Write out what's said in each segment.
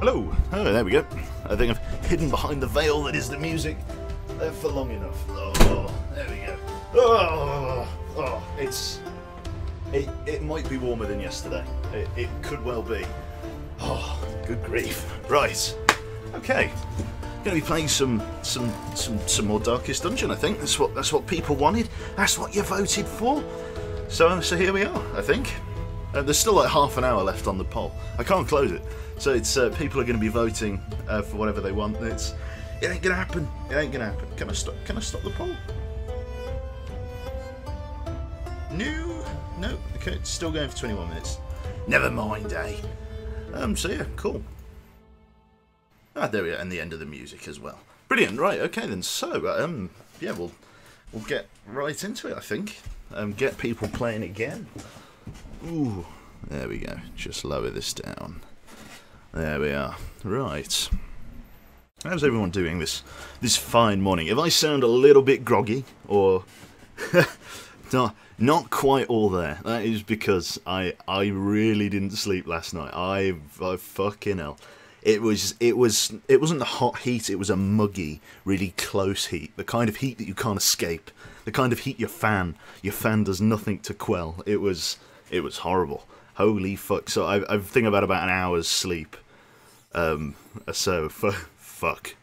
Hello. Oh, there we go. I think I've hidden behind the veil that is the music for long enough. Oh, there we go. It might be warmer than yesterday. It could well be. Oh, good grief. Right. Okay. Going to be playing some more Darkest Dungeon. I think that's what people wanted. That's what you voted for. So here we are. I think. There's still like half an hour left on the poll. I can't close it, so it's people are going to be voting for whatever they want. It ain't gonna happen. It ain't gonna happen. Can I stop the poll? No. Okay, it's still going for 21 minutes. Never mind, eh? So yeah, cool. There we are, and the end of the music as well. Brilliant. Right. Okay then. So yeah, we'll get right into it. I think. Get people playing again. Ooh, there we go. Just lower this down. There we are. Right. How's everyone doing this fine morning? If I sound a little bit groggy, or not quite all there, that is because I really didn't sleep last night. I fucking hell. It wasn't the hot heat. It was a muggy, really close heat. The kind of heat that you can't escape. The kind of heat your fan does nothing to quell. It was horrible. Holy fuck. So I think I've had about an hour's sleep. So, fuck.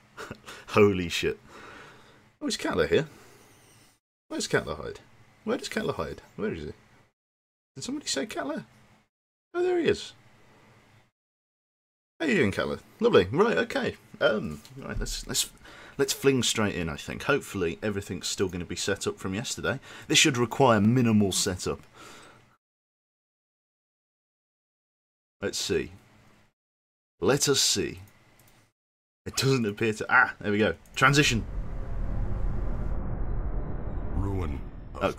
Holy shit. Oh, is Catler here? Where's Catler hide? Where does Catler hide? Where is he? Did somebody say Catler? Oh, there he is. How you doing, Catler? Lovely. Right, okay. Right, let's fling straight in, I think. Hopefully everything's still going to be set up from yesterday. This should require minimal setup. Let's see. Let us see. It doesn't appear to... Ah, there we go. Transition. Ruin. Oh,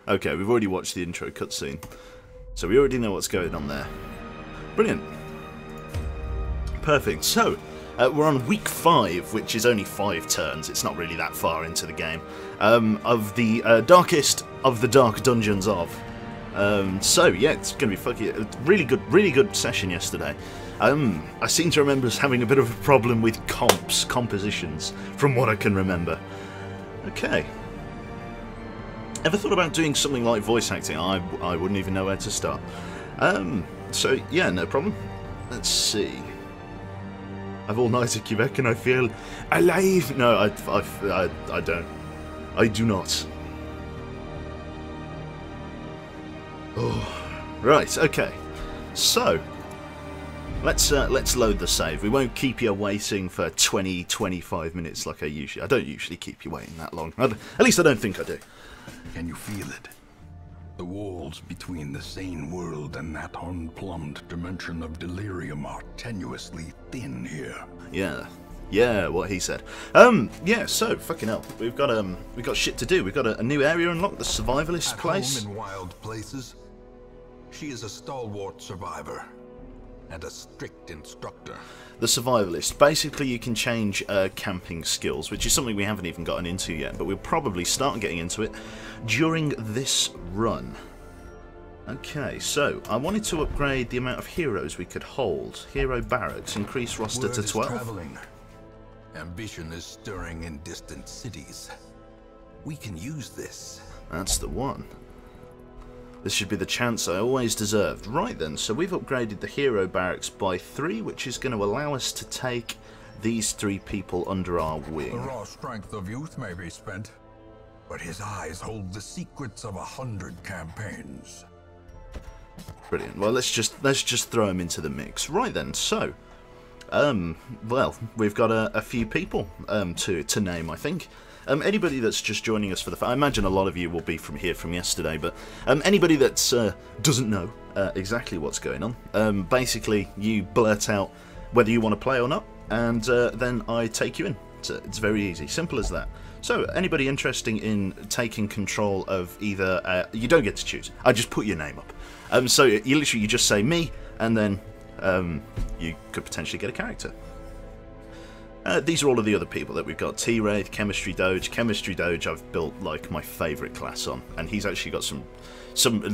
okay, we've already watched the intro cutscene. So we already know what's going on there. Brilliant. Perfect. So, we're on week 5, which is only 5 turns. It's not really that far into the game. Of the darkest of the dark dungeons of... so yeah, it's going to be fucking really good session yesterday. I seem to remember us having a bit of a problem with compositions, from what I can remember. Okay. Ever thought about doing something like voice acting? I wouldn't even know where to start. So yeah, no problem. Let's see. I've all night at Quebec and I feel alive. No, I don't. I do not. Oh, right, okay. So, let's load the save. We won't keep you waiting for 20-25 minutes like I don't usually keep you waiting that long. At least I don't think I do. Can you feel it? The walls between the sane world and that unplumbed dimension of delirium are tenuously thin here. Yeah, what he said. Yeah, so fucking hell. We've got shit to do. We've got a new area unlocked, the survivalist place. Home in wild places. She is a stalwart survivor and a strict instructor. The survivalist. Basically, you can change camping skills, which is something we haven't even gotten into yet, but we'll probably start getting into it during this run. Okay, so I wanted to upgrade the amount of heroes we could hold. Hero barracks, increase roster to 12. Traveling. Ambition is stirring in distant cities. We can use this. That's the one. This should be the chance I always deserved. Right then, so we've upgraded the hero barracks by 3, which is going to allow us to take these 3 people under our wing. The raw strength of youth may be spent, but his eyes hold the secrets of 100 campaigns. Brilliant. Well, let's just throw him into the mix. Right then, so well, we've got a few people to name, I think. Anybody that's just joining us for the... I imagine a lot of you will be from yesterday, but anybody that doesn't know exactly what's going on, basically you blurt out whether you want to play or not, and then I take you in. It's very easy, simple as that. So, anybody interested in taking control of either... you don't get to choose, I just put your name up. So you just say me, and then you could potentially get a character. These are all of the other people that we've got. T-Wraith, Chemistry Doge. Chemistry Doge I've built like my favourite class on, and he's actually got some...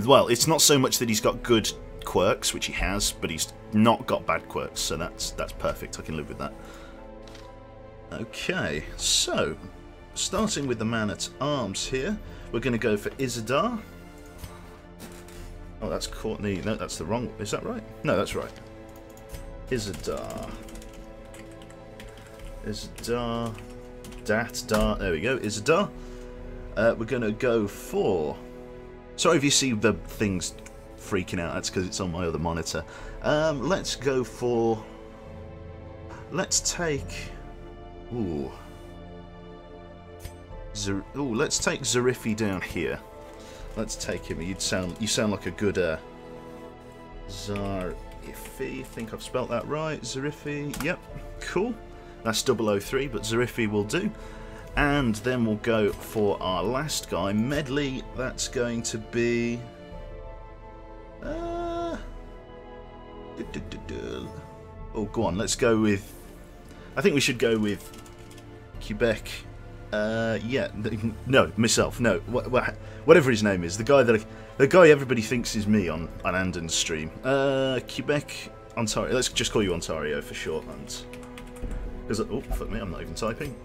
Well, it's not so much that he's got good quirks, which he has, but he's not got bad quirks, so that's perfect. I can live with that. Okay, so starting with the man at arms here, we're going to go for Isidar. Oh, that's Courtney. No, that's the wrong. Is that right? No, that's right. Isidar. Isidar. Dar. There we go. Isidar. We're going to go for... Sorry if you see the things freaking out. That's because it's on my other monitor. Let's go for... Let's take... Ooh. Let's take Zarifi down here. Let's take him. You sound like a good Zarifi. I think I've spelt that right. Zarifi. Yep. Cool. That's 003, but Zarifi will do. And then we'll go for our last guy, Medley. That's going to be... Oh, go on. Let's go with... I think we should go with Quebec. Yeah. No, myself. No. Whatever his name is. The guy everybody thinks is me on Andon's stream. Quebec, Ontario. Let's just call you Ontario for shorthand. Because, oh, fuck me, I'm not even typing.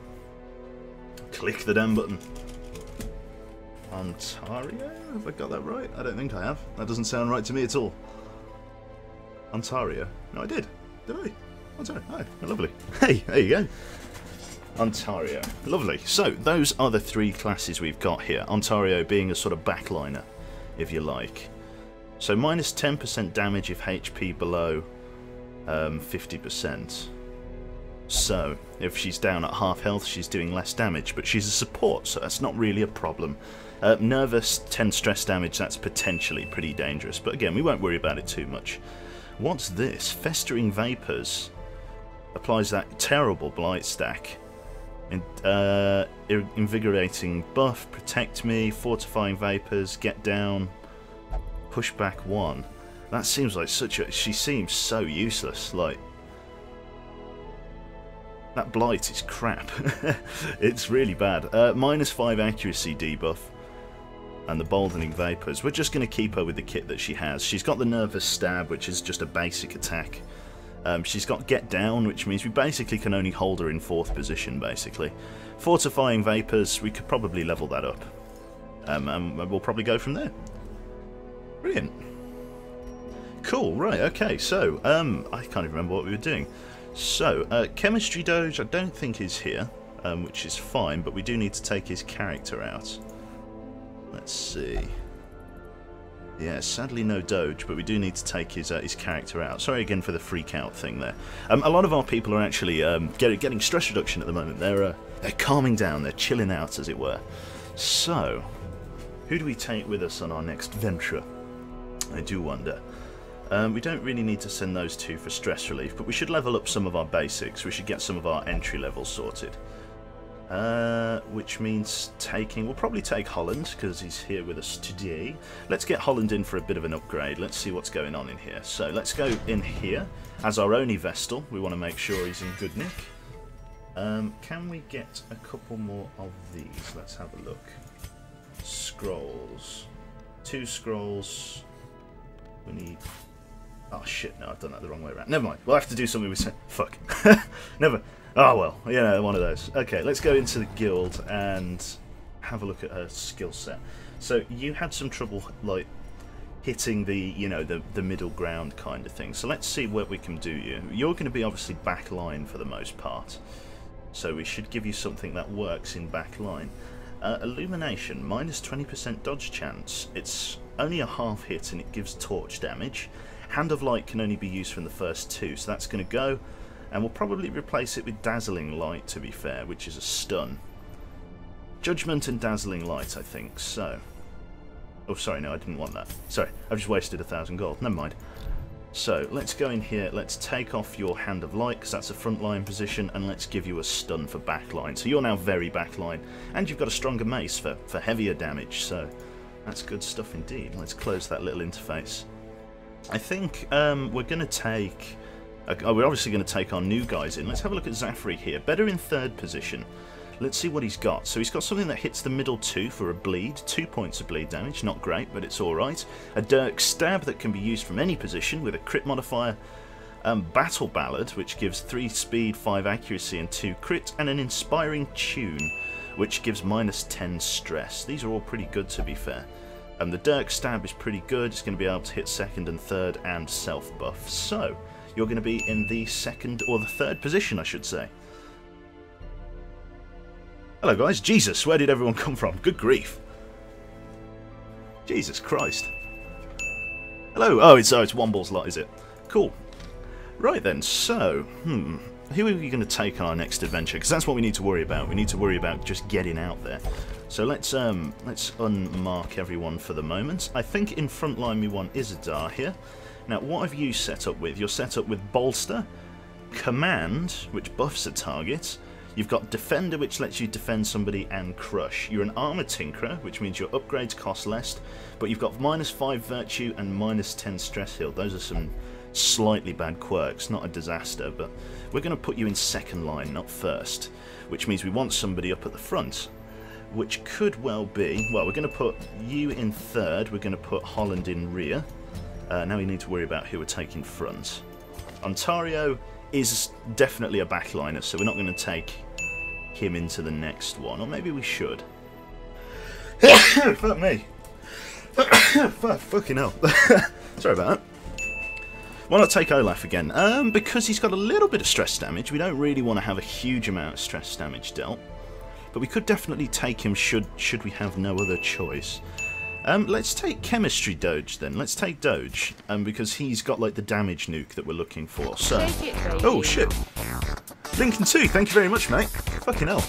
Click the damn button. Ontario? Have I got that right? I don't think I have. That doesn't sound right to me at all. Ontario. No, I did. Did I? Ontario. Oh, lovely. Hey, there you go. Ontario. Lovely. So, those are the three classes we've got here. Ontario being a sort of backliner, if you like. So, minus 10% damage if HP below 50%. So, if she's down at half health, she's doing less damage, but she's a support, so that's not really a problem. Nervous, 10 stress damage, that's potentially pretty dangerous, but again, we won't worry about it too much. What's this? Festering Vapours. Applies that terrible blight stack. Invigorating buff, protect me, fortifying Vapours, get down, push back 1. That seems like such a... She seems so useless, like... That blight is crap. It's really bad. Minus 5 accuracy debuff. And the boldening vapours. We're just going to keep her with the kit that she has. She's got the nervous stab, which is just a basic attack. She's got get down, which means we basically can only hold her in 4th position, basically. Fortifying vapours, we could probably level that up. And we'll probably go from there. Brilliant. Cool, right, okay, so, I can't even remember what we were doing. So, Chemistry Doge I don't think is here, which is fine, but we do need to take his character out. Let's see. Yeah, sadly no Doge, but we do need to take his character out. Sorry again for the freak out thing there. A lot of our people are actually getting stress reduction at the moment. They're calming down, they're chilling out, as it were. So, who do we take with us on our next venture? I do wonder. We don't really need to send those two for stress relief, but we should level up some of our basics. We should get some of our entry levels sorted. Which means we'll probably take Holland, because he's here with us today. Let's get Holland in for a bit of an upgrade. Let's see what's going on in here. So let's go in here as our only Vestal. We want to make sure he's in good nick. Can we get a couple more of these? Let's have a look. Scrolls. 2 scrolls. We need... Oh shit, no, I've done that the wrong way around. Never mind, we'll have to do something with... Fuck. Never... Oh well, you know, one of those. Okay, let's go into the guild and have a look at her skill set. So, you had some trouble, like, hitting the, you know, the middle ground kind of thing. So let's see what we can do you. You're going to be obviously back line for the most part. So we should give you something that works in back line. Illumination, minus 20% dodge chance. It's only a half hit and it gives torch damage. Hand of Light can only be used from the first 2, so that's going to go. And we'll probably replace it with Dazzling Light, to be fair, which is a stun. Judgment and Dazzling Light, I think, so... Oh, sorry, no, I didn't want that. Sorry, I've just wasted 1,000 gold. Never mind. So, let's go in here, let's take off your Hand of Light, because that's a frontline position, and let's give you a stun for backline. So you're now very backline, and you've got a stronger mace for heavier damage, so that's good stuff indeed. Let's close that little interface. I think we're going to take... we're obviously going to take our new guys in. Let's have a look at Zafri here. Better in 3rd position. Let's see what he's got. So he's got something that hits the middle two for a bleed. 2 points of bleed damage. Not great, but it's alright. A dirk stab that can be used from any position with a crit modifier. Battle Ballad, which gives 3 speed, 5 accuracy and 2 crit. And an inspiring tune, which gives -10 stress. These are all pretty good, to be fair. The dirk stab is pretty good. It's going to be able to hit second and third and self buff. So you're going to be in the second or the third position, I should say. Hello guys, Jesus, where did everyone come from? Good grief. Jesus Christ. Hello, oh it's Womble's lot, is it? Cool. Right then, so, who are we going to take on our next adventure? Because that's what we need to worry about. We need to worry about just getting out there. So let's unmark everyone for the moment. I think in front line we want Isidar here. Now, what have you set up with? You're set up with Bolster, Command, which buffs a target. You've got Defender, which lets you defend somebody, and Crush. You're an Armor Tinkerer, which means your upgrades cost less, but you've got -5 Virtue and -10 Stress Heal. Those are some slightly bad quirks, not a disaster, but we're going to put you in second line, not first, which means we want somebody up at the front, which could well be, well, we're going to put you in third, we're going to put Holland in rear. Now we need to worry about who we're taking front. Ontario is definitely a backliner, so we're not going to take him into the next one, or maybe we should. Fuck me. Fucking hell. Sorry about that. Why not take Olaf again? Because he's got a little bit of stress damage. We don't really want to have a huge amount of stress damage dealt, but we could definitely take him should we have no other choice. Let's take Chemistry Doge then. Let's take Doge, because he's got like the damage nuke that we're looking for. So, oh shit, Lincoln 2, thank you very much, mate. Fucking hell.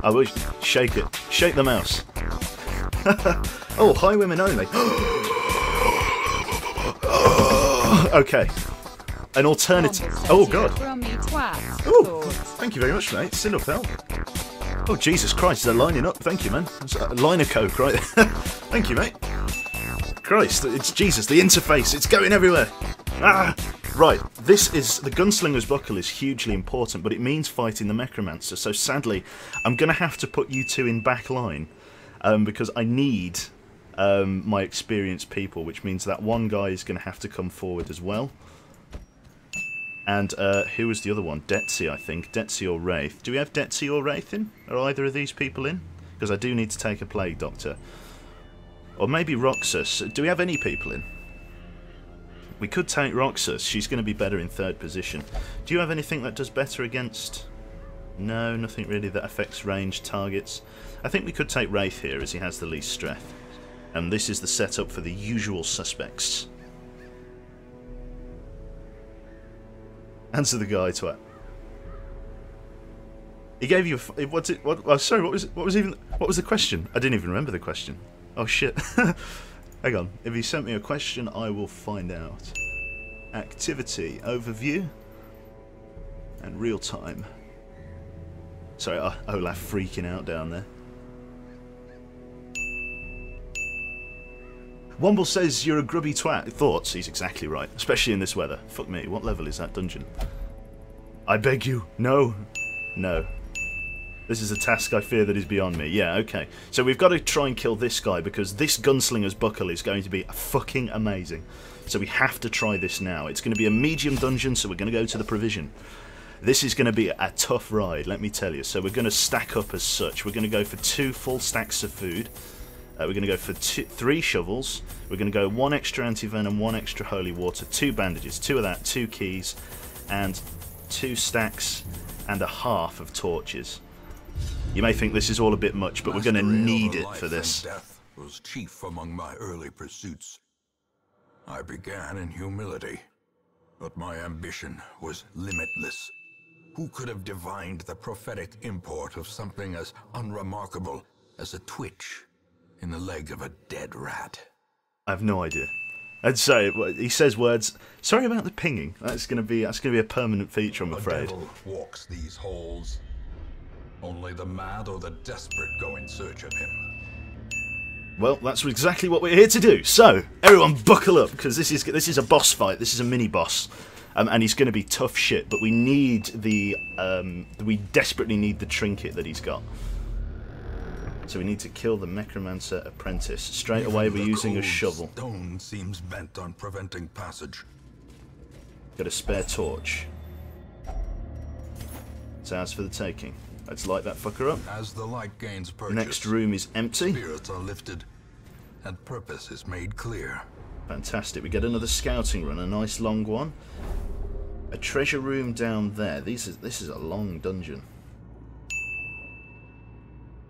I will shake it. Shake the mouse. Oh, hi women only. Okay. An alternative. Oh god. Oh, thank you very much, mate. Sindelfeld. Oh, Jesus Christ, they're lining up. Thank you, man. It's a line of coke, right? Thank you, mate. Christ, it's Jesus, the interface. It's going everywhere. Ah! Right, this is... The Gunslinger's Buckle is hugely important, but it means fighting the Necromancer. So sadly, I'm going to have to put you two in back line, because I need my experienced people, which means that one guy is going to have to come forward as well. And who was the other one? Detsy, I think. Detsy or Wraith. Do we have Detsy or Wraith in? Are either of these people in? Because I do need to take a Plague Doctor. Or maybe Roxas. Do we have any people in? We could take Roxas. She's going to be better in third position. Do you have anything that does better against... No, nothing really that affects ranged targets. I think we could take Wraith here as he has the least strength. And this is the setup for the usual suspects. Answer the guy, twat. He gave you. What's it? What? Oh, sorry. What was? What was the question? I didn't even remember the question. Oh shit. Hang on. If he sent me a question, I will find out. Activity overview and real time. Sorry, Olaf freaking out down there. Womble says you're a grubby twat. Thoughts? He's exactly right, especially in this weather. Fuck me, what level is that dungeon? I beg you, no. No. This is a task I fear that is beyond me. Yeah, okay. So we've got to try and kill this guy because this Gunslinger's Buckle is going to be fucking amazing. So we have to try this now. It's going to be a medium dungeon, so we're going to go to the provision. This is going to be a tough ride, let me tell you. So we're going to stack up as such. We're going to go for 2 full stacks of food. We're going to go for 3 shovels. We're going to go 1 extra anti-venom, 1 extra holy water, 2 bandages, 2 of that, 2 keys, and 2 stacks and a half of torches. You may think this is all a bit much, but we're going to need it for this. Death was chief among my early pursuits. I began in humility, but my ambition was limitless. Who could have divined the prophetic import of something as unremarkable as a twitch in the leg of a dead rat? I have no idea. I'd say he says words. Sorry about the pinging. That's gonna be a permanent feature, I'm afraid. The devil walks these halls. Only the mad or the desperate go in search of him. Well, that's exactly what we're here to do. So everyone, buckle up because this is a boss fight. This is a mini boss. And he's going to be tough shit, but we need the... we desperately need the trinket that he's got. So we need to kill the Necromancer Apprentice. Straight away we're using a shovel. Stone seems bent on preventing passage. Got a spare torch. It's ours for the taking. Let's light that fucker up. As the light gains purchase, The next room is empty. spirits are lifted, and purpose is made clear. Fantastic. We get another scouting run, a nice long one. A treasure room down there. This is a long dungeon.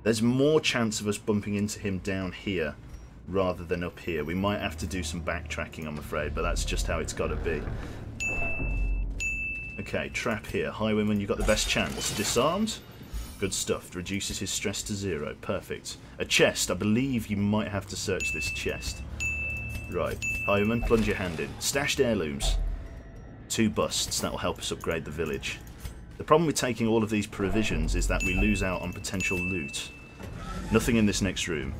There's more chance of us bumping into him down here rather than up here. We might have to do some backtracking, I'm afraid, but that's just how it's got to be. Okay, trap here. Highwayman, you got the best chance. Disarmed. Good stuff. Reduces his stress to 0. Perfect. A chest. I believe you might have to search this chest. Right. Highwayman, plunge your hand in. Stashed heirlooms. 2 busts. That will help us upgrade the village. The problem with taking all of these provisions is that we lose out on potential loot. Nothing in this next room.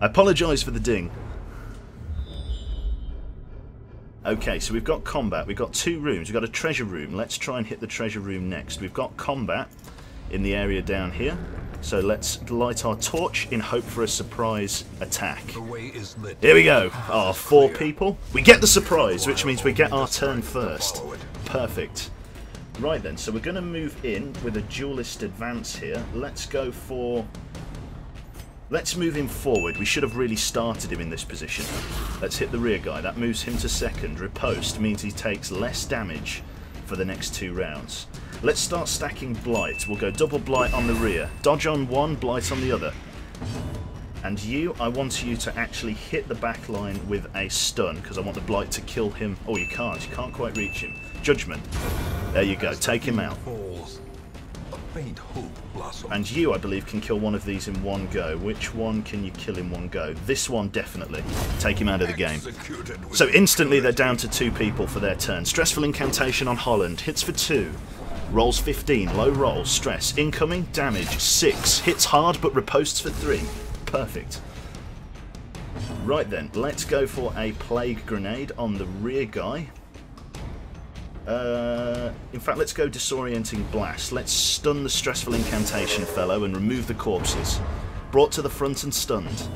I apologise for the ding. Okay, so we've got combat. We've got 2 rooms. We've got a treasure room. Let's try and hit the treasure room next. We've got combat in the area down here. So let's light our torch in hope for a surprise attack. The way is lit. Here we go. Oh, 4 people. We get the surprise, which means we get our turn first. Perfect. Right then, so we're going to move in with a duelist advance here. Let's go for... Let's move him forward. We should have really started him in this position. Let's hit the rear guy. That moves him to second. Riposte means he takes less damage for the next 2 rounds. Let's start stacking Blight. We'll go double Blight on the rear. Dodge on one, Blight on the other. And you, I want you to actually hit the back line with a stun, because I want the Blight to kill him. Oh, you can't. You can't quite reach him. Judgment. There you go. Take him out. And you, I believe, can kill one of these in one go. Which one can you kill in one go? This one, definitely. Take him out of the game. So instantly they're down to 2 people for their turn. Stressful Incantation on Holland. Hits for 2. Rolls 15. Low roll. Stress. Incoming. Damage 6. Hits hard but riposts for 3. Perfect. Right then, let's go for a Plague Grenade on the rear guy. In fact, let's go Disorienting Blast. Let's stun the Stressful Incantation fellow and remove the corpses. Brought to the front and stunned.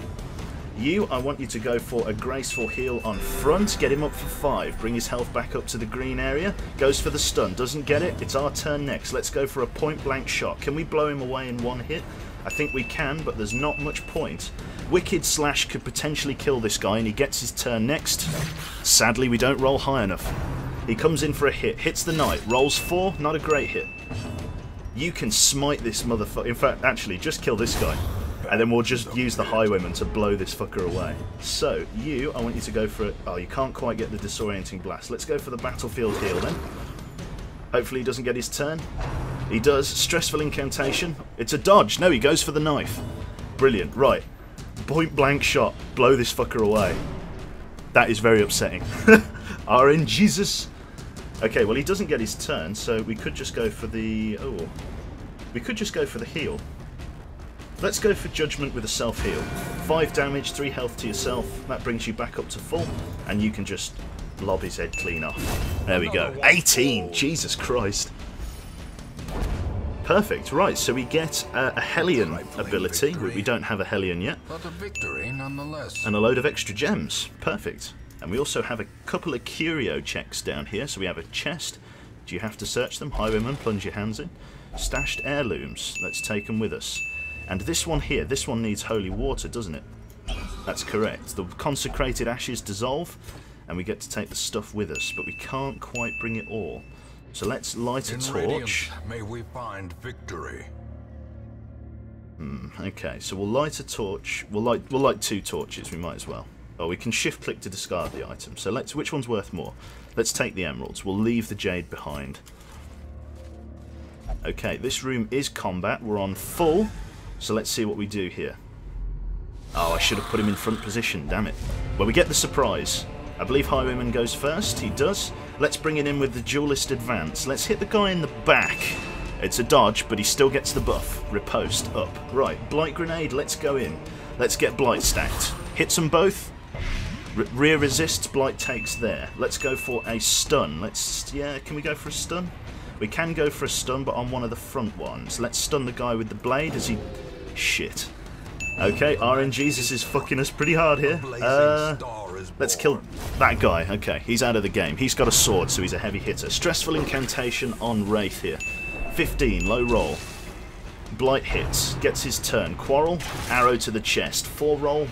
You, I want you to go for a Graceful Heal on front. Get him up for 5. Bring his health back up to the green area. Goes for the stun. Doesn't get it. It's our turn next. Let's go for a point blank shot. Can we blow him away in 1 hit? I think we can, but there's not much point. Wicked Slash could potentially kill this guy, and he gets his turn next. Sadly, we don't roll high enough. He comes in for a hit, hits the knight, rolls 4, not a great hit. You can smite this motherfucker. In fact, actually, just kill this guy. And then we'll just use the highwayman to blow this fucker away. So, you, I want you to go for it. Oh, you can't quite get the Disorienting Blast. Let's go for the Battlefield Heal then. Hopefully he doesn't get his turn. He does. Stressful Incantation. It's a dodge. No, he goes for the knife. Brilliant. Right. Point blank shot. Blow this fucker away. That is very upsetting. RNGesus. Okay, well he doesn't get his turn, so we could just go for the... Oh. We could just go for the heal. Let's go for Judgment with a self-heal. 5 damage, 3 health to yourself. That brings you back up to full, and you can just lob his head clean off. There we go. 18! Jesus Christ. Perfect. Right, so we get a Hellion ability. We don't have a Hellion yet. But a victory nonetheless. And a load of extra gems. Perfect. And we also have a couple of curio checks down here. So we have a chest. Do you have to search them? Highwayman, plunge your hands in. Stashed heirlooms. Let's take them with us. And this one here, this one needs holy water, doesn't it? That's correct. The consecrated ashes dissolve, and we get to take the stuff with us, but we can't quite bring it all. So let's light a torch. May we find victory. Okay, so we'll light a torch. We'll light 2 torches. We might as well. Oh, we can shift click to discard the item. So let's. Which one's worth more? Let's take the emeralds. We'll leave the jade behind. Okay, this room is combat. We're on full. So let's see what we do here. Oh, I should have put him in front position, damn it. Well, we get the surprise. I believe Highwayman goes first. He does. Let's bring it in with the Duelist Advance. Let's hit the guy in the back. It's a dodge, but he still gets the buff. Riposte up. Right, Blight Grenade, let's go in. Let's get Blight stacked. Hits them both. Rear resists, Blight takes there. Let's go for a stun. Yeah, can we go for a stun? We can go for a stun, but on one of the front ones. Let's stun the guy with the blade as he... Shit. Okay, RNGs, this is fucking us pretty hard here. Let's kill that guy. Okay, he's out of the game. He's got a sword, so he's a heavy hitter. Stressful incantation on Wraith here. 15, low roll. Blight hits, gets his turn. Quarrel, arrow to the chest. 4 roll,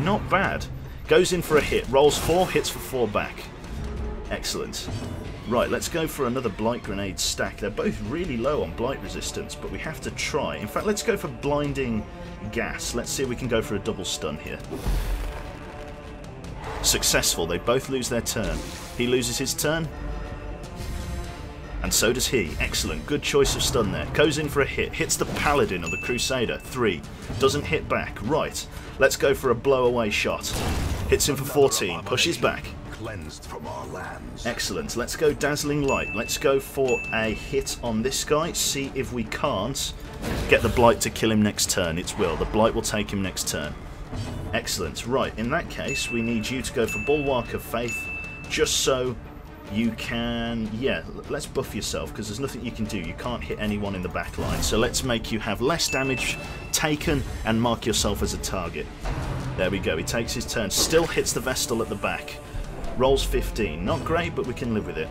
not bad. Goes in for a hit, rolls 4, hits for 4 back. Excellent. Right, let's go for another Blight Grenade stack. They're both really low on Blight resistance, but we have to try. In fact, let's go for Blinding Gas. Let's see if we can go for a double stun here. Successful, they both lose their turn. He loses his turn. And so does he. Excellent. Good choice of stun there. Goes in for a hit. Hits the Paladin or the Crusader. 3. Doesn't hit back. Right. Let's go for a blow-away shot. Hits him for 14. Pushes back. Cleansed from our lands. Excellent. Let's go Dazzling Light. Let's go for a hit on this guy. See if we can't get the Blight to kill him next turn. It's will. The Blight will take him next turn. Excellent. Right. In that case, we need you to go for Bulwark of Faith. Just so... you can, yeah, let's buff yourself because there's nothing you can do. You can't hit anyone in the back line. So let's make you have less damage taken and mark yourself as a target. There we go. He takes his turn. Still hits the Vestal at the back. Rolls 15. Not great, but we can live with it.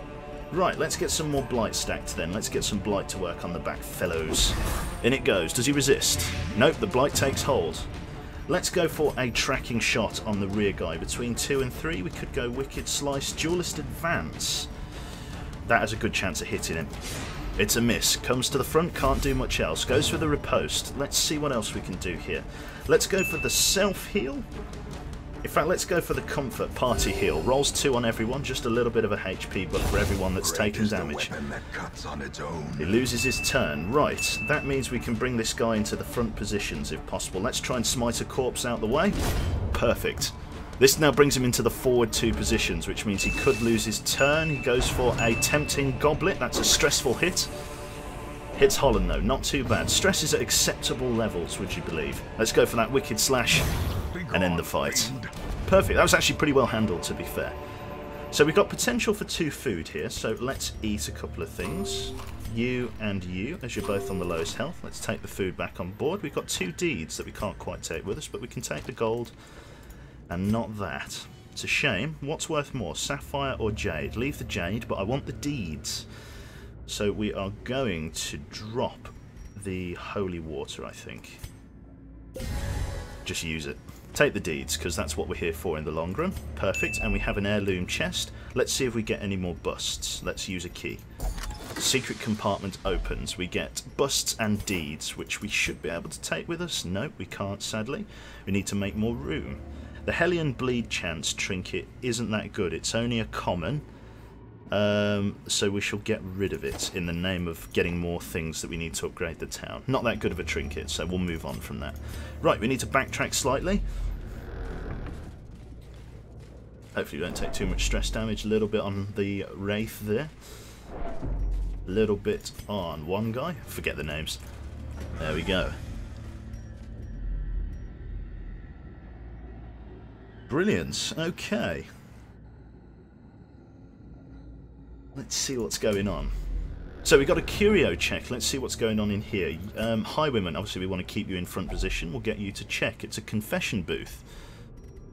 Right, let's get some more Blight stacked then. Let's get some Blight to work on the back, fellows. In it goes. Does he resist? Nope, the Blight takes hold. Let's go for a tracking shot on the rear guy. Between 2 and 3, we could go Wicked Slice, Duelist Advance. That has a good chance of hitting him. It's a miss. Comes to the front, can't do much else. Goes for the riposte. Let's see what else we can do here. Let's go for the self-heal. In fact, let's go for the comfort party heal. Rolls 2 on everyone, just a little bit of a HP buff for everyone that's taken damage. He loses his turn. Right, that means we can bring this guy into the front positions if possible. Let's try and smite a corpse out the way. Perfect. This now brings him into the forward 2 positions, which means he could lose his turn. He goes for a tempting goblet. That's a stressful hit. Hits Holland though, not too bad. Stress is at acceptable levels, would you believe? Let's go for that Wicked Slash and end the fight. Perfect, that was actually pretty well handled, to be fair. So we've got potential for 2 food here, so let's eat a couple of things. You and you, as you're both on the lowest health. Let's take the food back on board. We've got 2 deeds that we can't quite take with us, but we can take the gold and not that. It's a shame. What's worth more, sapphire or jade? Leave the jade, but I want the deeds. So we are going to drop the holy water, I think. Just use it. Take the deeds, because that's what we're here for in the long run. Perfect, and we have an heirloom chest. Let's see if we get any more busts. Let's use a key. Secret compartment opens. We get busts and deeds, which we should be able to take with us. Nope, we can't, sadly. We need to make more room. The Hellion Bleed Chance trinket isn't that good. It's only a common. So we shall get rid of it in the name of getting more things that we need to upgrade the town. Not that good of a trinket, so we'll move on from that. Right, we need to backtrack slightly. Hopefully we don't take too much stress damage. A little bit on the Wraith there. A little bit on one guy. Forget the names. There we go. Brilliant. Okay. Let's see what's going on. So we've got a curio check. Let's see what's going on in here. Highwayman, obviously we want to keep you in front position. We'll get you to check. It's a confession booth.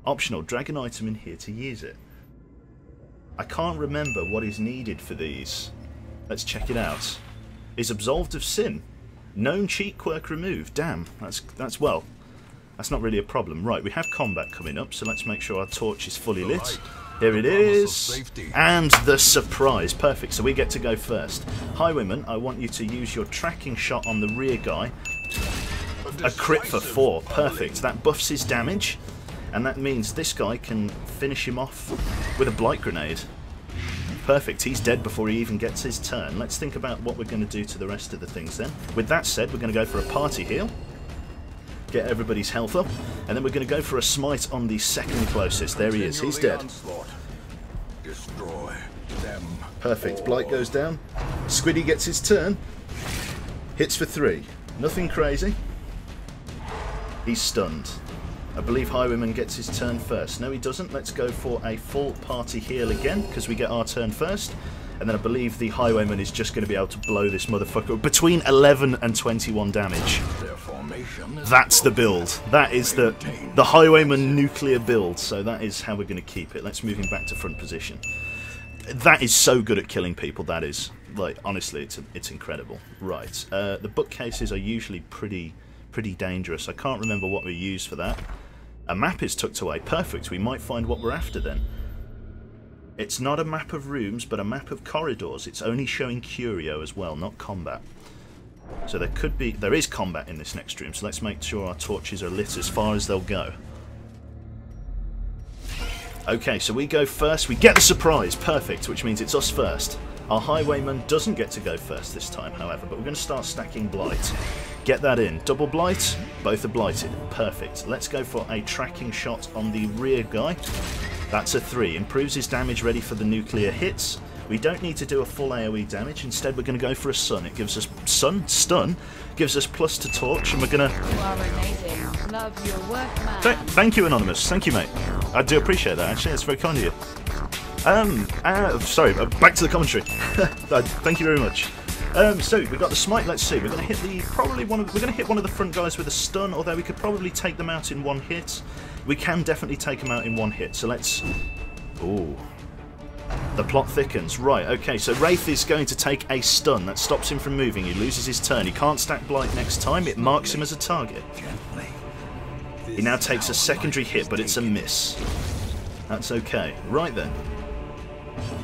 Optional, drag an item in here to use it. I can't remember what is needed for these. Let's check it out. Is absolved of sin. Known cheat quirk removed. Damn, that's well. That's not really a problem. Right, we have combat coming up, so let's make sure our torch is fully lit. Here it is. And the surprise. Perfect, so we get to go first. Highwayman, I want you to use your tracking shot on the rear guy. A crit for 4. Perfect. That buffs his damage. And that means this guy can finish him off with a Blight Grenade. Perfect, he's dead before he even gets his turn. Let's think about what we're going to do to the rest of the things then. With that said, we're going to go for a party heal. Get everybody's health up. And then we're going to go for a smite on the second closest. There he is, he's dead. Destroy them. Perfect, Blight goes down. Squiddy gets his turn. Hits for 3. Nothing crazy. He's stunned. I believe Highwayman gets his turn first. No, he doesn't. Let's go for a full party heal again, because we get our turn first. And then I believe the Highwayman is just going to be able to blow this motherfucker between 11 and 21 damage. That's the build. That is the Highwayman nuclear build. So that is how we're going to keep it. Let's move him back to front position. That is so good at killing people, that is. Like, honestly, it's incredible. Right. The bookcases are usually pretty dangerous. I can't remember what we used for that. A map is tucked away. Perfect. We might find what we're after then. It's not a map of rooms, but a map of corridors. It's only showing curio as well, not combat. So there is combat in this next room, so let's make sure our torches are lit as far as they'll go. Okay, so we go first. We get the surprise. Perfect, which means it's us first. Our Highwayman doesn't get to go first this time, however, but we're going to start stacking blight. Get that in. Double blight. Both are blighted. Perfect. Let's go for a tracking shot on the rear guy. That's a 3. Improves his damage ready for the nuclear hits. We don't need to do a full AoE damage. Instead, we're going to go for a stun. It gives us stun, gives us plus to torch, and we're going to... You are amazing. Love your work, man. Thank you, Anonymous. Thank you, mate. I do appreciate that, actually. That's very kind of you. Sorry, back to the commentary. Thank you very much. So we've got the smite. Let's see. We're going to hit we're going to hit one of the front guys with a stun. Although we could probably take them out in one hit. We can definitely take them out in one hit. So let's. Ooh. The plot thickens. Right. Okay. So Wraith is going to take a stun that stops him from moving. He loses his turn. He can't stack blight next time. It marks him as a target. He now takes a secondary hit, but it's a miss. That's okay. Right then.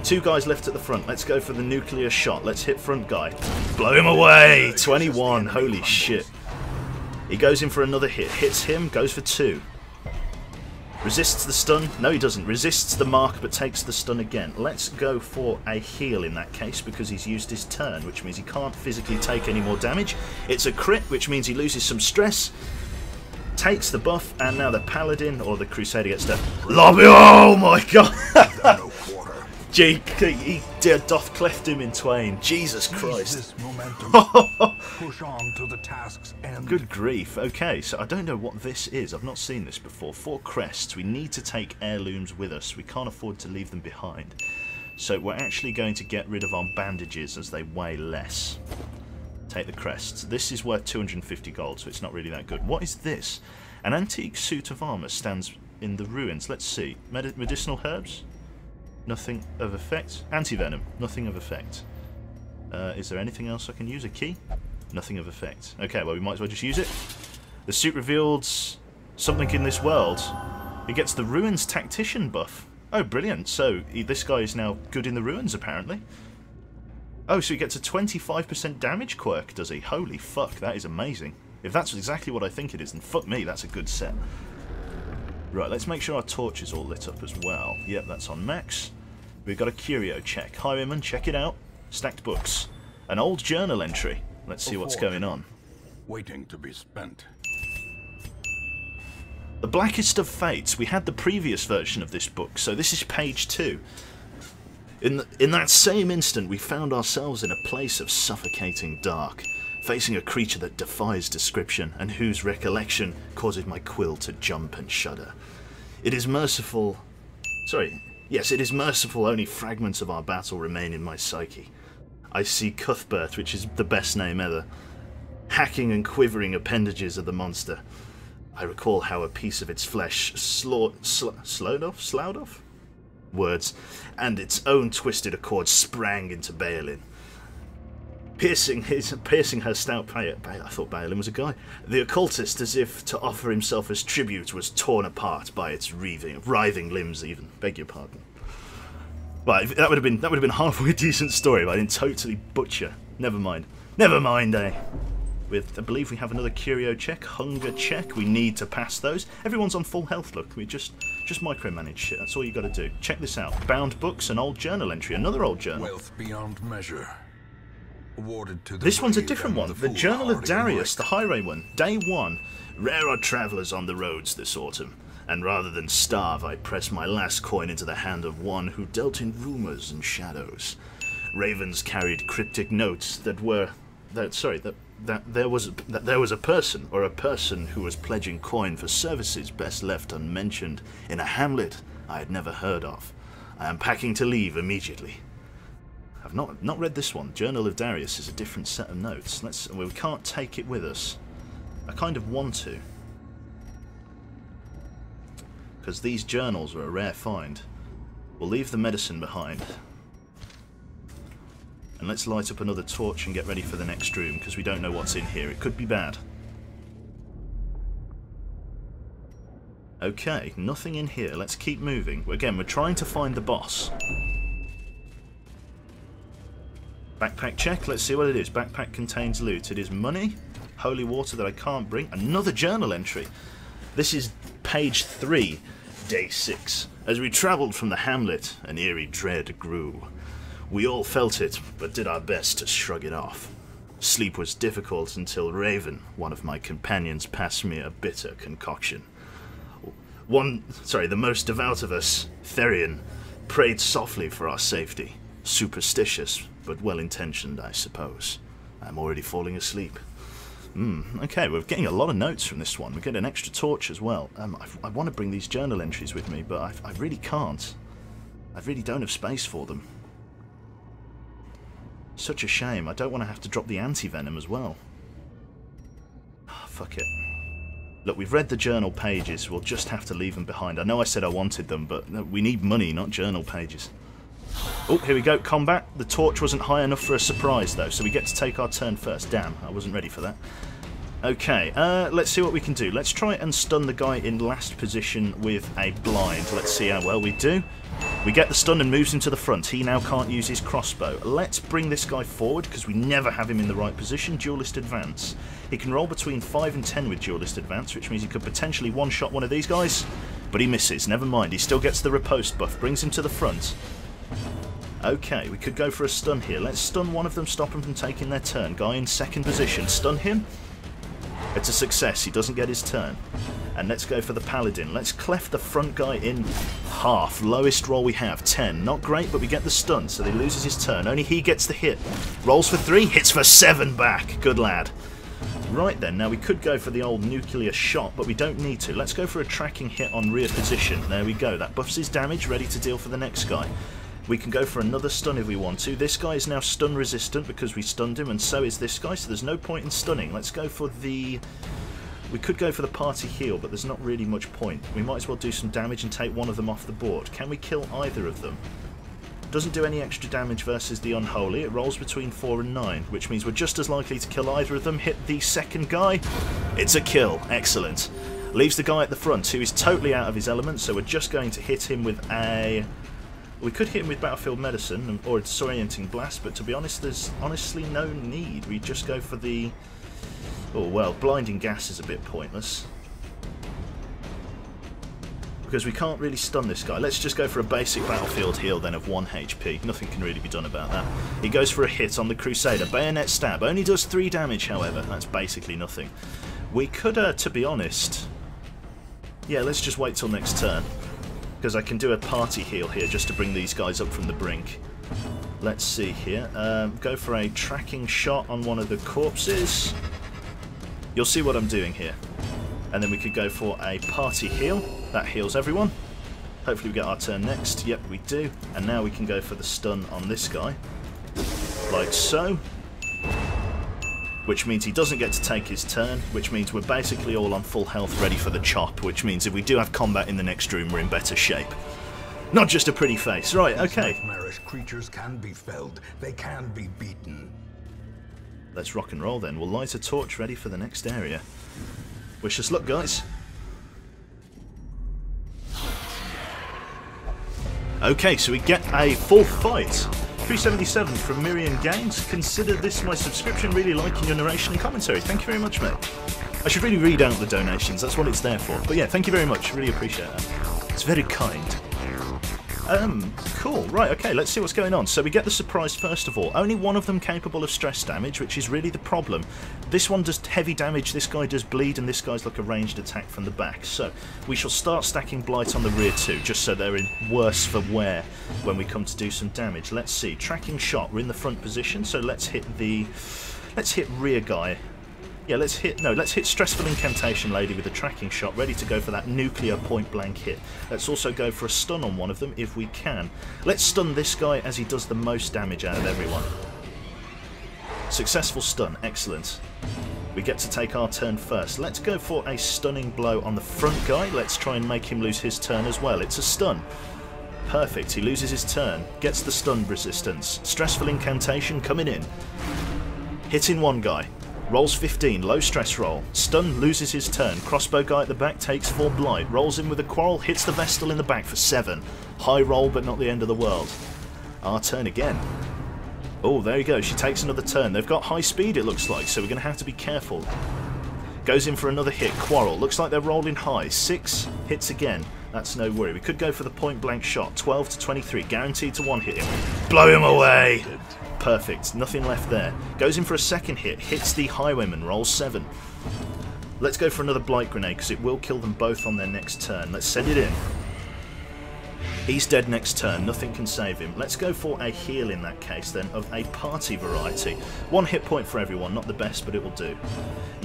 2 guys left at the front. Let's go for the nuclear shot. Let's hit front guy. Blow him away! 21. Holy shit. He goes in for another hit. Hits him. Goes for 2. Resists the stun. No, he doesn't. Resists the mark, but takes the stun again. Let's go for a heal in that case, because he's used his turn, which means he can't physically take any more damage. It's a crit, which means he loses some stress. Takes the buff, and now the Paladin, or the Crusader, gets to lobby. Oh my god! He doth cleft him in twain. Jesus Christ. Push on to the task's end. Good grief. Okay, so I don't know what this is. I've not seen this before. 4 crests. We need to take heirlooms with us. We can't afford to leave them behind. So we're actually going to get rid of our bandages as they weigh less. Take the crests. This is worth 250 gold, so it's not really that good. What is this? An antique suit of armour stands in the ruins. Let's see. Medicinal herbs? Nothing of effect. Anti-venom. Nothing of effect. Is there anything else I can use? A key? Nothing of effect. Okay, well, we might as well just use it. The suit revealed something in this world. He gets the Ruins Tactician buff. Oh, brilliant. So, this guy is now good in the ruins, apparently. Oh, so he gets a 25% damage quirk, does he? Holy fuck, that is amazing. If that's exactly what I think it is, then fuck me, that's a good set. Right, let's make sure our torch is all lit up as well. Yep, that's on max. We've got a curio check. Highwayman, check it out. Stacked books. An old journal entry. Let's see what's going on. Waiting to be spent. The Blackest of Fates. We had the previous version of this book, so this is page 2. In that same instant, we found ourselves in a place of suffocating dark, facing a creature that defies description and whose recollection causes my quill to jump and shudder. It is merciful... Sorry. Yes, it is merciful only fragments of our battle remain in my psyche. I see Cuthbert, which is the best name ever, hacking and quivering appendages of the monster. I recall how a piece of its flesh sloughed off? Words, and its own twisted accord sprang into Balin. Piercing her stout I thought Balin was a guy. The occultist, as if to offer himself as tribute, was torn apart by its writhing limbs even. Beg your pardon. Right, that would have been halfway a decent story, but I didn't totally butcher. Never mind. Never mind, eh? I believe we have another curio check, hunger check. We need to pass those. Everyone's on full health, look. We just micromanage shit. That's all you got to do. Check this out. Bound books, an old journal entry, another old journal. Wealth beyond measure. Awarded to the this one's a brave different and one. The Journal of Darius, the highway one. Day 1. Rare are travellers on the roads this autumn, and rather than starve, I press my last coin into the hand of one who dealt in rumours and shadows. Ravens carried cryptic notes that that there was a person, or a person who was pledging coin for services best left unmentioned in a hamlet I had never heard of. I am packing to leave immediately. I've not read this one. Journal of Darius is a different set of notes. We can't take it with us. I kind of want to, because these journals are a rare find. We'll leave the medicine behind. And let's light up another torch and get ready for the next room, because we don't know what's in here. It could be bad. Okay, nothing in here. Let's keep moving. Again, we're trying to find the boss. Backpack check. Let's see what it is. Backpack contains loot. It is money, holy water that I can't bring. Another journal entry. This is page 3, day 6. As we travelled from the hamlet, an eerie dread grew. We all felt it, but did our best to shrug it off. Sleep was difficult until Raven, one of my companions, passed me a bitter concoction. The most devout of us, Therian, prayed softly for our safety. Superstitious, but well-intentioned, I suppose. I'm already falling asleep. Okay, we're getting a lot of notes from this one. We get an extra torch as well. I want to bring these journal entries with me, but I really can't. I really don't have space for them. Such a shame. I don't want to have to drop the anti-venom as well. Oh, fuck it. Look, we've read the journal pages. We'll just have to leave them behind. I know I said I wanted them, but we need money, not journal pages. Oh, here we go. Combat. The torch wasn't high enough for a surprise, though, so we get to take our turn first. Damn, I wasn't ready for that. Okay, let's see what we can do. Let's try and stun the guy in last position with a blind. Let's see how well we do. We get the stun and moves him to the front. He now can't use his crossbow. Let's bring this guy forward, because we never have him in the right position. Duelist advance. He can roll between 5 and 10 with duelist advance, which means he could potentially one-shot one of these guys. But he misses. Never mind. He still gets the riposte buff. Brings him to the front. Okay, we could go for a stun here. Let's stun one of them, stop him from taking their turn. Guy in second position. Stun him. It's a success. He doesn't get his turn. And let's go for the paladin. Let's cleft the front guy in half. Lowest roll we have, 10. Not great, but we get the stun, so he loses his turn. Only he gets the hit. Rolls for 3, hits for 7 back. Good lad. Right then, now we could go for the old nuclear shot, but we don't need to. Let's go for a tracking hit on rear position. There we go. That buffs his damage, ready to deal for the next guy. We can go for another stun if we want to. This guy is now stun resistant because we stunned him, and so is this guy, so there's no point in stunning. Let's go for the... We could go for the party heal, but there's not really much point. We might as well do some damage and take one of them off the board. Can we kill either of them? Doesn't do any extra damage versus the unholy. It rolls between 4 and 9, which means we're just as likely to kill either of them. Hit the second guy. It's a kill. Excellent. Leaves the guy at the front, who is totally out of his element, so we're just going to hit him with a... We could hit him with Battlefield Medicine or a Disorienting Blast, but to be honest, there's honestly no need. We just go for the... Oh, well, Blinding Gas is a bit pointless, because we can't really stun this guy. Let's just go for a basic Battlefield heal then of 1 HP. Nothing can really be done about that. He goes for a hit on the Crusader. Bayonet stab. Only does 3 damage, however. That's basically nothing. We could, to be honest... Yeah, let's just wait till next turn, because I can do a party heal here just to bring these guys up from the brink. Let's see here. Go for a tracking shot on one of the corpses. You'll see what I'm doing here. And then we could go for a party heal. That heals everyone. Hopefully we get our turn next. Yep, we do. And now we can go for the stun on this guy. Like so. Which means he doesn't get to take his turn, which means we're basically all on full health ready for the chop, which means if we do have combat in the next room, we're in better shape. Not just a pretty face. Right, okay. These nightmarish creatures can be felled. They can be beaten. Let's rock and roll then. We'll light a torch ready for the next area. Wish us luck, guys. Okay, so we get a full fight. 377 from Miriam Games. Consider this my subscription. Really liking your narration and commentary. Thank you very much, mate. I should really read out the donations. That's what it's there for. But yeah, thank you very much. Really appreciate that. It's very kind. Cool. Right, okay, let's see what's going on. So we get the surprise first of all. Only one of them capable of stress damage, which is really the problem. This one does heavy damage, this guy does bleed, and this guy's like a ranged attack from the back. So we shall start stacking Blight on the rear too, just so they're in worse for wear when we come to do some damage. Let's see. Tracking shot. We're in the front position, so let's hit rear guy Yeah, let's hit Stressful Incantation Lady with a tracking shot, ready to go for that nuclear point-blank hit. Let's also go for a stun on one of them if we can. Let's stun this guy as he does the most damage out of everyone. Successful stun, excellent. We get to take our turn first. Let's go for a stunning blow on the front guy. Let's try and make him lose his turn as well. It's a stun. Perfect, he loses his turn, gets the stun resistance. Stressful Incantation coming in. Hitting one guy. Rolls 15, low stress roll. Stun, loses his turn. Crossbow guy at the back takes 4 blight. Rolls in with a quarrel, hits the Vestal in the back for 7. High roll, but not the end of the world. Our turn again. Oh, there you go. She takes another turn. They've got high speed, it looks like, so we're going to have to be careful. Goes in for another hit. Quarrel. Looks like they're rolling high. 6 hits again. That's no worry. We could go for the point-blank shot. 12 to 23. Guaranteed to one-hit him. Blow him away! Perfect. Nothing left there. Goes in for a second hit. Hits the Highwayman. Rolls 7. Let's go for another Blight Grenade, because it will kill them both on their next turn. Let's send it in. He's dead next turn. Nothing can save him. Let's go for a heal in that case, then, of a party variety. 1 hit point for everyone. Not the best, but it will do.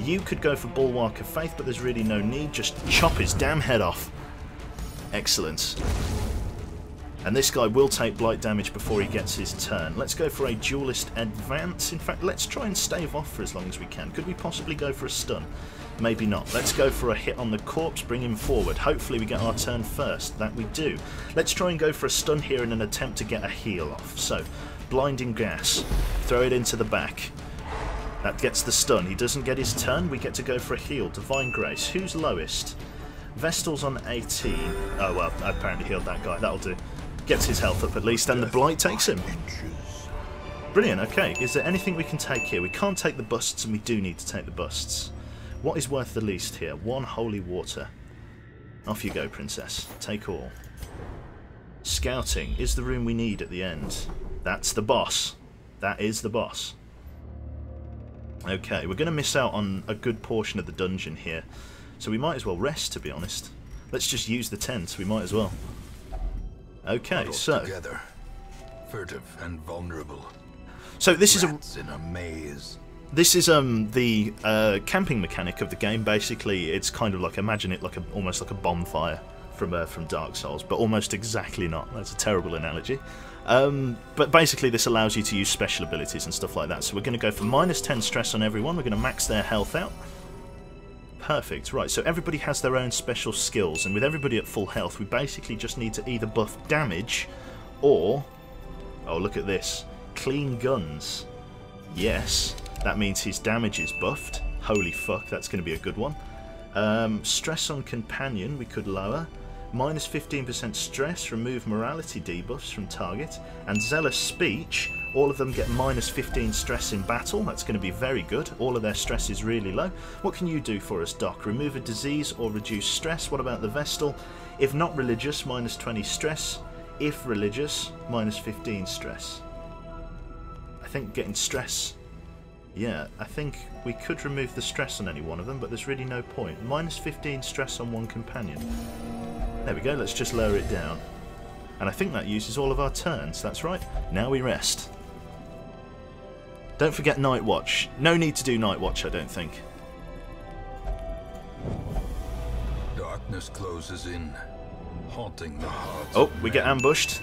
You could go for Bulwark of Faith, but there's really no need. Just chop his damn head off. Excellent. And this guy will take blight damage before he gets his turn. Let's go for a Duelist Advance. In fact, let's try and stave off for as long as we can. Could we possibly go for a stun? Maybe not. Let's go for a hit on the corpse, bring him forward. Hopefully we get our turn first. That we do. Let's try and go for a stun here in an attempt to get a heal off. So, Blinding Gas. Throw it into the back. That gets the stun. He doesn't get his turn. We get to go for a heal. Divine Grace. Who's lowest? Vestal's on 18. Oh, well, I apparently healed that guy. That'll do. Gets his health up at least, and the blight takes him. Brilliant, okay. Is there anything we can take here? We can't take the busts, and we do need to take the busts. What is worth the least here? 1 holy water. Off you go, princess. Take all. Scouting is the room we need at the end. That's the boss. That is the boss. Okay, we're going to miss out on a good portion of the dungeon here. So we might as well rest, to be honest. Let's just use the tent. We might as well. Okay, so together, furtive and vulnerable. So this is in a maze. This is the camping mechanic of the game. Basically, it's kind of like, imagine it like almost like a bonfire from Dark Souls, but almost exactly not. That's a terrible analogy. But basically, this allows you to use special abilities and stuff like that. So we're going to go for -10 stress on everyone. We're going to max their health out. Perfect, right, so everybody has their own special skills, and with everybody at full health, we basically just need to either buff damage, or, oh look at this, clean guns. Yes, that means his damage is buffed. Holy fuck, that's going to be a good one. Stress on companion, we could lower. -15% stress, remove morality debuffs from target, and zealous speech, all of them get -15 stress in battle. That's going to be very good. All of their stress is really low. What can you do for us, Doc? Remove a disease or reduce stress. What about the Vestal? If not religious, -20 stress. If religious, -15 stress. I think getting stress... Yeah, I think we could remove the stress on any one of them, but there's really no point. -15 stress on one companion. There we go, let's just lower it down. And I think that uses all of our turns, that's right. Now we rest. Don't forget Night Watch. No need to do Night Watch, I don't think. Darkness closes in, haunting the hearts. Oh, we get ambushed.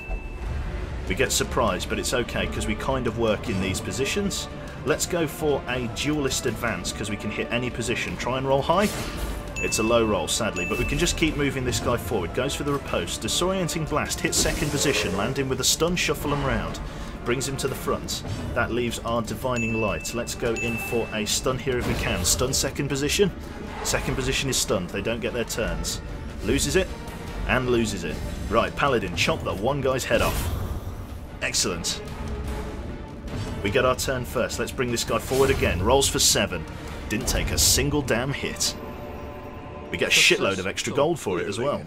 We get surprised, but it's okay, because we kind of work in these positions. Let's go for a Duelist Advance, because we can hit any position. Try and roll high. It's a low roll, sadly, but we can just keep moving this guy forward. Goes for the riposte. Disorienting Blast. Hits second position. Landing with a stun, shuffle him round. Brings him to the front. That leaves our Divining Light. Let's go in for a stun here if we can. Stun second position. Second position is stunned. They don't get their turns. Loses it. And loses it. Right, Paladin. Chop the one guy's head off. Excellent. We get our turn first. Let's bring this guy forward again. Rolls for 7. Didn't take a single damn hit. We get a shitload of extra gold for it as well.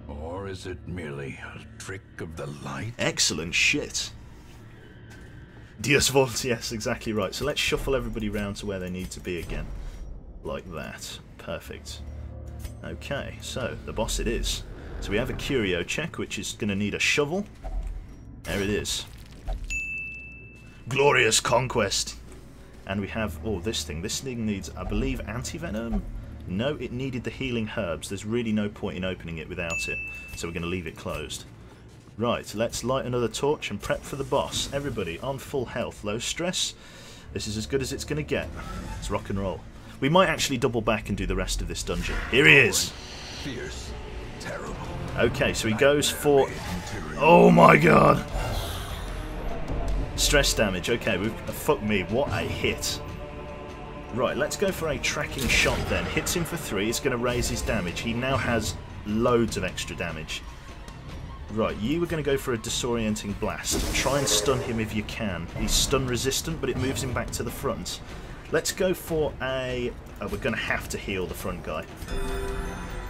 Or is it merely a trick of the light? Excellent shit. Dios vods, yes, exactly right. So let's shuffle everybody round to where they need to be again. Like that. Perfect. Okay, so the boss it is. So we have a curio check, which is going to need a shovel. There it is. Glorious conquest. And we have, oh, this thing. This thing needs, I believe, anti-venom? No, it needed the healing herbs. There's really no point in opening it without it. So we're going to leave it closed. Right, let's light another torch and prep for the boss. Everybody on full health, low stress. This is as good as it's going to get. Let's rock and roll. We might actually double back and do the rest of this dungeon. Here he is. Fierce, terrible. Okay, so he goes for... Oh my god! Stress damage. Okay, fuck me, what a hit. Right, let's go for a tracking shot then. Hits him for 3, it's going to raise his damage. He now has loads of extra damage. Right, you were going to go for a disorienting blast. Try and stun him if you can. He's stun resistant, but it moves him back to the front. Let's go for a... Oh, we're going to have to heal the front guy.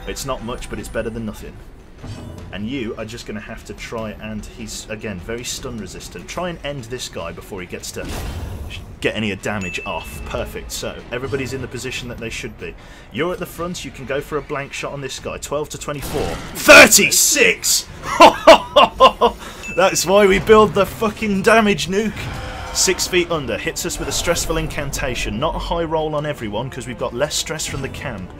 It's not much, but it's better than nothing. And you are just going to have to try and... He's, again, very stun resistant. Try and end this guy before he gets to get any damage off. Perfect. So, everybody's in the position that they should be. You're at the front. You can go for a blank shot on this guy. 12 to 24. 36! That's why we build the fucking damage nuke. 6 feet under. Hits us with a stressful incantation. Not a high roll on everyone, because we've got less stress from the camp.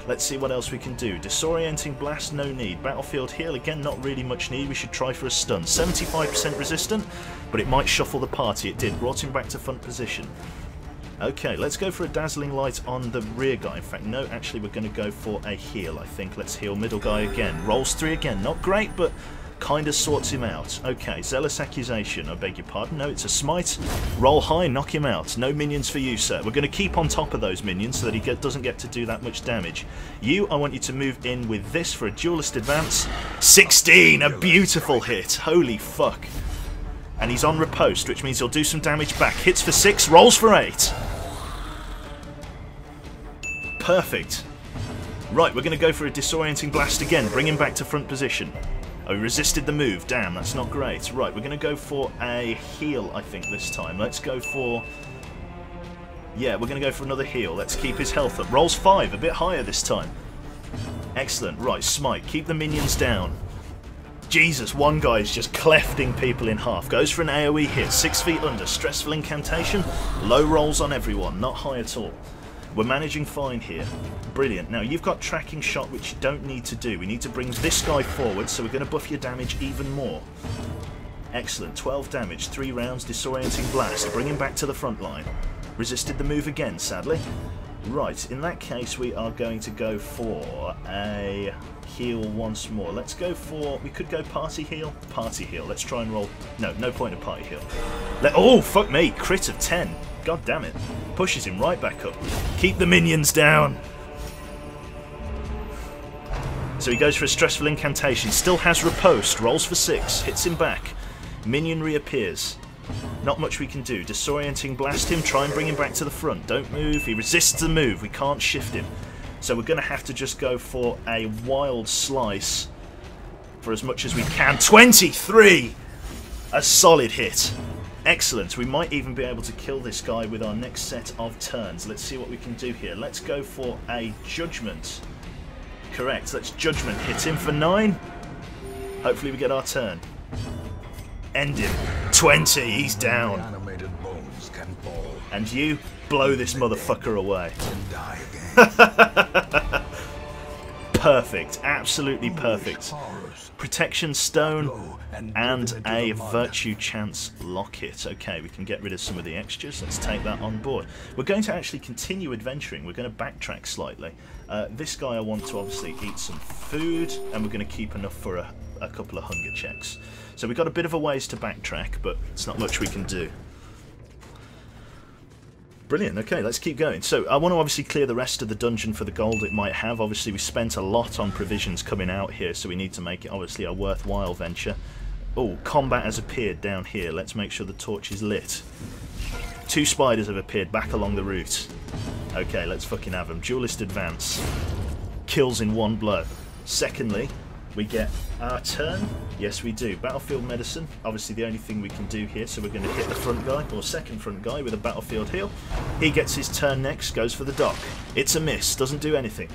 Let's see what else we can do. Disorienting blast, no need. Battlefield heal, again, not really much need. We should try for a stun. 75% resistant, but it might shuffle the party. It did. Brought him back to front position. Okay, let's go for a dazzling light on the rear guy. In fact, no, actually, we're going to go for a heal, I think. Let's heal middle guy again. Rolls 3 again. Not great, but kind of sorts him out. Okay, zealous accusation. I beg your pardon. No, it's a smite. Roll high, knock him out. No minions for you, sir. We're going to keep on top of those minions so that he doesn't get to do that much damage. You, I want you to move in with this for a duelist advance. 16! A beautiful hit. Holy fuck. And he's on riposte, which means he'll do some damage back. Hits for 6, rolls for 8. Perfect. Right, we're going to go for a disorienting blast again. Bring him back to front position. Oh, he resisted the move. Damn, that's not great. Right, we're going to go for a heal, I think, this time. Let's go for... Yeah, we're going to go for another heal. Let's keep his health up. Rolls 5, a bit higher this time. Excellent. Right, smite. Keep the minions down. Jesus, one guy is just clefting people in half. Goes for an AoE hit. 6 feet under. Stressful incantation. Low rolls on everyone. Not high at all. We're managing fine here. Brilliant. Now, you've got tracking shot, which you don't need to do. We need to bring this guy forward, so we're going to buff your damage even more. Excellent. 12 damage, 3 rounds, disorienting blast. Bring him back to the front line. Resisted the move again, sadly. Right, in that case, we are going to go for a heal once more. Let's go for... We could go party heal. Party heal. Let's try and roll... No, no point in party heal. Oh, fuck me. Crit of 10. God damn it. Pushes him right back up. Keep the minions down. So he goes for a stressful incantation. Still has riposte. Rolls for 6. Hits him back. Minion reappears. Not much we can do. Disorienting blast him. Try and bring him back to the front. Don't move. He resists the move. We can't shift him. So we're going to have to just go for a wild slice for as much as we can. 23! A solid hit. Excellent. We might even be able to kill this guy with our next set of turns. Let's see what we can do here. Let's go for a judgment. Correct. Let's judgment. Hit him for 9. Hopefully we get our turn. End him. 20. He's down. Animated bones can fall. And you blow this motherfucker away. And die again. Perfect. Absolutely perfect. Protection stone and a virtue chance locket. Okay, we can get rid of some of the extras. Let's take that on board. We're going to actually continue adventuring. We're going to backtrack slightly. This guy I want to obviously eat some food, and we're going to keep enough for a couple of hunger checks. So we've got a bit of a ways to backtrack, but it's not much we can do. Brilliant. Okay, let's keep going. So I want to obviously clear the rest of the dungeon for the gold it might have. Obviously, we spent a lot on provisions coming out here, so we need to make it obviously a worthwhile venture. Oh, combat has appeared down here. Let's make sure the torch is lit. 2 spiders have appeared back along the route. Okay, let's fucking have them. Duelist advance. Kills in 1 blow. Secondly, we get our turn. Yes, we do. Battlefield medicine. Obviously the only thing we can do here, so we're going to hit the front guy, or second front guy, with a battlefield heal. He gets his turn next, goes for the dock. It's a miss, doesn't do anything.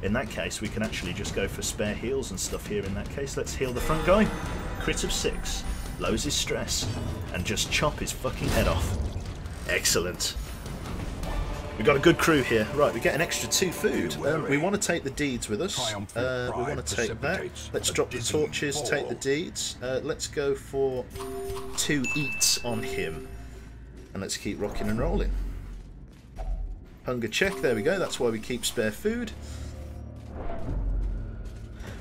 In that case, we can actually just go for spare heals and stuff here in that case. Let's heal the front guy. Crit of 6. Lowers his stress. And just chop his fucking head off. Excellent. We've got a good crew here. Right, we get an extra 2 food. We want to take the deeds with us. We want to take that. Let's drop the torches, take the deeds. Let's go for 2 eats on him. And let's keep rocking and rolling. Hunger check, there we go. That's why we keep spare food.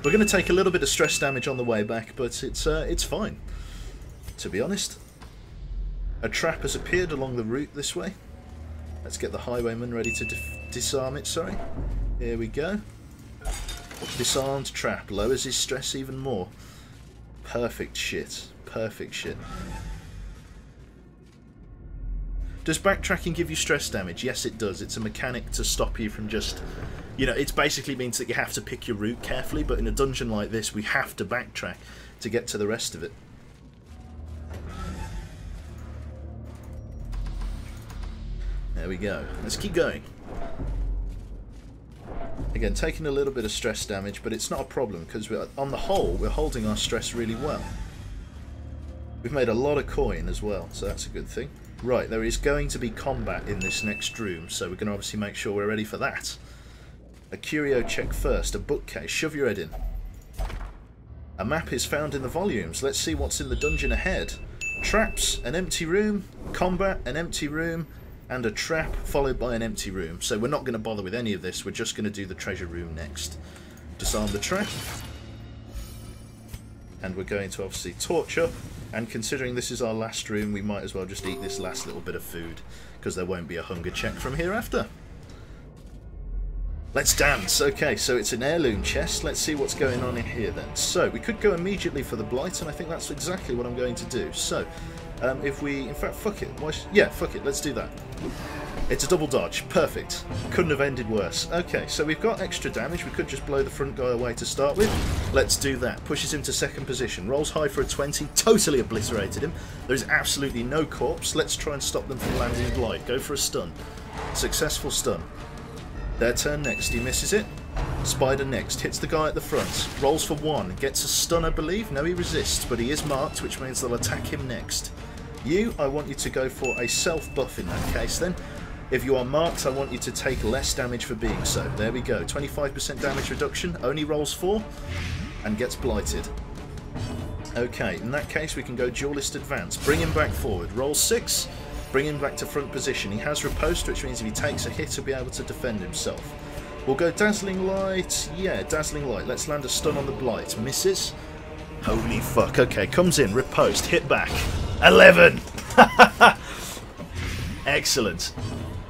We're going to take a little bit of stress damage on the way back, but it's fine, to be honest. A trap has appeared along the route this way. Let's get the highwayman ready to disarm it, sorry. Here we go. Disarmed trap. Lowers his stress even more. Perfect shit. Perfect shit. Does backtracking give you stress damage? Yes, it does. It's a mechanic to stop you from just... You know, it basically means that you have to pick your route carefully, but in a dungeon like this, we have to backtrack to get to the rest of it. There we go. Let's keep going. Again, taking a little bit of stress damage, but it's not a problem because on the whole, we're holding our stress really well. We've made a lot of coin as well, so that's a good thing. Right, there is going to be combat in this next room, so we're going to obviously make sure we're ready for that. A curio check first. A bookcase. Shove your head in. A map is found in the volumes. Let's see what's in the dungeon ahead. Traps, an empty room. Combat, an empty room. And a trap followed by an empty room. So we're not going to bother with any of this. We're just going to do the treasure room next. Disarm the trap. And we're going to obviously torch up. And considering this is our last room, we might as well just eat this last little bit of food, because there won't be a hunger check from here after. Let's dance. Okay, so it's an heirloom chest. Let's see what's going on in here then. So we could go immediately for the blight, and I think that's exactly what I'm going to do. So if we, in fact, fuck it. Yeah, fuck it. Let's do that. It's a double dodge. Perfect. Couldn't have ended worse. Okay, so we've got extra damage. We could just blow the front guy away to start with. Let's do that. Pushes him to second position. Rolls high for a 20. Totally obliterated him. There's absolutely no corpse. Let's try and stop them from landing blight. Go for a stun. Successful stun. Their turn next. He misses it. Spider next. Hits the guy at the front. Rolls for 1. Gets a stun, I believe. No, he resists, but he is marked, which means they'll attack him next. You, I want you to go for a self-buff in that case then. If you are marked, I want you to take less damage for being so. There we go. 25% damage reduction. Only rolls 4 and gets blighted. Okay, in that case we can go duelist advance. Bring him back forward. Roll 6. Bring him back to front position. He has riposte, which means if he takes a hit, he'll be able to defend himself. We'll go dazzling light. Yeah, dazzling light. Let's land a stun on the blight. Misses. Holy fuck. Okay, comes in. Riposte. Hit back. 11! Excellent.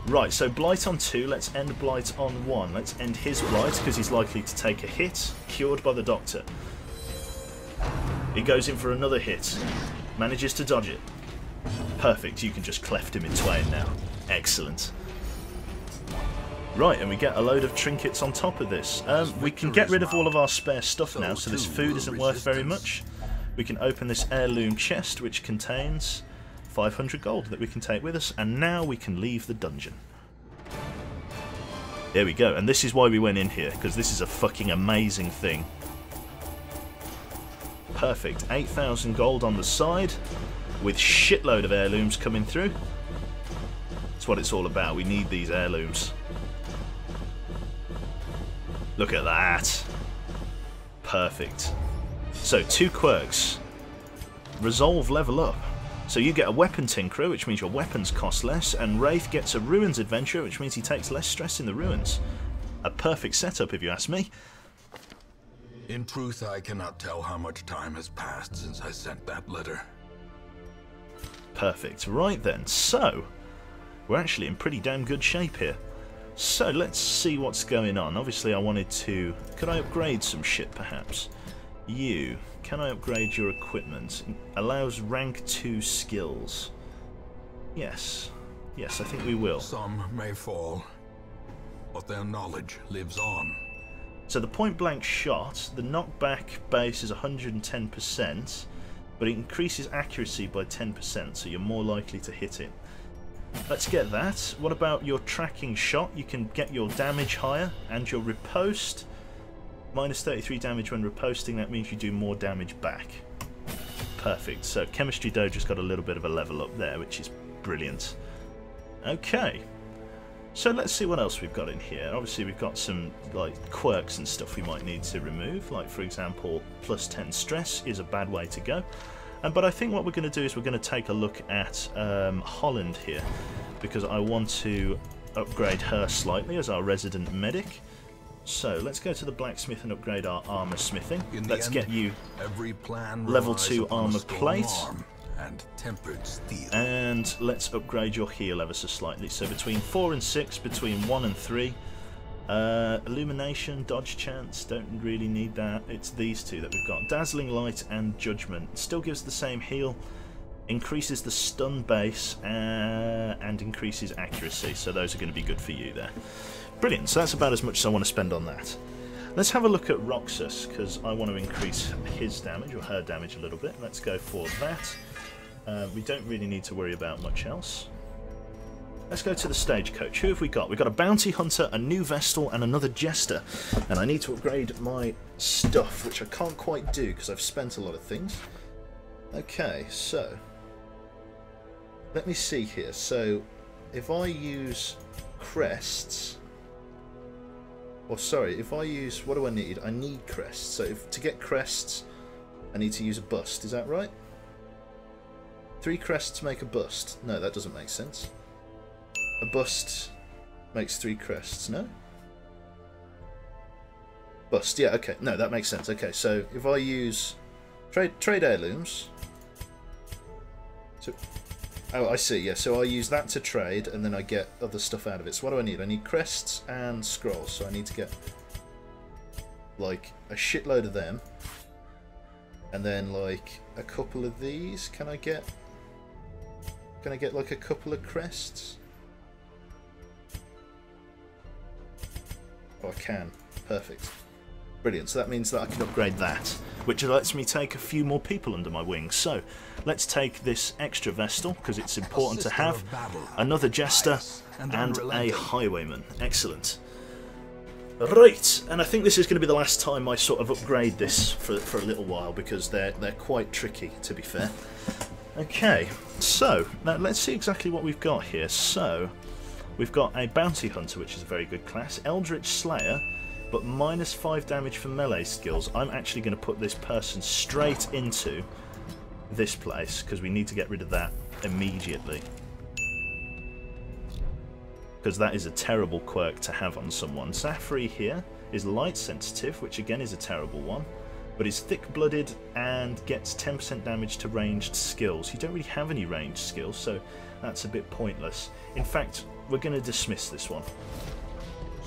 Right, so blight on 2, let's end blight on 1. Let's end his blight because he's likely to take a hit. Cured by the doctor. He goes in for another hit. Manages to dodge it. Perfect, you can just cleft him in twain now. Excellent. Right, and we get a load of trinkets on top of this. We can get rid of all of our spare stuff now, so this food isn't worth very much. We can open this heirloom chest, which contains 500 gold that we can take with us, and now we can leave the dungeon. There we go, and this is why we went in here, because this is a fucking amazing thing. Perfect, 8,000 gold on the side, with shitload of heirlooms coming through. That's what it's all about, we need these heirlooms. Look at that. Perfect. So, 2 quirks. Resolve level up. So you get a weapon tinkerer, which means your weapons cost less, and Wraith gets a ruins adventurer, which means he takes less stress in the ruins. A perfect setup, if you ask me. In truth, I cannot tell how much time has passed since I sent that letter. Perfect. Right then, so we're actually in pretty damn good shape here. So let's see what's going on. Obviously I wanted to... Could I upgrade some shit perhaps? You... Can I upgrade your equipment? Allows rank 2 skills. Yes. Yes, I think we will. Some may fall, but their knowledge lives on. So the point blank shot, the knockback base is 110%, but it increases accuracy by 10%, so you're more likely to hit it. Let's get that. What about your tracking shot? You can get your damage higher, and your riposte. Minus 33 damage when riposting, that means you do more damage back. Perfect. So Chemistry Doe just got a little bit of a level up there, which is brilliant. Okay. So let's see what else we've got in here. Obviously we've got some like quirks and stuff we might need to remove, like for example plus 10 stress is a bad way to go. But I think what we're going to do is we're going to take a look at Holland here, because I want to upgrade her slightly as our resident medic. So let's go to the blacksmith and upgrade our armor smithing. Let's get you level 2 armor plate. And tempered steel. And let's upgrade your heal ever so slightly. So between 4 and 6, between 1 and 3. Illumination, dodge chance, don't really need that. It's these two that we've got. Dazzling light and judgment. Still gives the same heal. Increases the stun base and increases accuracy. So those are going to be good for you there. Brilliant. So that's about as much as I want to spend on that. Let's have a look at Roxas, because I want to increase his damage or her damage a little bit. Let's go for that. We don't really need to worry about much else. Let's go to the stagecoach. Who have we got? We've got a bounty hunter, a new vestal, and another jester. And I need to upgrade my stuff, which I can't quite do because I've spent a lot of things. Okay, so let me see here. So if I use crests, or sorry, if I use, what do I need? I need crests. So to get crests, I need to use a bust. Is that right? 3 crests make a bust. No, that doesn't make sense. A bust makes 3 crests, no? Bust, yeah, okay. No, that makes sense. Okay, so if I use trade heirlooms. So, oh, I see, yeah. So I use that to trade, and then I get other stuff out of it. So what do I need? I need crests and scrolls. So I need to get like a shitload of them. And then like a couple of these. Can I get like a couple of crests? Oh, I can. Perfect. Brilliant. So that means that I can upgrade that, which lets me take a few more people under my wing. So let's take this extra vestal, because it's important to have, another jester, and a highwayman. Excellent. Right, and I think this is going to be the last time I sort of upgrade this for a little while, because they're quite tricky, to be fair. Okay, so now let's see exactly what we've got here. So we've got a bounty hunter, which is a very good class, Eldritch Slayer, but minus 5 damage for melee skills. I'm actually going to put this person straight into this place, because we need to get rid of that immediately, because that is a terrible quirk to have on someone. Zafri here is light sensitive, which again is a terrible one, but is thick-blooded and gets 10% damage to ranged skills. You don't really have any ranged skills, so that's a bit pointless. In fact, we're going to dismiss this one.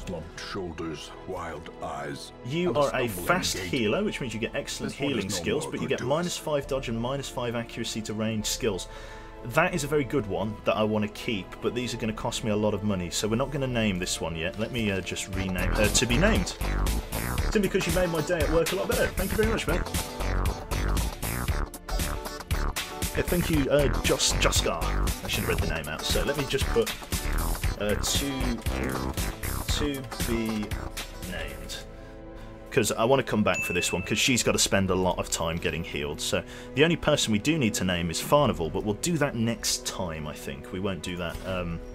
Slumped shoulders, wild eyes. You are a fast healer, which means you get excellent healing skills, but you get minus 5 dodge and minus 5 accuracy to ranged skills. That is a very good one that I want to keep, but these are going to cost me a lot of money, so we're not going to name this one yet. Let me just rename to be named. Simply because you made my day at work a lot better. Thank you very much, mate. Yeah, thank you, Joskar. I should have read the name out. So let me just put to be named, because I want to come back for this one, because she's got to spend a lot of time getting healed. So the only person we do need to name is Farnival, but we'll do that next time, I think. We won't do that,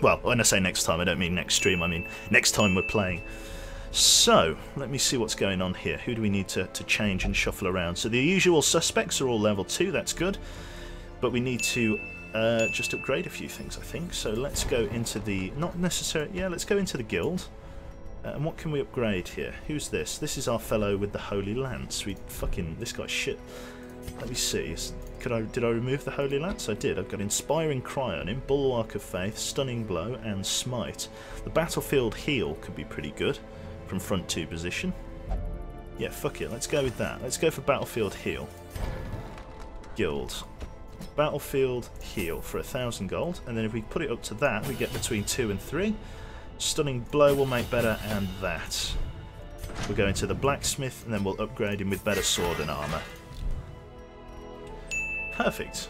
well, when I say next time, I don't mean next stream, I mean next time we're playing. So, let me see what's going on here. Who do we need to change and shuffle around? So the usual suspects are all level 2, that's good. But we need to just upgrade a few things, I think. So let's go into the, not necessarily, yeah, let's go into the guild. And what can we upgrade here? Who's this? This is our fellow with the Holy Lance. This guy's shit. Let me see. Did I remove the Holy Lance? I did. I've got Inspiring Cry on him, Bulwark of Faith, Stunning Blow, and Smite. The Battlefield Heal could be pretty good from front 2 position. Yeah, fuck it. Let's go with that. Let's go for Battlefield Heal. Guild. Battlefield Heal for 1,000 gold, and then if we put it up to that, we get between 2 and 3. Stunning Blow will make better, and that. We'll go into the blacksmith, and then we'll upgrade him with better sword and armour. Perfect.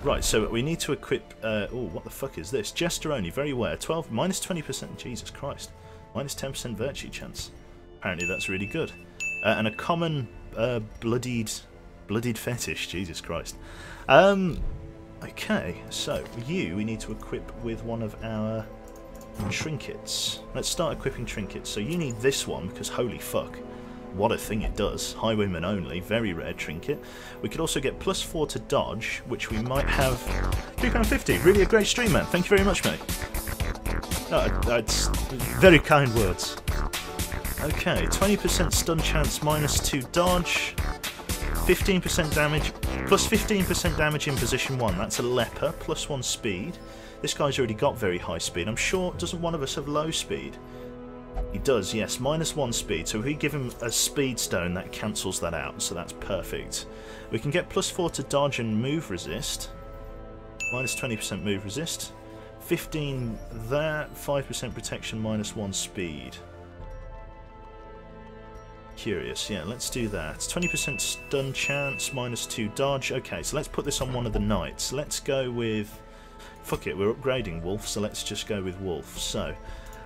Right, so we need to equip... oh, what the fuck is this? Jester only, very rare. 12, minus 20%, Jesus Christ. Minus 10% virtue chance. Apparently that's really good. And a common bloodied fetish, Jesus Christ. Okay, so we need to equip with one of our Trinkets. Let's start equipping trinkets. So you need this one, because holy fuck, what a thing it does. Highwayman only, very rare trinket. We could also get +4 to dodge, which we might have... £3.50, really a great stream, man. Thank you very much, mate. That's very kind words. Okay, 20% stun chance, -2 dodge, 15% damage, +15% damage in position 1. That's a leper, +1 speed. This guy's already got very high speed. I'm sure, doesn't one of us have low speed? He does, yes, -1 speed. So if we give him a speed stone, that cancels that out, so that's perfect. We can get +4 to dodge and move resist, -20% move resist, 15 that, 5% protection, -1 speed. Curious, yeah, let's do that. 20% stun chance, -2 dodge. Okay, so let's put this on one of the knights. Let's go with... Fuck it, we're upgrading Wolf, so let's just go with Wolf. So,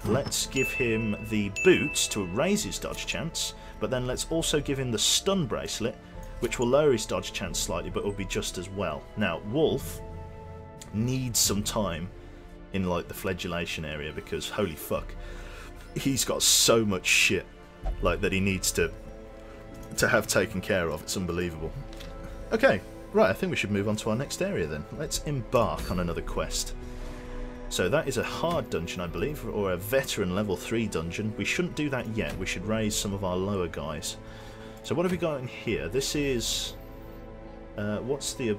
let's give him the boots to raise his dodge chance, but then let's also give him the stun bracelet, which will lower his dodge chance slightly, but will be just as well. Now, Wolf needs some time in, like, the flagellation area, because, holy fuck, he's got so much shit like that he needs to have taken care of. It's unbelievable. Okay, right, I think we should move on to our next area then. Let's embark on another quest. So that is a hard dungeon, I believe, or a veteran level 3 dungeon. We shouldn't do that yet. We should raise some of our lower guys. So what have we got in here? This is... what's the...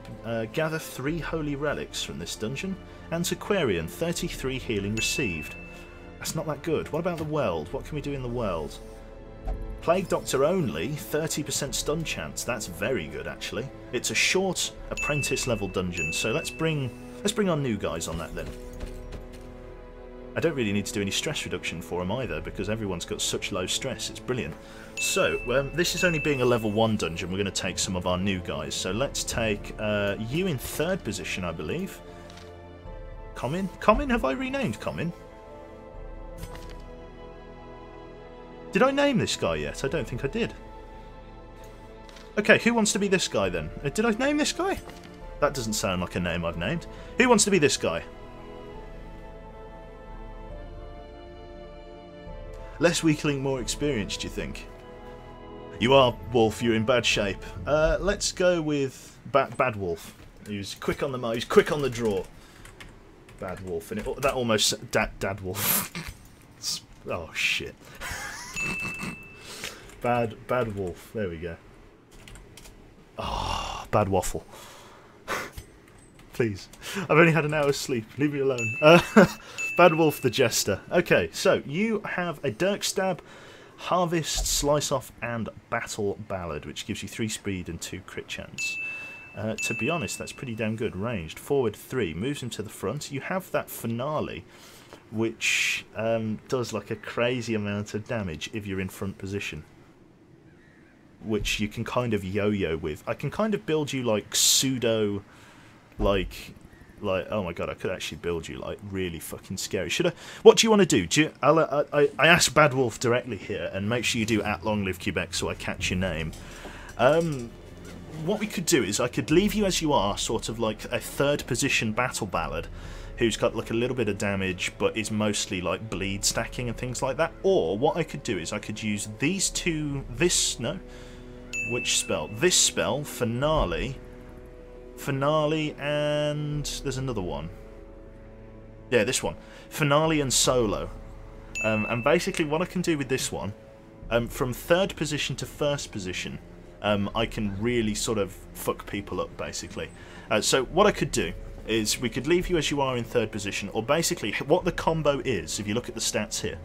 gather 3 holy relics from this dungeon. Antiquarian, 33 healing received. That's not that good. What about the world? What can we do in the world? Plague Doctor only, 30% stun chance. That's very good, actually. It's a short apprentice level dungeon, so let's bring our new guys on that then. I don't really need to do any stress reduction for them either, because everyone's got such low stress. It's brilliant. So, this is only being a level 1 dungeon. We're going to take some of our new guys. So let's take you in 3rd position, I believe. Comin? Comin? Have I renamed Comin? Did I name this guy yet? I don't think I did. Okay, who wants to be this guy then? Did I name this guy? That doesn't sound like a name I've named. Who wants to be this guy? Less weakling, more experienced, do you think? You are, Wolf. You're in bad shape. Let's go with Bad Wolf. He's quick on the mark. He's quick on the draw. Bad Wolf. And that almost... Dad Wolf. Oh, shit. Bad Wolf. There we go. Oh, bad waffle. Please. I've only had an hour's sleep. Leave me alone. Bad Wolf the Jester. Okay, so you have a Dirk Stab, Harvest, Slice Off, and Battle Ballad, which gives you 3 speed and 2 crit chance. To be honest, that's pretty damn good. Ranged. Forward 3. Moves him to the front. You have that Finale, which does like a crazy amount of damage if you're in front position, which you can kind of yo-yo with. I can kind of build you like pseudo, like oh my god, I could actually build you like really fucking scary. Should I? What do you want to do? I asked Bad Wolf directly here, and make sure you do @LongLiveQuebec so I catch your name. What we could do is I could leave you as you are, sort of like a 3rd position Battle Ballad, who's got like a little bit of damage but is mostly like bleed stacking and things like that. Or what I could do is I could use these two, which spell? This spell, Finale, and there's another one. Yeah, this one. Finale and Solo. And basically what I can do with this one, from 3rd position to 1st position, I can really sort of fuck people up, basically. So what I could do is we could leave you as you are in 3rd position, or basically what the combo is, if you look at the stats here,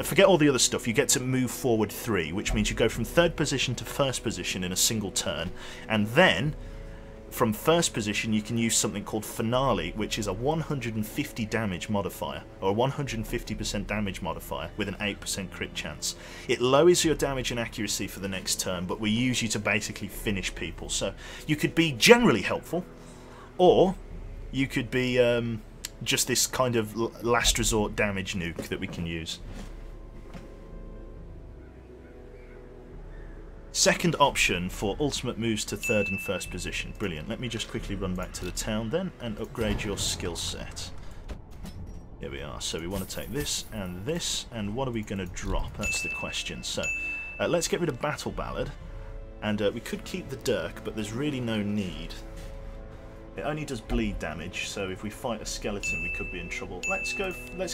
forget all the other stuff, you get to move forward 3, which means you go from 3rd position to 1st position in a single turn, and then from 1st position you can use something called Finale, which is a 150 damage modifier, or a 150% damage modifier with an 8% crit chance. It lowers your damage and accuracy for the next turn, but we use you to basically finish people. So you could be generally helpful, or you could be just this kind of last resort damage nuke that we can use. Second option for ultimate moves to 3rd and 1st position. Brilliant. Let me just quickly run back to the town then and upgrade your skill set. Here we are. So we want to take this, and what are we going to drop? That's the question. So let's get rid of Battle Ballad, and we could keep the Dirk, but there's really no need. It only does bleed damage, so if we fight a skeleton, we could be in trouble. Let's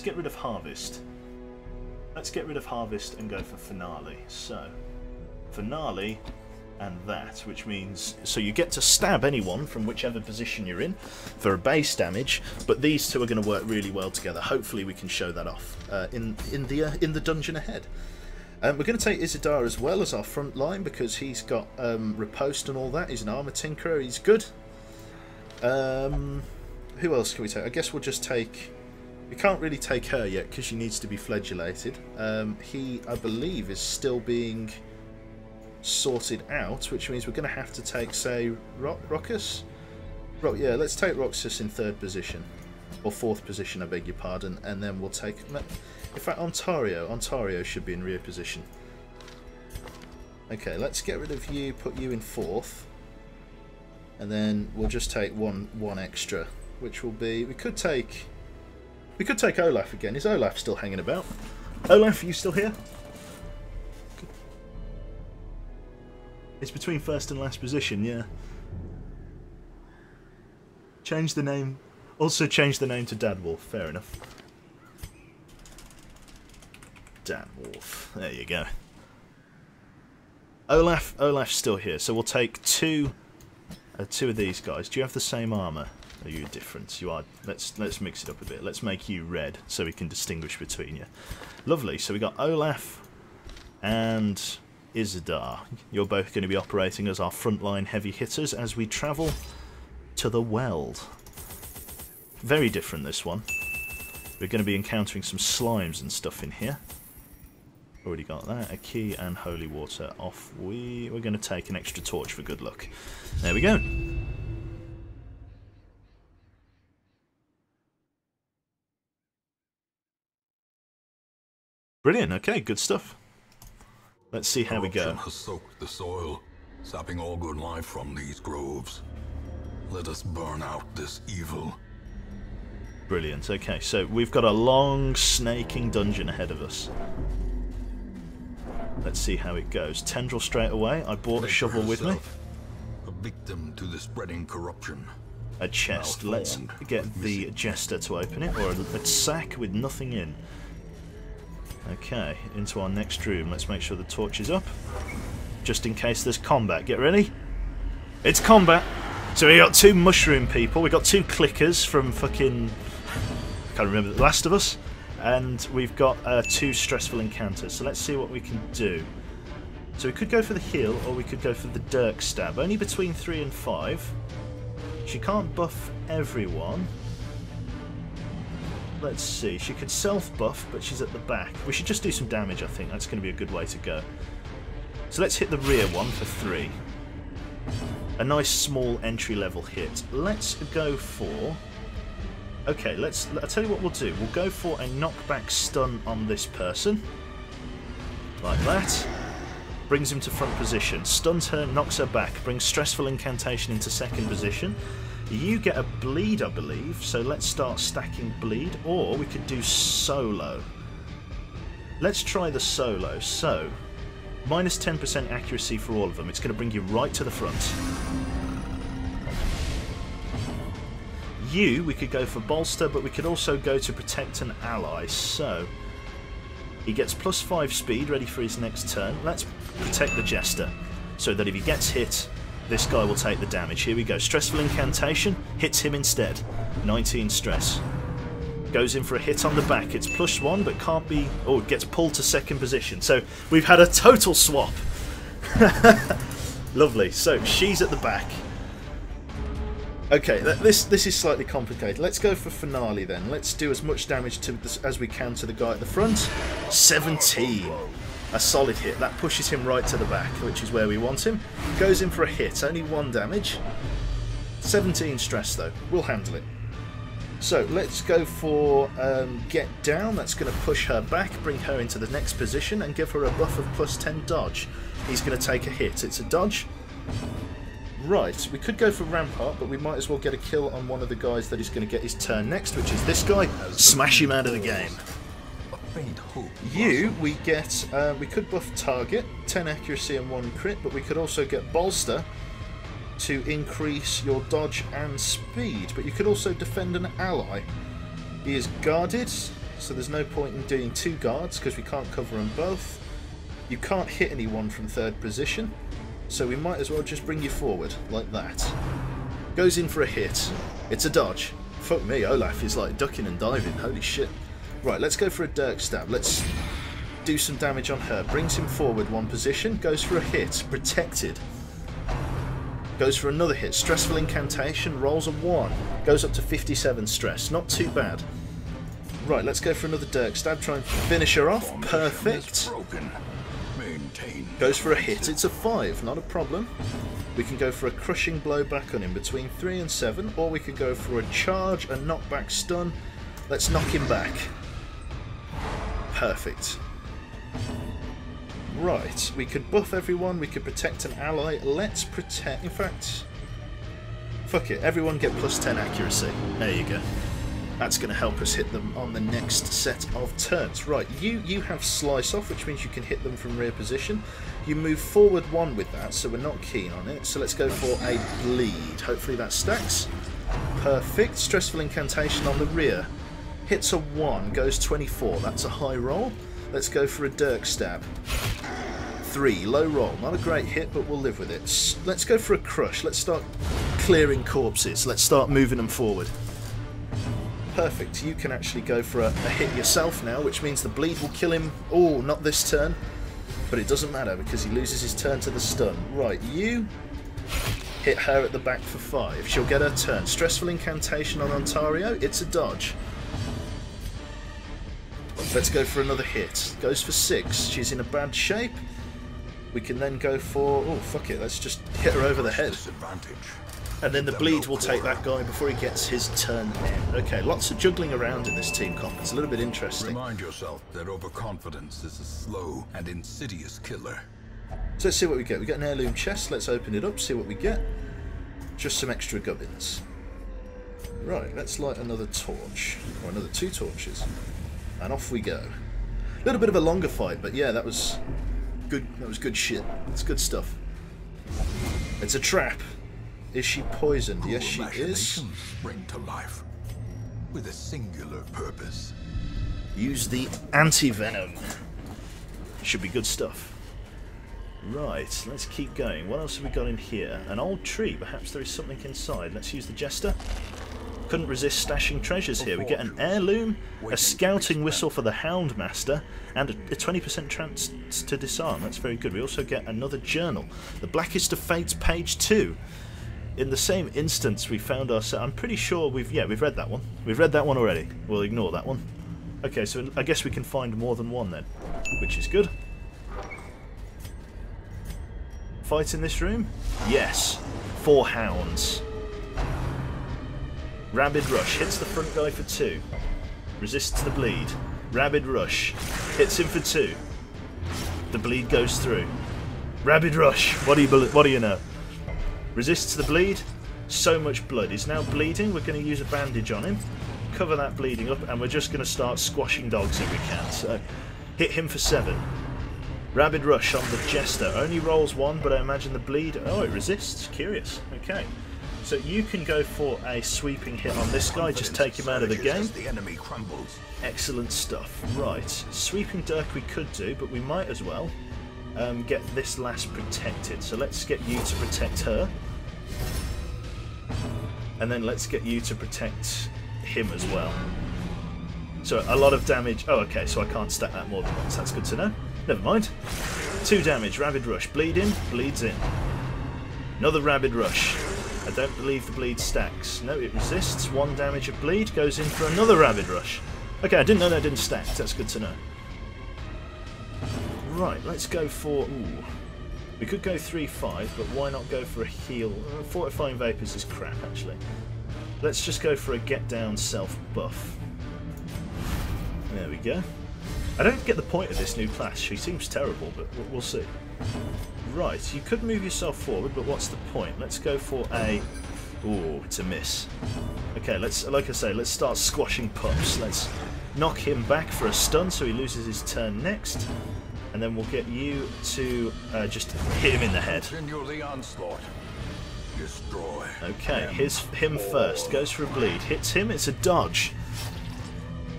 get rid of Harvest. Let's get rid of Harvest and go for Finale. So Finale and that, which means so you get to stab anyone from whichever position you're in for a base damage, but these two are going to work really well together. Hopefully we can show that off in the dungeon ahead. We're going to take Isidar as well as our front line because he's got riposte and all that. He's an armor tinkerer. He's good. Who else can we take? I guess we'll just take... We can't really take her yet because she needs to be flagellated. He, I believe, is still being sorted out, which means we're going to have to take, say, Roxas? Yeah, let's take Roxas in 3rd position. Or 4th position, I beg your pardon. And then we'll take... In fact, Ontario should be in rear position. Okay, let's get rid of you, put you in 4th. And then we'll just take one extra, which will be... We could take Olaf again. Is Olaf still hanging about? Olaf, are you still here? It's between 1st and last position, yeah. Change the name. Also change the name to Dadwolf. Fair enough. Dadwolf. There you go. Olaf's still here, so we'll take two of these guys. Do you have the same armour? Are you different? You are. Let's mix it up a bit. Let's make you red so we can distinguish between you. Lovely. So we got Olaf and Isidar. You're both going to be operating as our frontline heavy hitters as we travel to the Weld. Very different, this one. We're going to be encountering some slimes and stuff in here. Already got that. A key and holy water off. We're going to take an extra torch for good luck. There we go. Brilliant. Okay, good stuff. Let's see how we go. Corruption has soaked the soil, sapping all good life from these groves. Let us burn out this evil. Brilliant. Okay, so we've got a long, snaking dungeon ahead of us. Let's see how it goes. Tendril straight away. I brought a shovel with me. A victim to the spreading corruption. A chest. Let's get the jester to open it, or a sack with nothing in. Okay, into our next room. Let's make sure the torch is up, just in case there's combat. Get ready. It's combat. So we got 2 mushroom people. We got 2 clickers from fucking... I can't remember. The Last of Us. And we've got 2 stressful encounters. So let's see what we can do. So we could go for the heal, or we could go for the Dirk stab. Only between 3 and 5. She can't buff everyone. Let's see. She could self-buff, but she's at the back. We should just do some damage, I think. That's going to be a good way to go. So let's hit the rear one for 3. A nice small entry-level hit. Let's go for... Okay, I'll tell you what we'll do. We'll go for a knockback stun on this person. Like that. Brings him to front position. Stuns her, knocks her back. Brings stressful incantation into 2nd position. You get a bleed, I believe, so let's start stacking bleed, or we could do solo. Let's try the solo. So, minus 10% accuracy for all of them. It's going to bring you right to the front. We could go for bolster, but we could also go to protect an ally. So, he gets plus 5 speed, ready for his next turn. Let's protect the jester, so that if he gets hit, this guy will take the damage. Here we go. Stressful incantation. Hits him instead. 19 stress. Goes in for a hit on the back. It's plus 1, but can't be... Oh, it gets pulled to 2nd position. So we've had a total swap. Lovely. So she's at the back. Okay, this is slightly complicated. Let's go for finale then. Let's do as much damage to this as we can to the guy at the front. 17. A solid hit. That pushes him right to the back, which is where we want him. Goes in for a hit. Only 1 damage. 17 stress, though. We'll handle it. So, let's go for get down. That's going to push her back, bring her into the next position, and give her a buff of plus 10 dodge. He's going to take a hit. It's a dodge. Right, we could go for Rampart, but we might as well get a kill on one of the guys that is going to get his turn next, which is this guy. Smash him out of the game. You, we get, we could buff target, 10 accuracy and 1 crit, but we could also get bolster to increase your dodge and speed, but you could also defend an ally. He is guarded, so there's no point in doing 2 guards because we can't cover them both. You can't hit anyone from 3rd position, so we might as well just bring you forward, like that. Goes in for a hit. It's a dodge. Fuck me, Olaf is like ducking and diving, holy shit. Right, let's go for a Dirk Stab. Let's do some damage on her. Brings him forward 1 position, goes for a hit, protected. Goes for another hit, stressful incantation, rolls a 1. Goes up to 57 stress, not too bad. Right, let's go for another Dirk Stab, try and finish her off. Perfect. Goes for a hit, it's a 5, not a problem. We can go for a crushing blow back on him between 3 and 7, or we could go for a charge, a knockback stun. Let's knock him back. Perfect. Right, we could buff everyone, we could protect an ally. Let's protect, in fact, fuck it, everyone get plus 10 accuracy. There you go. That's going to help us hit them on the next set of turns. Right, you have Slice Off, which means you can hit them from rear position. You move forward 1 with that, so we're not keen on it. So let's go for a Bleed. Hopefully that stacks. Perfect. Stressful Incantation on the rear. Hits a 1, goes 24. That's a high roll. Let's go for a Dirk Stab. 3, low roll. Not a great hit, but we'll live with it. Let's go for a Crush. Let's start clearing corpses. Let's start moving them forward. Perfect. You can actually go for a hit yourself now, which means the Bleed will kill him. Oh, not this turn. But it doesn't matter because he loses his turn to the stun. Right, you hit her at the back for 5. She'll get her turn. Stressful Incantation on Ontario. It's a dodge. Let's go for another hit. Goes for 6. She's in a bad shape. We can then go for... oh, fuck it. Let's just hit her over the head. And then the Bleed will take that guy before he gets his turn in. Okay, lots of juggling around in this team comp. It's a little bit interesting. Remind yourself that overconfidence is a slow and insidious killer. So let's see what we get. We get an heirloom chest. Let's open it up, see what we get. Just some extra gubbins. Right, let's light another torch. Or another 2 torches. And off we go. A little bit of a longer fight, but yeah, that was good. That was good shit. It's good stuff. It's a trap. Is she poisoned? Yes, she is. Spring to life with a singular purpose. Use the anti-venom. Should be good stuff. Right, let's keep going. What else have we got in here? An old tree. Perhaps there is something inside. Let's use the Jester. Couldn't resist stashing treasures here. We get an heirloom, a scouting whistle for the Houndmaster, and a 20% chance to disarm. That's very good. We also get another journal. The Blackest of Fates, page 2. In the same instance, we found ourselves... I'm pretty sure we've read that one. We've read that one already. We'll ignore that one. Okay, so I guess we can find more than one then, which is good. Fight in this room? Yes. 4 hounds. Rabid Rush. Hits the front guy for 2. Resists the bleed. Rabid Rush. Hits him for 2. The bleed goes through. Rabid Rush. What do you know? Resists the bleed. So much blood. He's now bleeding. We're going to use a bandage on him. Cover that bleeding up, and we're just going to start squashing dogs if we can. So, hit him for 7. Rabid Rush on the Jester. Only rolls 1, but I imagine the bleed... oh, it resists. Curious. Okay. So you can go for a sweeping hit on this guy. Just take him out of the game. The enemy crumbles. Excellent stuff. Right. Sweeping Dirk we could do, but we might as well get this lass protected. So let's get you to protect her. And then let's get you to protect him as well. So a lot of damage. Oh, okay, so I can't stack that more than once. That's good to know. Never mind. 2 damage. Rabid Rush. Bleed in. Bleeds in. Another Rabid Rush. I don't believe the bleed stacks. No, it resists. 1 damage of bleed. Goes in for another Rabid Rush. Okay, I didn't know that didn't stack. That's good to know. Right, let's go for... ooh. We could go 3-5, but why not go for a heal? Fortifying Vapours is crap, actually. Let's just go for a get down self buff. There we go. I don't get the point of this new class. She seems terrible, but we'll see. Right, you could move yourself forward, but what's the point? Let's go for a... Ooh, it's a miss. Okay, like I say, let's start squashing pups. Let's knock him back for a stun so he loses his turn next. And then we'll get you to just hit him in the head. Continue the onslaught. Destroy. Okay, here's him first. Goes for a bleed. Hits him, it's a dodge.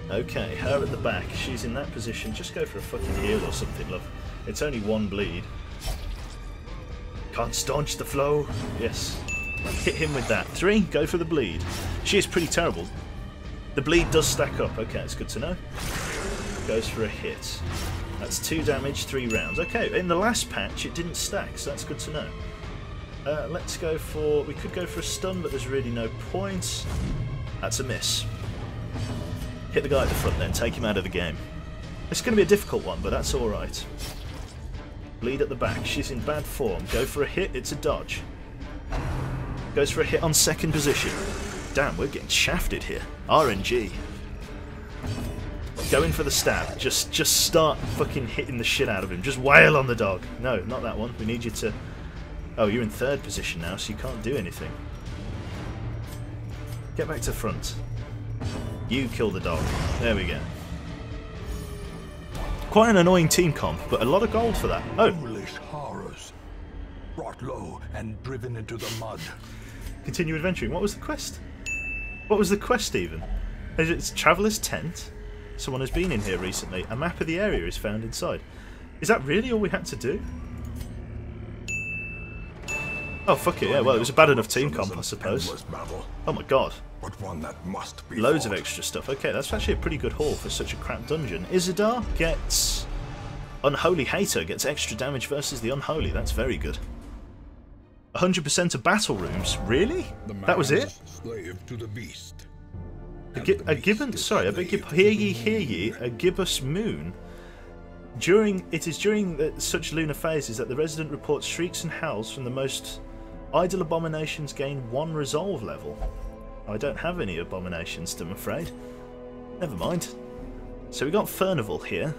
Okay, her at the back. She's in that position. Just go for a fucking heal or something, love. It's only one bleed. Can't staunch the flow. Yes. Hit him with that. 3, go for the bleed. She is pretty terrible. The bleed does stack up. Okay, it's good to know. Goes for a hit. That's 2 damage, 3 rounds. Okay, in the last patch it didn't stack, so that's good to know. Let's go for... We could go for a stun, but there's really no point. That's a miss. Hit the guy at the front then, take him out of the game. It's going to be a difficult one, but that's alright. Bleed at the back. She's in bad form. Go for a hit, it's a dodge. Goes for a hit on second position. Damn, we're getting shafted here. RNG. Go in for the stab. Just start fucking hitting the shit out of him. Just wail on the dog. No, not that one. We need you to... Oh, you're in third position now, so you can't do anything. Get back to front. You kill the dog. There we go. Quite an annoying team comp, but a lot of gold for that. Oh. Foolish horrors. Brought low and driven into the mud. Continue adventuring. What was the quest? What was the quest even? It's Traveller's Tent. Someone has been in here recently. A map of the area is found inside. Is that really all we had to do? Oh, fuck it, yeah, well, it was a bad enough team comp, I suppose. Oh my god. But one that must be Loads of fought. extra stuff. Okay, that's actually a pretty good haul for such a crap dungeon. Isidar gets... Unholy Hater gets extra damage versus the Unholy. That's very good. 100% of battle rooms? Really? That was it? Slave to the beast. A gibbon... Sorry, I beg your... Hear ye, a gibbous moon. It is during such lunar phases that the resident reports shrieks and howls from the most idle abominations gain 1 resolve level. I don't have any abominations, I'm afraid. Never mind. So we got Furnival here.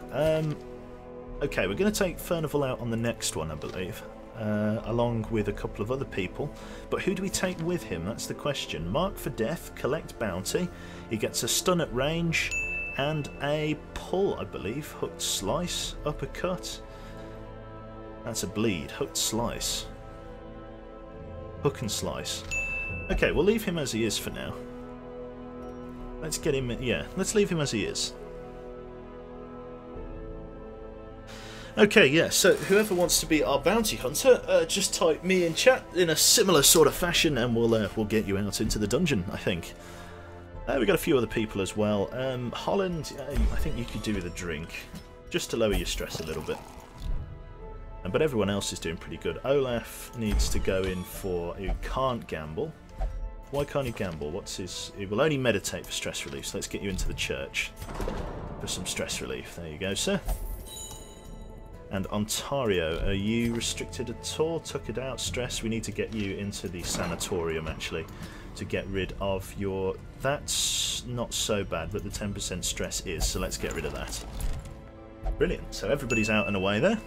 Okay, we're going to take Furnival out on the next one, I believe. Along with a couple of other people. But who do we take with him? That's the question. Mark for death, collect bounty. He gets a stun at range and a pull, I believe. Hooked slice, uppercut. That's a bleed. Hooked slice. Hook and slice. Okay, we'll leave him as he is for now. Let's get him... Yeah, let's leave him as he is. Okay, yeah, so whoever wants to be our bounty hunter, just type me in chat in a similar sort of fashion and we'll get you out into the dungeon, I think. We've got a few other people as well. Holland, I think you could do with a drink, just to lower your stress a little bit. But everyone else is doing pretty good. Olaf needs to go in for... He can't gamble. Why can't he gamble? What's his... He will only meditate for stress relief, so let's get you into the church for some stress relief. There you go, sir. And Ontario, are you restricted at all? Tuck it out, stress. We need to get you into the sanatorium, actually, to get rid of your... That's not so bad, but the 10% stress is, so let's get rid of that. Brilliant. So everybody's out and away there.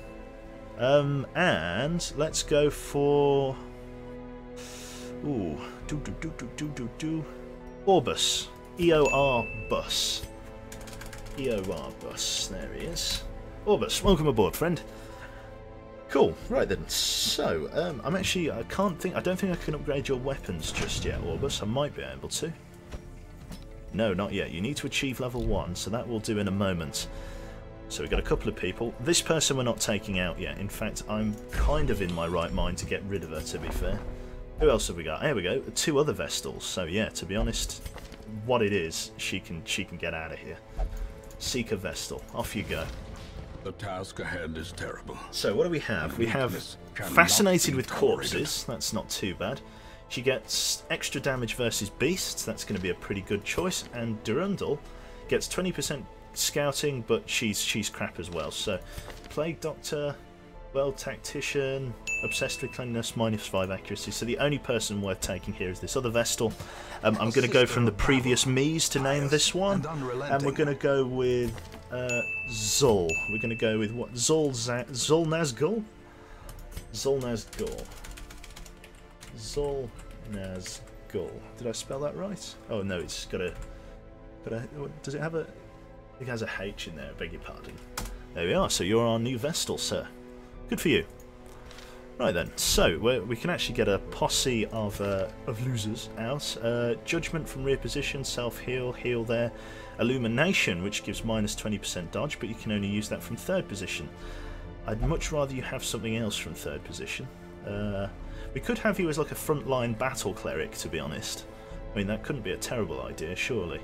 And let's go for... Ooh. Orbus. EOR bus. EOR bus. There he is. Orbus, welcome aboard, friend. Cool. Right then. So, I'm actually... I don't think I can upgrade your weapons just yet, Orbus. I might be able to. No, not yet. You need to achieve level 1, so that will do in a moment. So we've got a couple of people. This person we're not taking out yet. In fact, I'm kind of in my right mind to get rid of her, to be fair. Who else have we got? Here we go. 2 other Vestals. So yeah, to be honest, what it is, she can get out of here. Seek a Vestal. Off you go. The task ahead is terrible. So what do we have? We have Fascinated with Corpses. That's not too bad. She gets extra damage versus beasts. That's going to be a pretty good choice. And Durundal gets 20% scouting, but she's crap as well. So Plague Doctor, World Tactician, Obsessed with Cleanliness, -5 accuracy. So the only person worth taking here is this other Vestal. I'm going to go from the previous Mies to name this one, and we're going to go with Zul. We're going to go with what? Zul Nazgul. Zolnazgul. Zolnazgul. Did I spell that right? Oh no, it's got a... does it have a... It has a H in there, I beg your pardon. There we are, so you're our new Vestal, sir. Good for you. Right then, so we can actually get a posse of losers out. Judgment from rear position, self-heal, heal there. Illumination, which gives minus 20% dodge, but you can only use that from third position. I'd much rather you have something else from third position. We could have you as like a frontline battle cleric, to be honest. I mean, that couldn't be a terrible idea, surely.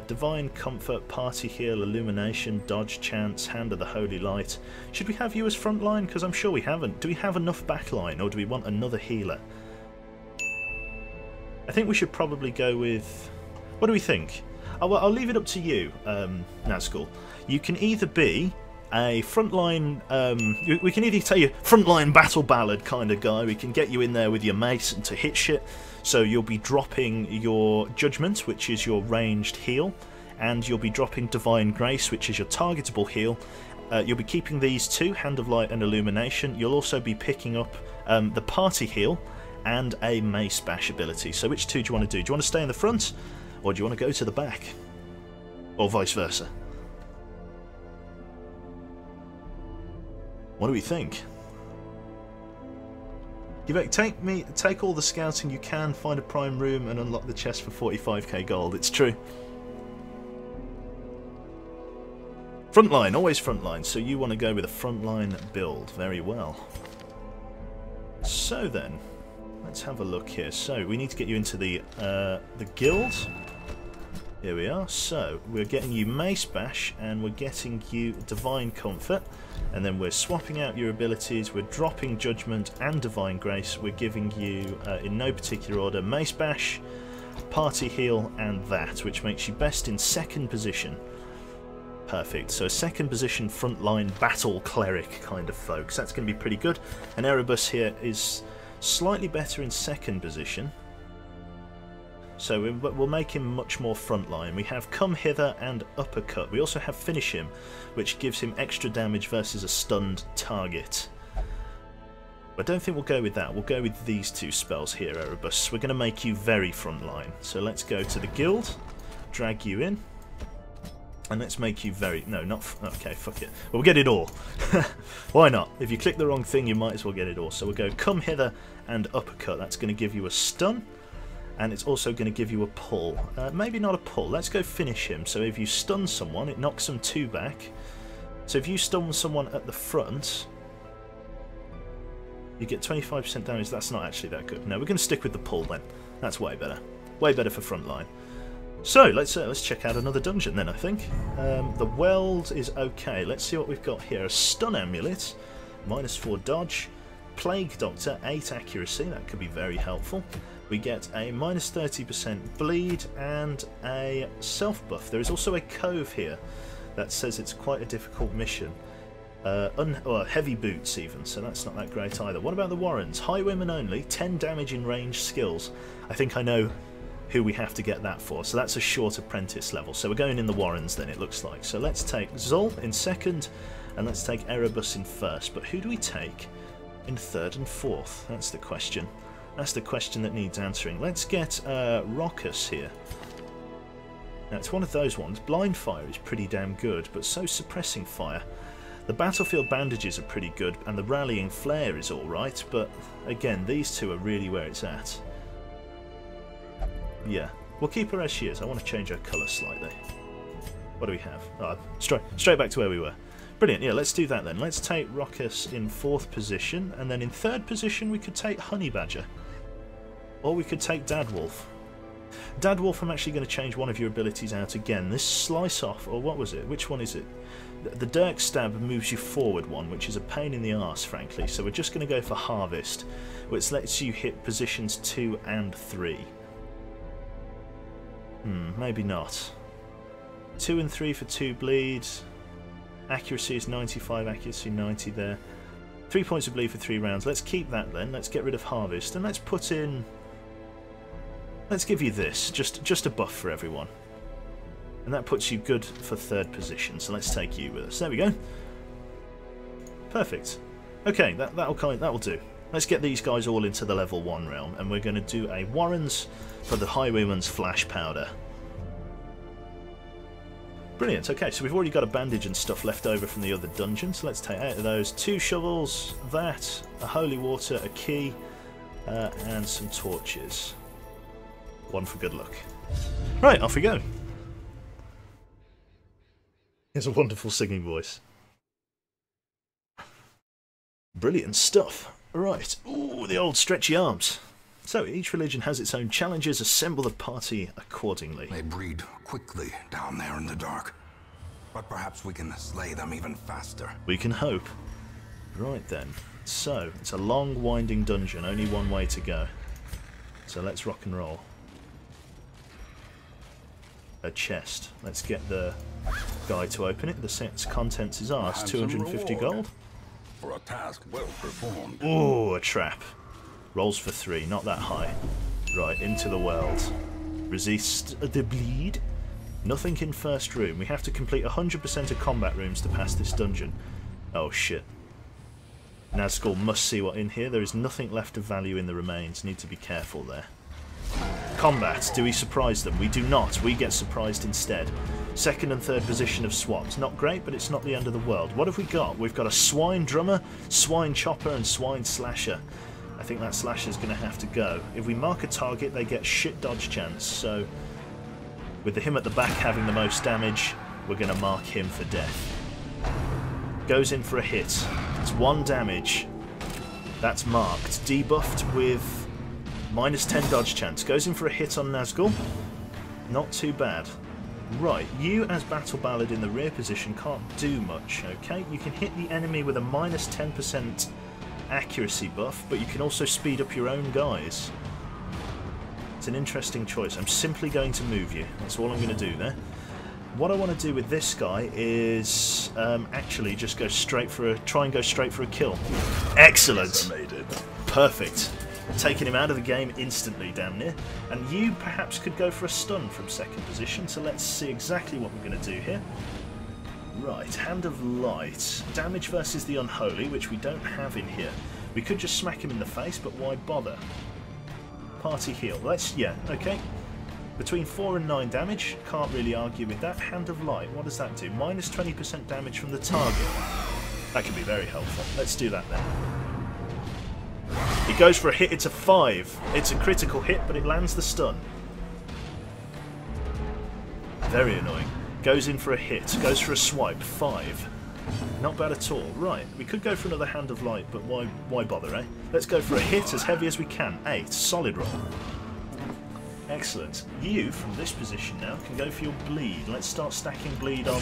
Divine Comfort, Party Heal, Illumination, Dodge Chance, Hand of the Holy Light. Should we have you as frontline? Because I'm sure we haven't. Do we have enough backline, or do we want another healer? I think we should probably go with... What do we think? I'll leave it up to you, Nazgul. You can either be a frontline... we can either tell you frontline battle ballad kind of guy. We can get you in there with your mace and to hit shit. So you'll be dropping your Judgment, which is your ranged heal, and you'll be dropping Divine Grace, which is your targetable heal. You'll be keeping these two, Hand of Light and Illumination. You'll also be picking up the Party Heal and a Mace Bash ability. So which two do you want to do? Do you want to stay in the front, or do you want to go to the back? Or vice versa? What do we think? Take all the scouting you can, find a prime room and unlock the chest for 45k gold. It's true. Frontline, always frontline. So you want to go with a frontline build. Very well. So then, let's have a look here. So we need to get you into the guild. Here we are. So we're getting you Mace Bash and we're getting you Divine Comfort. And then we're swapping out your abilities, we're dropping Judgment and Divine Grace, we're giving you, in no particular order, Mace Bash, Party Heal and that, which makes you best in second position. Perfect, so second position frontline battle cleric kind of folks, that's going to be pretty good. And Erebus here is slightly better in second position. So we'll make him much more frontline. We have Come Hither and Uppercut. We also have Finish Him, which gives him extra damage versus a stunned target. I don't think we'll go with that. We'll go with these two spells here, Erebus. We're going to make you very frontline. So let's go to the guild, drag you in, and let's make you very... No, not... Okay, fuck it. We'll get it all. Why not? If you click the wrong thing, you might as well get it all. So we'll go Come Hither and Uppercut. That's going to give you a stun. And it's also going to give you a pull. Maybe not a pull. Let's go Finish Him. So if you stun someone, it knocks them 2 back. So if you stun someone at the front, you get 25% damage. That's not actually that good. No, we're going to stick with the pull then. That's way better. Way better for frontline. So let's check out another dungeon then, I think. The Weld is okay. Let's see what we've got here. A Stun Amulet, -4 dodge. Plague Doctor, 8 accuracy. That could be very helpful. We get a -30% bleed and a self buff. There is also a cove here that says it's quite a difficult mission. Heavy boots even, so that's not that great either. What about the Warrens? Highwaymen only, 10 damage in ranged skills. I think I know who we have to get that for, so that's a short apprentice level. So we're going in the Warrens then, it looks like. So let's take Zol in second, and let's take Erebus in first. But who do we take in third and fourth? That's the question. That's the question that needs answering. Let's get Raucous here. Now it's one of those ones. Blind Fire is pretty damn good, but so Suppressing Fire. The Battlefield Bandages are pretty good, and the Rallying Flare is alright, but again, these two are really where it's at. Yeah, we'll keep her as she is. I want to change her colour slightly. What do we have? Oh, straight back to where we were. Brilliant, yeah, let's do that then. Let's take Raucous in 4th position, and then in 3rd position we could take Honey Badger. Or we could take Dadwolf. Dadwolf, I'm actually going to change one of your abilities out again. This Slice Off, or what was it? Which one is it? The Dirk Stab moves you forward one, which is a pain in the arse, frankly. So we're just going to go for Harvest, which lets you hit positions 2 and 3. Maybe not. 2 and 3 for 2 bleed. Accuracy is 95, accuracy 90 there. 3 points of bleed for 3 rounds. Let's keep that then. Let's get rid of Harvest, and let's put in... Let's give you this, just a buff for everyone. And that puts you good for 3rd position, so let's take you with us. There we go. Perfect. Okay, that'll do. Let's get these guys all into the level 1 realm, and we're going to do a Warrens for the Highwayman's Flash Powder. Brilliant. Okay, so we've already got a bandage and stuff left over from the other dungeon, so let's take out of those 2 shovels, that, a holy water, a key, and some torches. 1 for good luck. Right, off we go. He has a wonderful singing voice. Brilliant stuff. Right. Ooh, the old stretchy arms. So, each religion has its own challenges. Assemble the party accordingly. They breed quickly down there in the dark. But perhaps we can slay them even faster. We can hope. Right then. So, it's a long, winding dungeon. Only one way to go. So, let's rock and roll. A chest. Let's get the guy to open it. The set's contents is ours. 250 gold. For a task well performed. Ooh, a trap. Rolls for 3, not that high. Right, into the world. Resist the bleed. Nothing in first room. We have to complete 100% of combat rooms to pass this dungeon. Oh shit. Nazgul must see what in here. There is nothing left of value in the remains. Need to be careful there. Combat. Do we surprise them? We do not. We get surprised instead. 2nd and 3rd position of swaps. Not great, but it's not the end of the world. What have we got? We've got a swine drummer, swine chopper, and swine slasher. I think that slasher's going to have to go. If we mark a target, they get shit dodge chance. So, with him at the back having the most damage, we're going to mark him for death. Goes in for a hit. It's 1 damage. That's marked. Debuffed with -10 dodge chance. Goes in for a hit on Nazgul. Not too bad. Right, you as Battle Ballad in the rear position can't do much, okay? You can hit the enemy with a -10% accuracy buff, but you can also speed up your own guys. It's an interesting choice. I'm simply going to move you. That's all I'm going to do there. What I want to do with this guy is actually just go straight for try and go straight for a kill. Excellent! Perfect. Taking him out of the game instantly, damn near. And you perhaps could go for a stun from 2nd position, so let's see exactly what we're going to do here. Right, Hand of Light. Damage versus the Unholy, which we don't have in here. We could just smack him in the face, but why bother? Party heal. Yeah, okay. Between 4 and 9 damage, can't really argue with that. Hand of Light, what does that do? -20% damage from the target. That could be very helpful. Let's do that then. He goes for a hit, it's a 5. It's a critical hit, but it lands the stun. Very annoying. Goes in for a hit, goes for a swipe, 5. Not bad at all. Right, we could go for another Hand of Light, but why bother, eh? Let's go for a hit as heavy as we can. 8, solid roll. Excellent. You, from this position now, can go for your bleed. Let's start stacking bleed on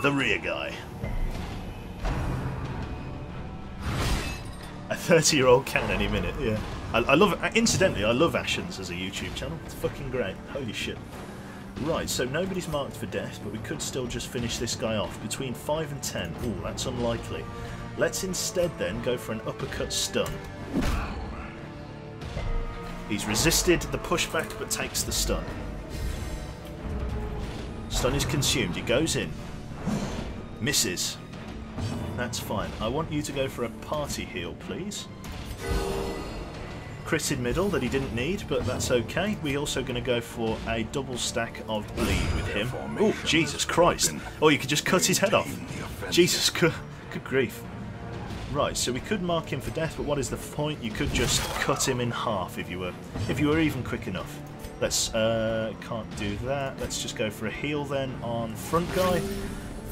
the rear guy. A 30-year-old can any minute, yeah. I love, incidentally, I love Ashen's as a YouTube channel. It's fucking great. Holy shit. Right, so nobody's marked for death, but we could still just finish this guy off. Between 5 and 10. Ooh, that's unlikely. Let's instead then go for an uppercut stun. He's resisted the pushback, but takes the stun. Stun is consumed. He goes in. Misses. That's fine. I want you to go for a party heal, please. Critted middle that he didn't need, but that's okay. We're also going to go for a double stack of bleed with him. Oh, Jesus Christ. Oh, you could just cut his head off. Jesus, good grief. Right, so we could mark him for death, but what is the point? You could just cut him in half if you were even quick enough. Let's, can't do that. Let's just go for a heal then on front guy.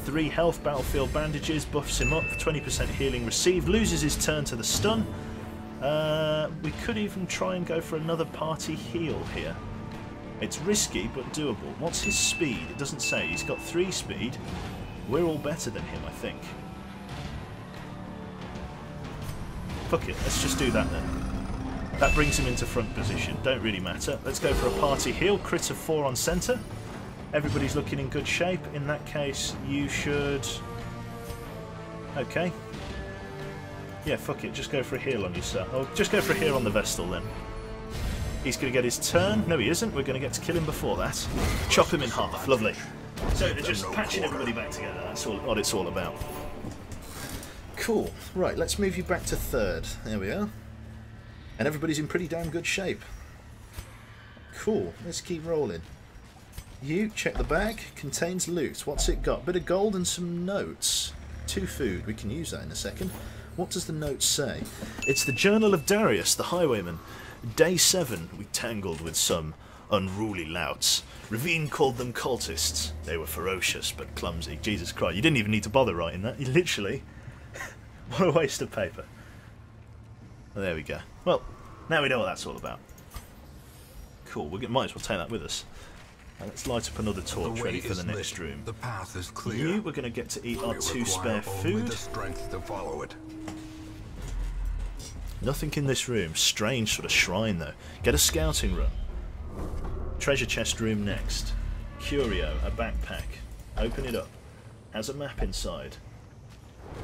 3 health, battlefield bandages, buffs him up, 20% healing received, loses his turn to the stun. We could even try and go for another party heal here. It's risky, but doable. What's his speed? It doesn't say. He's got 3 speed. We're all better than him, I think. Fuck it, let's just do that then. That brings him into front position. Don't really matter. Let's go for a party heal. Crit of 4 on centre. Everybody's looking in good shape. In that case, you should... Okay. Yeah, fuck it. Just go for a heal on yourself. Oh, just go for a heal on the Vestal then. He's going to get his turn. No, he isn't. We're going to get to kill him before that. Chop him in half. Lovely. So, just patching everybody back together. That's all, what it's all about. Cool. Right, let's move you back to third. There we are. And everybody's in pretty damn good shape. Cool. Let's keep rolling. You, check the bag. Contains loot. What's it got? Bit of gold and some notes. 2 food. We can use that in a second. What does the note say? It's the Journal of Darius, the Highwayman. Day 7. We tangled with some unruly louts. Ravine called them cultists. They were ferocious but clumsy. Jesus Christ, you didn't even need to bother writing that. You literally... What a waste of paper. Well, there we go. Well, now we know what that's all about. Cool, we might as well take that with us. Now let's light up another torch ready for the next room. The path is clear. You, we're going to get to eat our 2 spare food. The strength to follow it. Nothing in this room. Strange sort of shrine though. Get a scouting run. Treasure chest room next. Curio, a backpack. Open it up. Has a map inside.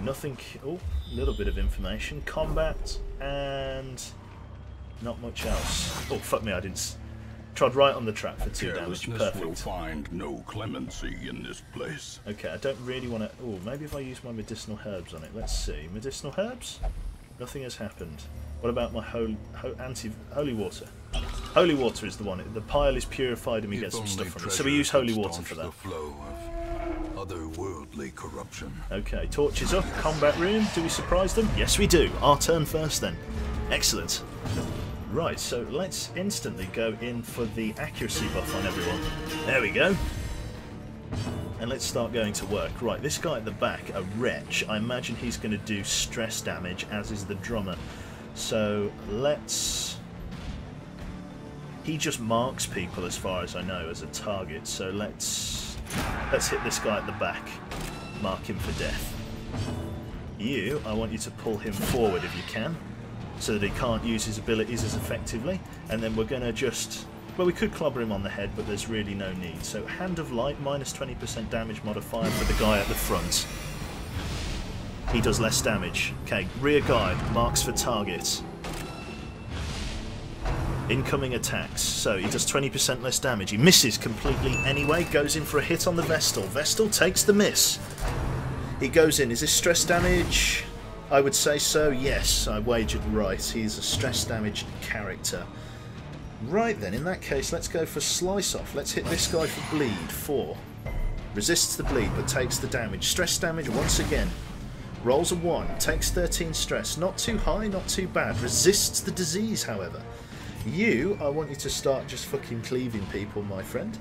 Nothing. Oh, a little bit of information. Combat and not much else. Oh fuck me! I didn't. Trod right on the trap for 2 damage. Perfect. Will find no clemency in this place. Okay, I don't really want to. Oh, maybe if I use my medicinal herbs on it. Let's see. Medicinal herbs. Nothing has happened. What about my holy water? Holy water is the one. The pile is purified and we get some stuff from it. So we use holy water for that. The flow of otherworldly corruption. Okay, torches up. Combat room. Do we surprise them? Yes, we do. Our turn first then. Excellent. Right, so let's instantly go in for the accuracy buff on everyone. There we go. And let's start going to work. Right, this guy at the back, a wretch. I imagine he's going to do stress damage, as is the drummer. So let's... He just marks people, as far as I know, as a target. So let's hit this guy at the back. Mark him for death. You, I want you to pull him forward if you can, so that he can't use his abilities as effectively. And then we're going to just... Well, we could clobber him on the head, but there's really no need. So, Hand of Light, minus 20% damage modifier for the guy at the front. He does less damage. Okay, rear guard, marks for targets. Incoming attacks. So, he does 20% less damage. He misses completely anyway, goes in for a hit on the Vestal. Vestal takes the miss. He goes in. Is this stress damage? I would say so, yes. I wagered right. He's a stress damaged character. Right then, in that case, let's go for Slice Off. Let's hit this guy for bleed. 4. Resists the bleed, but takes the damage. Stress damage once again. Rolls a 1. Takes 13 stress. Not too high, not too bad. Resists the disease, however. You, I want you to start just fucking cleaving people, my friend.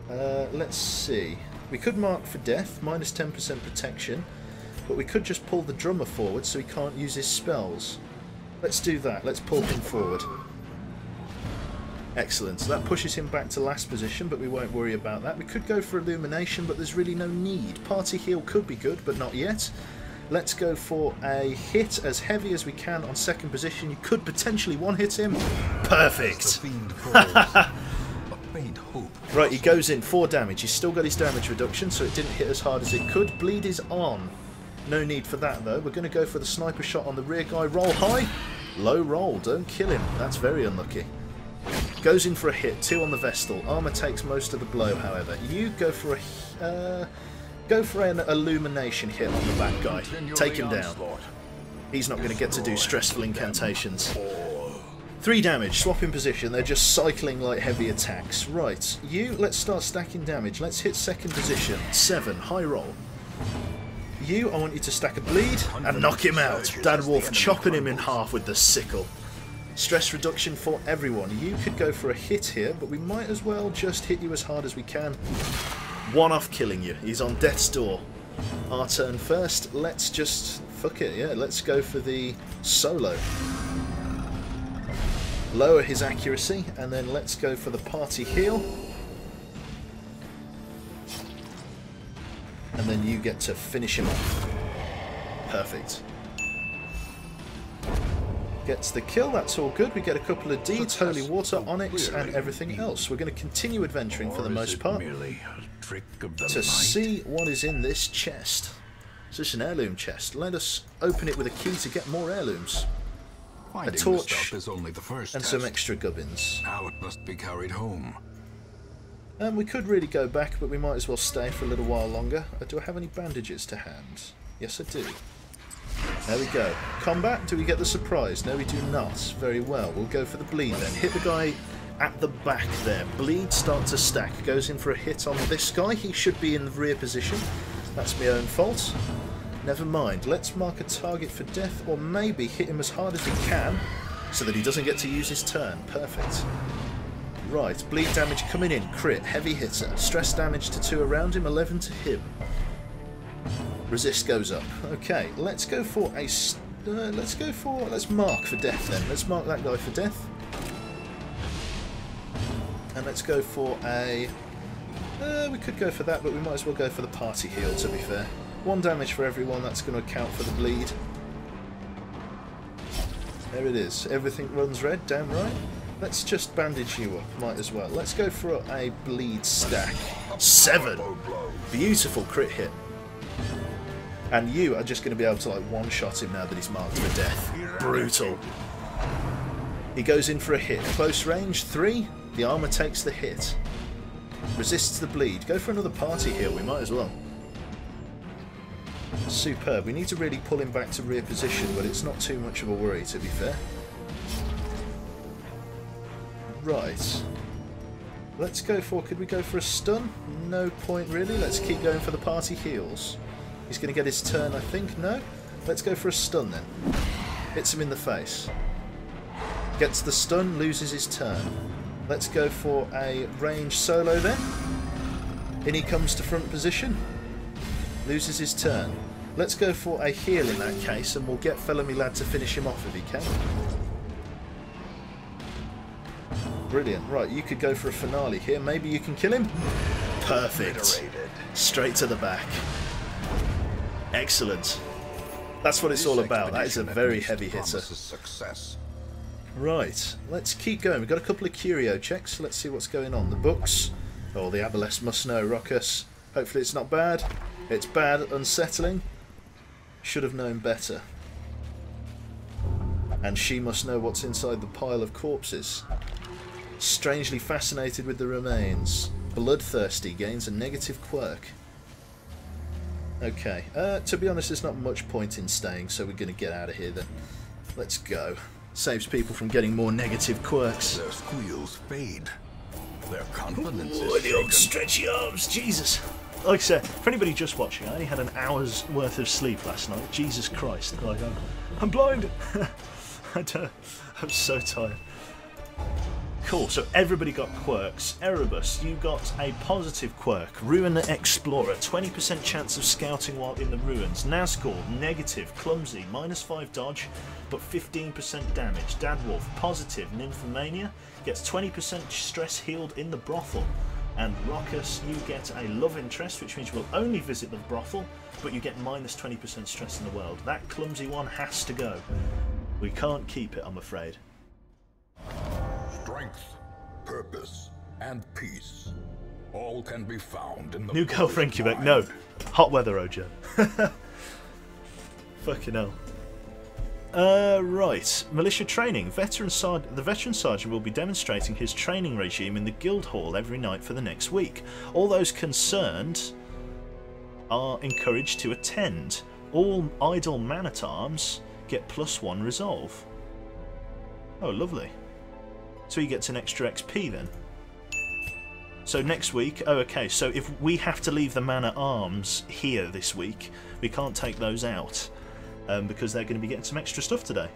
Let's see. We could mark for death, minus 10% protection. But we could just pull the drummer forward so he can't use his spells. Let's do that. Let's pull him forward. Excellent. So that pushes him back to last position, but we won't worry about that. We could go for Illumination, but there's really no need. Party Heal could be good, but not yet. Let's go for a hit as heavy as we can on second position. You could potentially one-hit him. Perfect. Right, he goes in 4 damage. He's still got his damage reduction, so it didn't hit as hard as it could. Bleed is on. No need for that, though. We're going to go for the sniper shot on the rear guy. Roll high. Low roll. Don't kill him. That's very unlucky. Goes in for a hit. 2 on the Vestal. Armour takes most of the blow, however. You go for an Illumination hit on the back guy. Take him down. He's not going to get to do stressful incantations. 3 damage. Swap in position. They're just cycling like heavy attacks. Right. You, let's start stacking damage. Let's hit second position. 7. High roll. You, I want you to stack a bleed and knock him out. Dadwolf chopping him in half with the sickle. Stress reduction for everyone. You could go for a hit here, but we might as well just hit you as hard as we can. 1 off killing you. He's on death's door. Our turn first. Let's just... Fuck it, yeah. Let's go for the solo. Lower his accuracy, and then let's go for the party heal. And then you get to finish him off. Perfect. Gets the kill, that's all good. We get a couple of deeds, Holy Water, Onyx, and everything else. We're going to continue adventuring for the most part to see what is in this chest. Is this an heirloom chest? Let us open it with a key to get more heirlooms. A torch is only the first and some extra gubbins. Now it must be carried home. We could really go back, but we might as well stay for a little while longer. Do I have any bandages to hand? Yes, I do. There we go. Combat, do we get the surprise? No, we do not. Very well. We'll go for the bleed then. Hit the guy at the back there. Bleed, start to stack. Goes in for a hit on this guy. He should be in the rear position. That's my own fault. Never mind. Let's mark a target for death, or maybe hit him as hard as we can so that he doesn't get to use his turn. Perfect. Right, bleed damage coming in. Crit, heavy hitter. Stress damage to 2 around him, 11 to him. Resist goes up. Okay, let's go for a... let's mark for death then. Let's mark that guy for death. And let's go for a... we could go for that, but we might as well go for the party heal, to be fair. 1 damage for everyone, that's going to account for the bleed. There it is. Everything runs red, damn right. Let's just bandage you up, might as well. Let's go for a bleed stack. 7! Beautiful crit hit. And you are just going to be able to like one-shot him now that he's marked for death. Brutal. He goes in for a hit. Close range, 3. The armour takes the hit. Resists the bleed. Go for another party heal, we might as well. Superb. We need to really pull him back to rear position, but it's not too much of a worry, to be fair. Right. Let's go for... Could we go for a stun? No point, really. Let's keep going for the party heals. He's going to get his turn, I think. No? Let's go for a stun, then. Hits him in the face. Gets the stun, loses his turn. Let's go for a range solo, then. In he comes to front position. Loses his turn. Let's go for a heal in that case, and we'll get Fellow Me Lad to finish him off if he can. Brilliant. Right, you could go for a finale here. Maybe you can kill him? Perfect. Straight to the back. Excellent. That's what it's all about. That is a very heavy hitter. Right, let's keep going. We've got a couple of curio checks. Let's see what's going on. The books. Oh, the Aboleth must know. Ruckus. Hopefully it's not bad. It's bad, unsettling. Should have known better. And she must know what's inside the pile of corpses. Strangely fascinated with the remains. Bloodthirsty, gains a negative quirk. Okay, to be honest, there's not much point in staying, so we're going to get out of here then. Let's go. Saves people from getting more negative quirks. Their squeals fade. Their confidence is the old stretchy arms, Jesus. Like I said, for anybody just watching, I only had an hour's worth of sleep last night. Jesus Christ. Like, I'm blind. I'm so tired. Cool, so everybody got quirks. Erebus, you got a positive quirk. Ruin Explorer, 20% chance of scouting while in the ruins. Nazgul, negative. Clumsy, -5 dodge, but 15% damage. Dadwolf, positive. Nymphomania, gets 20% stress healed in the brothel. And Ruckus, you get a love interest, which means you will only visit the brothel, but you get -20% stress in the world. That clumsy one has to go. We can't keep it, I'm afraid. Strength, purpose, and peace. All can be found in the new girlfriend Quebec. No. Hot weather, Ojo. Fucking hell. Right. Militia training. The veteran sergeant will be demonstrating his training regime in the guild hall every night for the next week. All those concerned are encouraged to attend. All idle man-at-arms get +1 resolve. Oh, lovely. So he gets an extra XP then. So next week, oh okay, so if we have to leave the man-at-arms here this week, we can't take those out, because they're going to be getting some extra stuff today.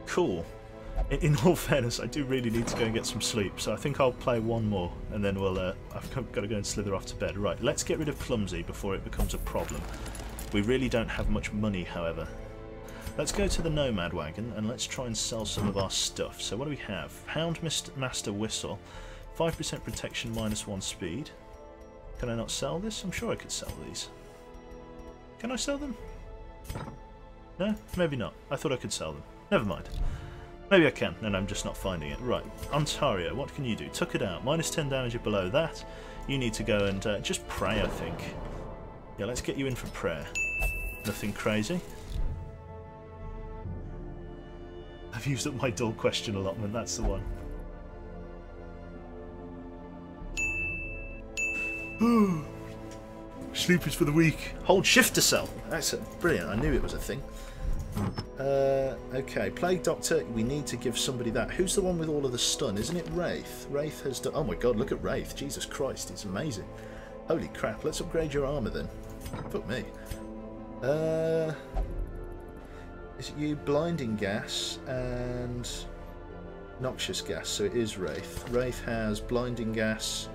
Cool. In all fairness, I do really need to go and get some sleep, so I think I'll play one more, and then we'll, I've got to go and slither off to bed. Right, let's get rid of Clumsy before it becomes a problem. We really don't have much money, however. Let's go to the Nomad Wagon and let's try and sell some of our stuff. So what do we have? Hound Master Whistle, 5% protection, -1 speed. Can I not sell this? I'm sure I could sell these. Can I sell them? No? Maybe not. I thought I could sell them. Never mind. Maybe I can, and I'm just not finding it. Right, Ontario, what can you do? Took it out. -10 damage or below that. You need to go and just pray, I think. Yeah, let's get you in for prayer. Nothing crazy. I've used up my dull question allotment, that's the one. sleepers for the week. Hold shift to sell. That's brilliant. I knew it was a thing. Okay, Plague Doctor, we need to give somebody that. Who's the one with all of the stun? Isn't it Wraith? Wraith has done... Oh my god, look at Wraith. Jesus Christ, it's amazing. Holy crap, let's upgrade your armour then. Fuck me. Is it you? Blinding Gas and Noxious Gas, so it is Wraith. Wraith has Blinding Gas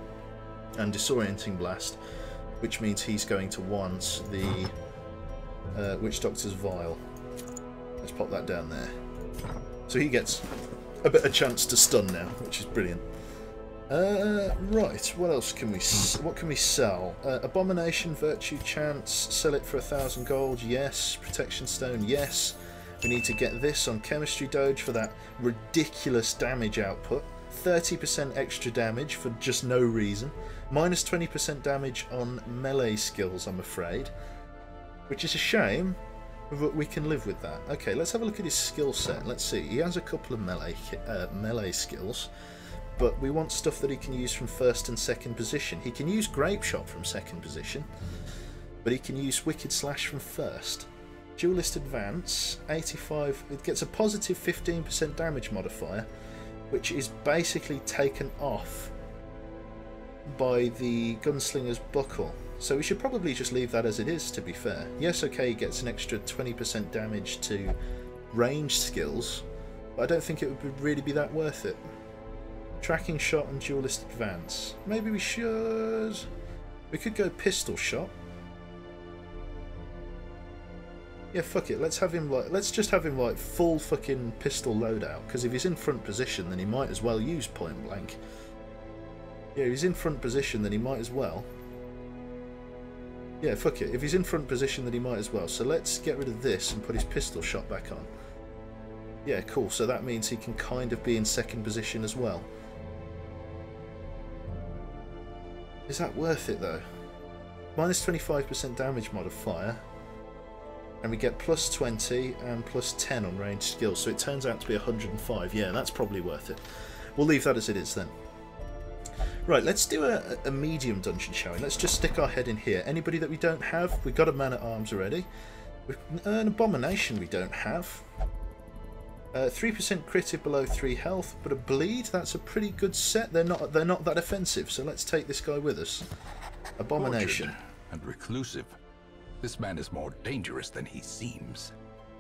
and Disorienting Blast, which means he's going to want the Witch Doctor's Vial. Let's pop that down there. So he gets a bit of chance to stun now, which is brilliant. Right, what else can we... What can we sell? Abomination, Virtue Chance, sell it for 1,000 gold, yes. Protection Stone, yes. We need to get this on Chemistry Doge for that ridiculous damage output. 30% extra damage for just no reason. Minus 20% damage on melee skills, I'm afraid. Which is a shame, but we can live with that. Okay, let's have a look at his skill set. Let's see. He has a couple of melee skills, but we want stuff that he can use from first and second position. He can use Grape Shot from second position, but he can use Wicked Slash from first. Duelist Advance, 85. It gets a positive 15% damage modifier, which is basically taken off by the Gunslinger's Buckle. So we should probably just leave that as it is, to be fair. Yes, okay, he gets an extra 20% damage to range skills, but I don't think it would really be that worth it. Tracking Shot and Duelist Advance. Maybe we should... We could go Pistol Shot. Yeah, fuck it. Let's have him like... Let's just have him like full fucking pistol loadout, because if he's in front position, then he might as well use Point Blank. Yeah, if he's in front position, then he might as well. Yeah, fuck it. If he's in front position, then he might as well. So let's get rid of this and put his Pistol Shot back on. Yeah, cool. So that means he can kind of be in second position as well. Is that worth it, though? Minus 25% damage modifier. And we get plus 20 and plus 10 on ranged skills. So it turns out to be 105. Yeah, that's probably worth it. We'll leave that as it is then. Right, let's do a medium dungeon, shall we? Let's just stick our head in here. Anybody that we don't have? We've got a man-at-arms already. An Abomination we don't have. 3% crit if below 3 health, but a bleed, that's a pretty good set. They're not that offensive, so let's take this guy with us. Abomination. Tortured and reclusive. This man is more dangerous than he seems.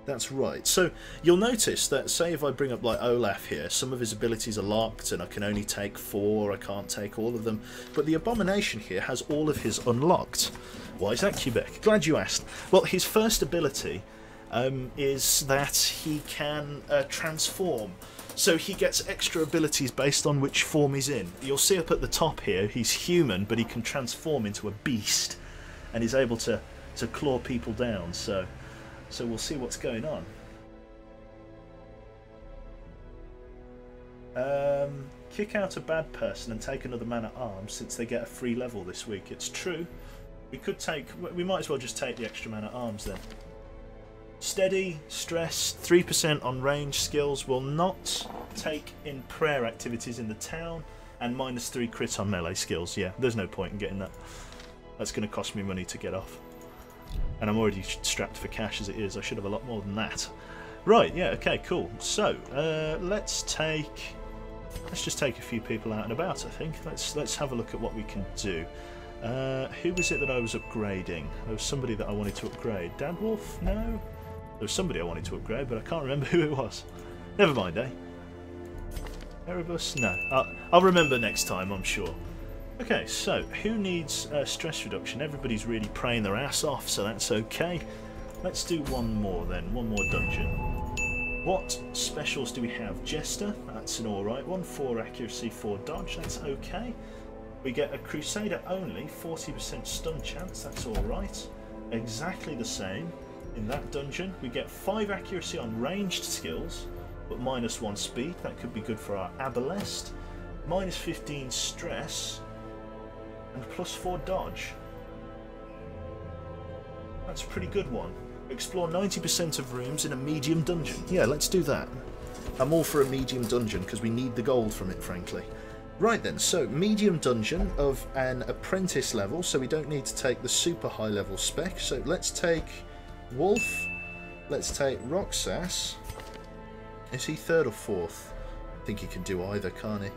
That's right. So you'll notice that, say if I bring up like Olaf here, some of his abilities are locked and I can only take 4, I can't take all of them. But the Abomination here has all of his unlocked. Why is that, Quebec? Glad you asked. Well, his first ability is that he can transform. So he gets extra abilities based on which form he's in. You'll see up at the top here, he's human, but he can transform into a beast. And he's able to claw people down, so we'll see what's going on. Kick out a bad person and take another man-at-arms since they get a free level this week. It's true. We might as well just take the extra man-at-arms then. Steady, stress, 3% on range skills, will not take in prayer activities in the town, and minus 3 crit on melee skills. Yeah, there's no point in getting that. That's going to cost me money to get off. And I'm already strapped for cash as it is. I should have a lot more than that. Right, yeah, okay, cool. So, let's just take a few people out and about, I think. Let's have a look at what we can do. Who was it that I was upgrading? There was somebody that I wanted to upgrade. Dadwolf? No? There was somebody I wanted to upgrade, but I can't remember who it was. Never mind, eh? Erebus? No. I'll remember next time, I'm sure. Okay, so who needs stress reduction? Everybody's really praying their ass off, so that's okay. Let's do one more then, one more dungeon. What specials do we have? Jester, that's an alright one. 4 accuracy, 4 dodge, that's okay. We get a Crusader only, 40% stun chance, that's alright. Exactly the same in that dungeon. We get 5 accuracy on ranged skills, but minus 1 speed, that could be good for our Abolest. Minus 15 stress, and plus 4 dodge. That's a pretty good one. Explore 90% of rooms in a medium dungeon. Yeah, let's do that. I'm all for a medium dungeon because we need the gold from it, frankly. Right then, so medium dungeon of an apprentice level, so we don't need to take the super high level spec. So let's take Wolf, let's take Roxas. Is he third or fourth? I think he can do either, can't he?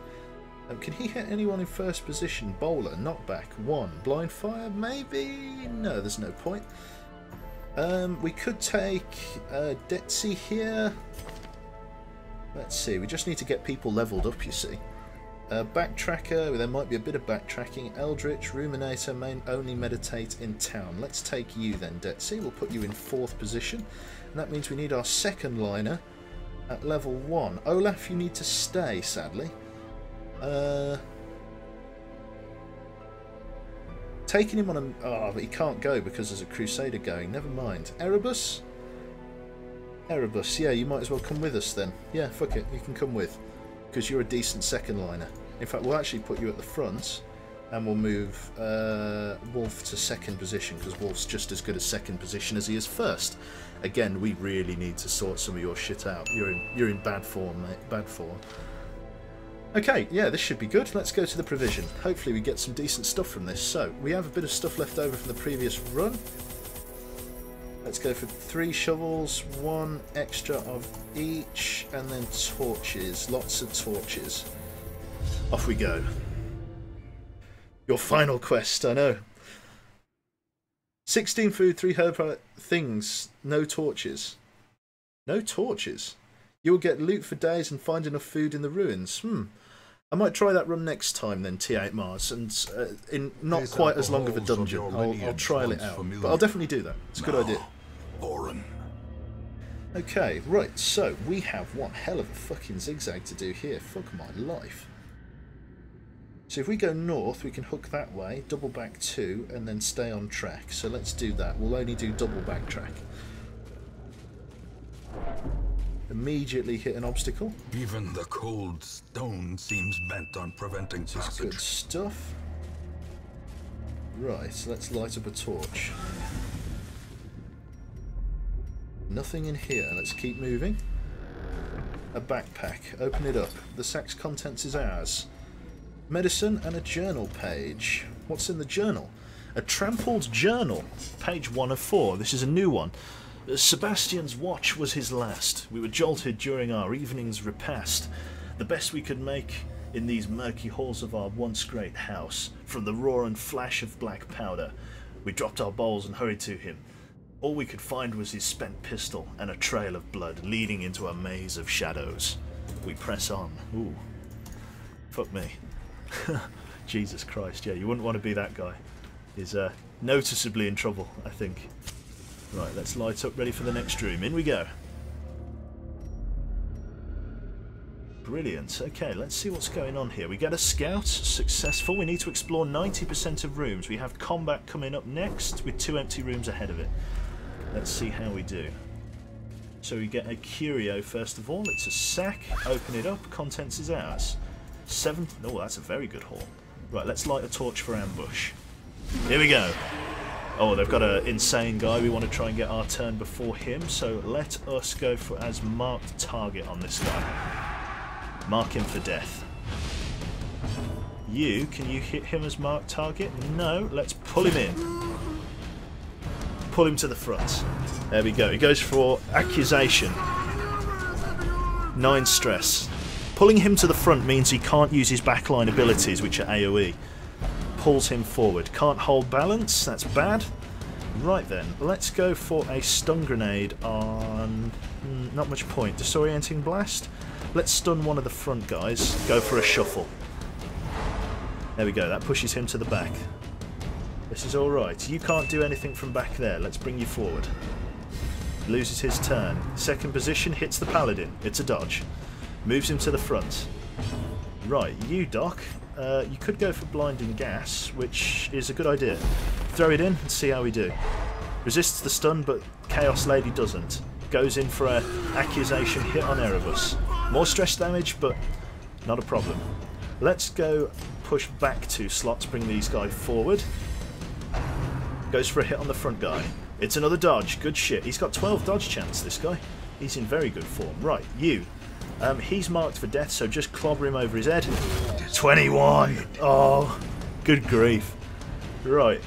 Can he hit anyone in first position? Bowler, knockback, 1. Blind fire, maybe? No, there's no point. We could take Detsy here. Let's see, we just need to get people leveled up, you see. Backtracker, there might be a bit of backtracking. Eldritch, Ruminator, only meditate in town. Let's take you then, Detsy. We'll put you in 4th position. And that means we need our second liner at level 1. Olaf, you need to stay, sadly. Taking him on a... Oh, but he can't go because there's a Crusader going. Never mind. Erebus? Erebus, yeah, you might as well come with us then. Yeah, fuck it, you can come with. Because you're a decent second liner. In fact, we'll actually put you at the front and we'll move Wolf to 2nd position because Wolf's just as good at 2nd position as he is 1st. Again, we really need to sort some of your shit out. You're in bad form, mate. Bad form. Okay, yeah, this should be good. Let's go to the provision. Hopefully we get some decent stuff from this. So, we have a bit of stuff left over from the previous run. Let's go for 3 shovels, 1 extra of each, and then torches. Lots of torches. Off we go. Your final quest, I know. 16 food, 3 herb things, no torches. No torches? You will get loot for days and find enough food in the ruins. I might try that run next time then, T8 Mars, and in not quite as long of a dungeon. I'll trial it out. But I'll definitely do that. It's a good idea. Oren. Okay, right, so we have one hell of a fucking zigzag to do here. Fuck my life. So if we go north, we can hook that way, double back 2, and then stay on track. So let's do that. We'll only do double backtrack. Immediately hit an obstacle. Even the cold stone seems bent on preventing passage. Good stuff. Right, so let's light up a torch. Nothing in here. Let's keep moving. A backpack. Open it up. The sack's contents is ours. Medicine and a journal page. What's in the journal? A trampled journal. Page 1 of 4. This is a new one. Sebastian's watch was his last. We were jolted during our evening's repast. The best we could make in these murky halls of our once great house. From the roar and flash of black powder. We dropped our bowls and hurried to him. All we could find was his spent pistol and a trail of blood leading into a maze of shadows. We press on. Ooh. Fuck me. Jesus Christ, yeah, you wouldn't want to be that guy. He's noticeably in trouble, I think. Right, let's light up, ready for the next room. In we go. Brilliant. Okay, let's see what's going on here. We get a scout, successful. We need to explore 90% of rooms. We have combat coming up next with 2 empty rooms ahead of it. Let's see how we do. So we get a curio first of all. It's a sack. Open it up. Contents is ours. 7. Oh, that's a very good haul. Right, let's light a torch for ambush. Here we go. Oh, they've got an insane guy. We want to try and get our turn before him. So let us go for as marked target on this guy. Mark him for death. Can you hit him as marked target? No, let's pull him in. Pull him to the front. There we go. He goes for accusation. 9 stress. Pulling him to the front means he can't use his backline abilities, which are AoE. Pulls him forward. Can't hold balance. That's bad. Right then, let's go for a stun grenade on... not much point. Disorienting blast. Let's stun one of the front guys. Go for a shuffle. There we go. That pushes him to the back. This is alright. You can't do anything from back there. Let's bring you forward. Loses his turn. 2nd position, hits the paladin. It's a dodge. Moves him to the front. Right, you, Doc. You could go for blinding gas, which is a good idea. Throw it in and see how we do. Resists the stun, but Chaos Lady doesn't. Goes in for an accusation hit on Erebus. More stress damage, but not a problem. Let's go push back 2 slots, bring these guys forward. Goes for a hit on the front guy. It's another dodge. Good shit. He's got 12 dodge chance, this guy. He's in very good form. Right, you. He's marked for death, so just clobber him over his head. 21! Oh, good grief. Right,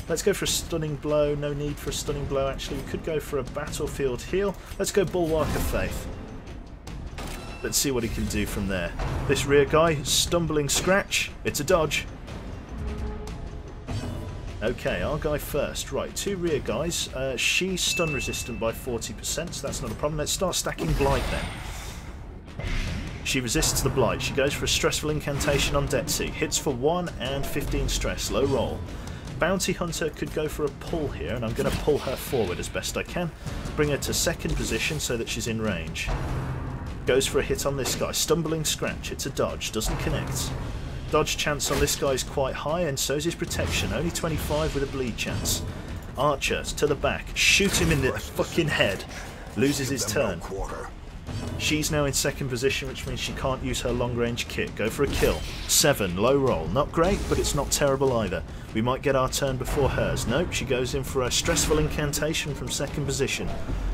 let's go for a stunning blow. No need for a stunning blow, actually. We could go for a battlefield heal. Let's go Bulwark of Faith. Let's see what he can do from there. This rear guy, stumbling scratch. It's a dodge. Okay, our guy first. Right, 2 rear guys. She's stun resistant by 40%, so that's not a problem. Let's start stacking Blight then. She resists the Blight. She goes for a stressful incantation on Detsy. Hits for 1 and 15 stress. Low roll. Bounty Hunter could go for a pull here, and I'm going to pull her forward as best I can. Bring her to 2nd position so that she's in range. Goes for a hit on this guy. Stumbling scratch. It's a dodge. Doesn't connect. Dodge chance on this guy is quite high, and so is his protection. Only 25 with a bleed chance. Archer to the back. Shoot him in the fucking head. Loses his turn. She's now in 2nd position, which means she can't use her long range kit. Go for a kill. 7. Low roll. Not great, but it's not terrible either. We might get our turn before hers. Nope, she goes in for a stressful incantation from 2nd position.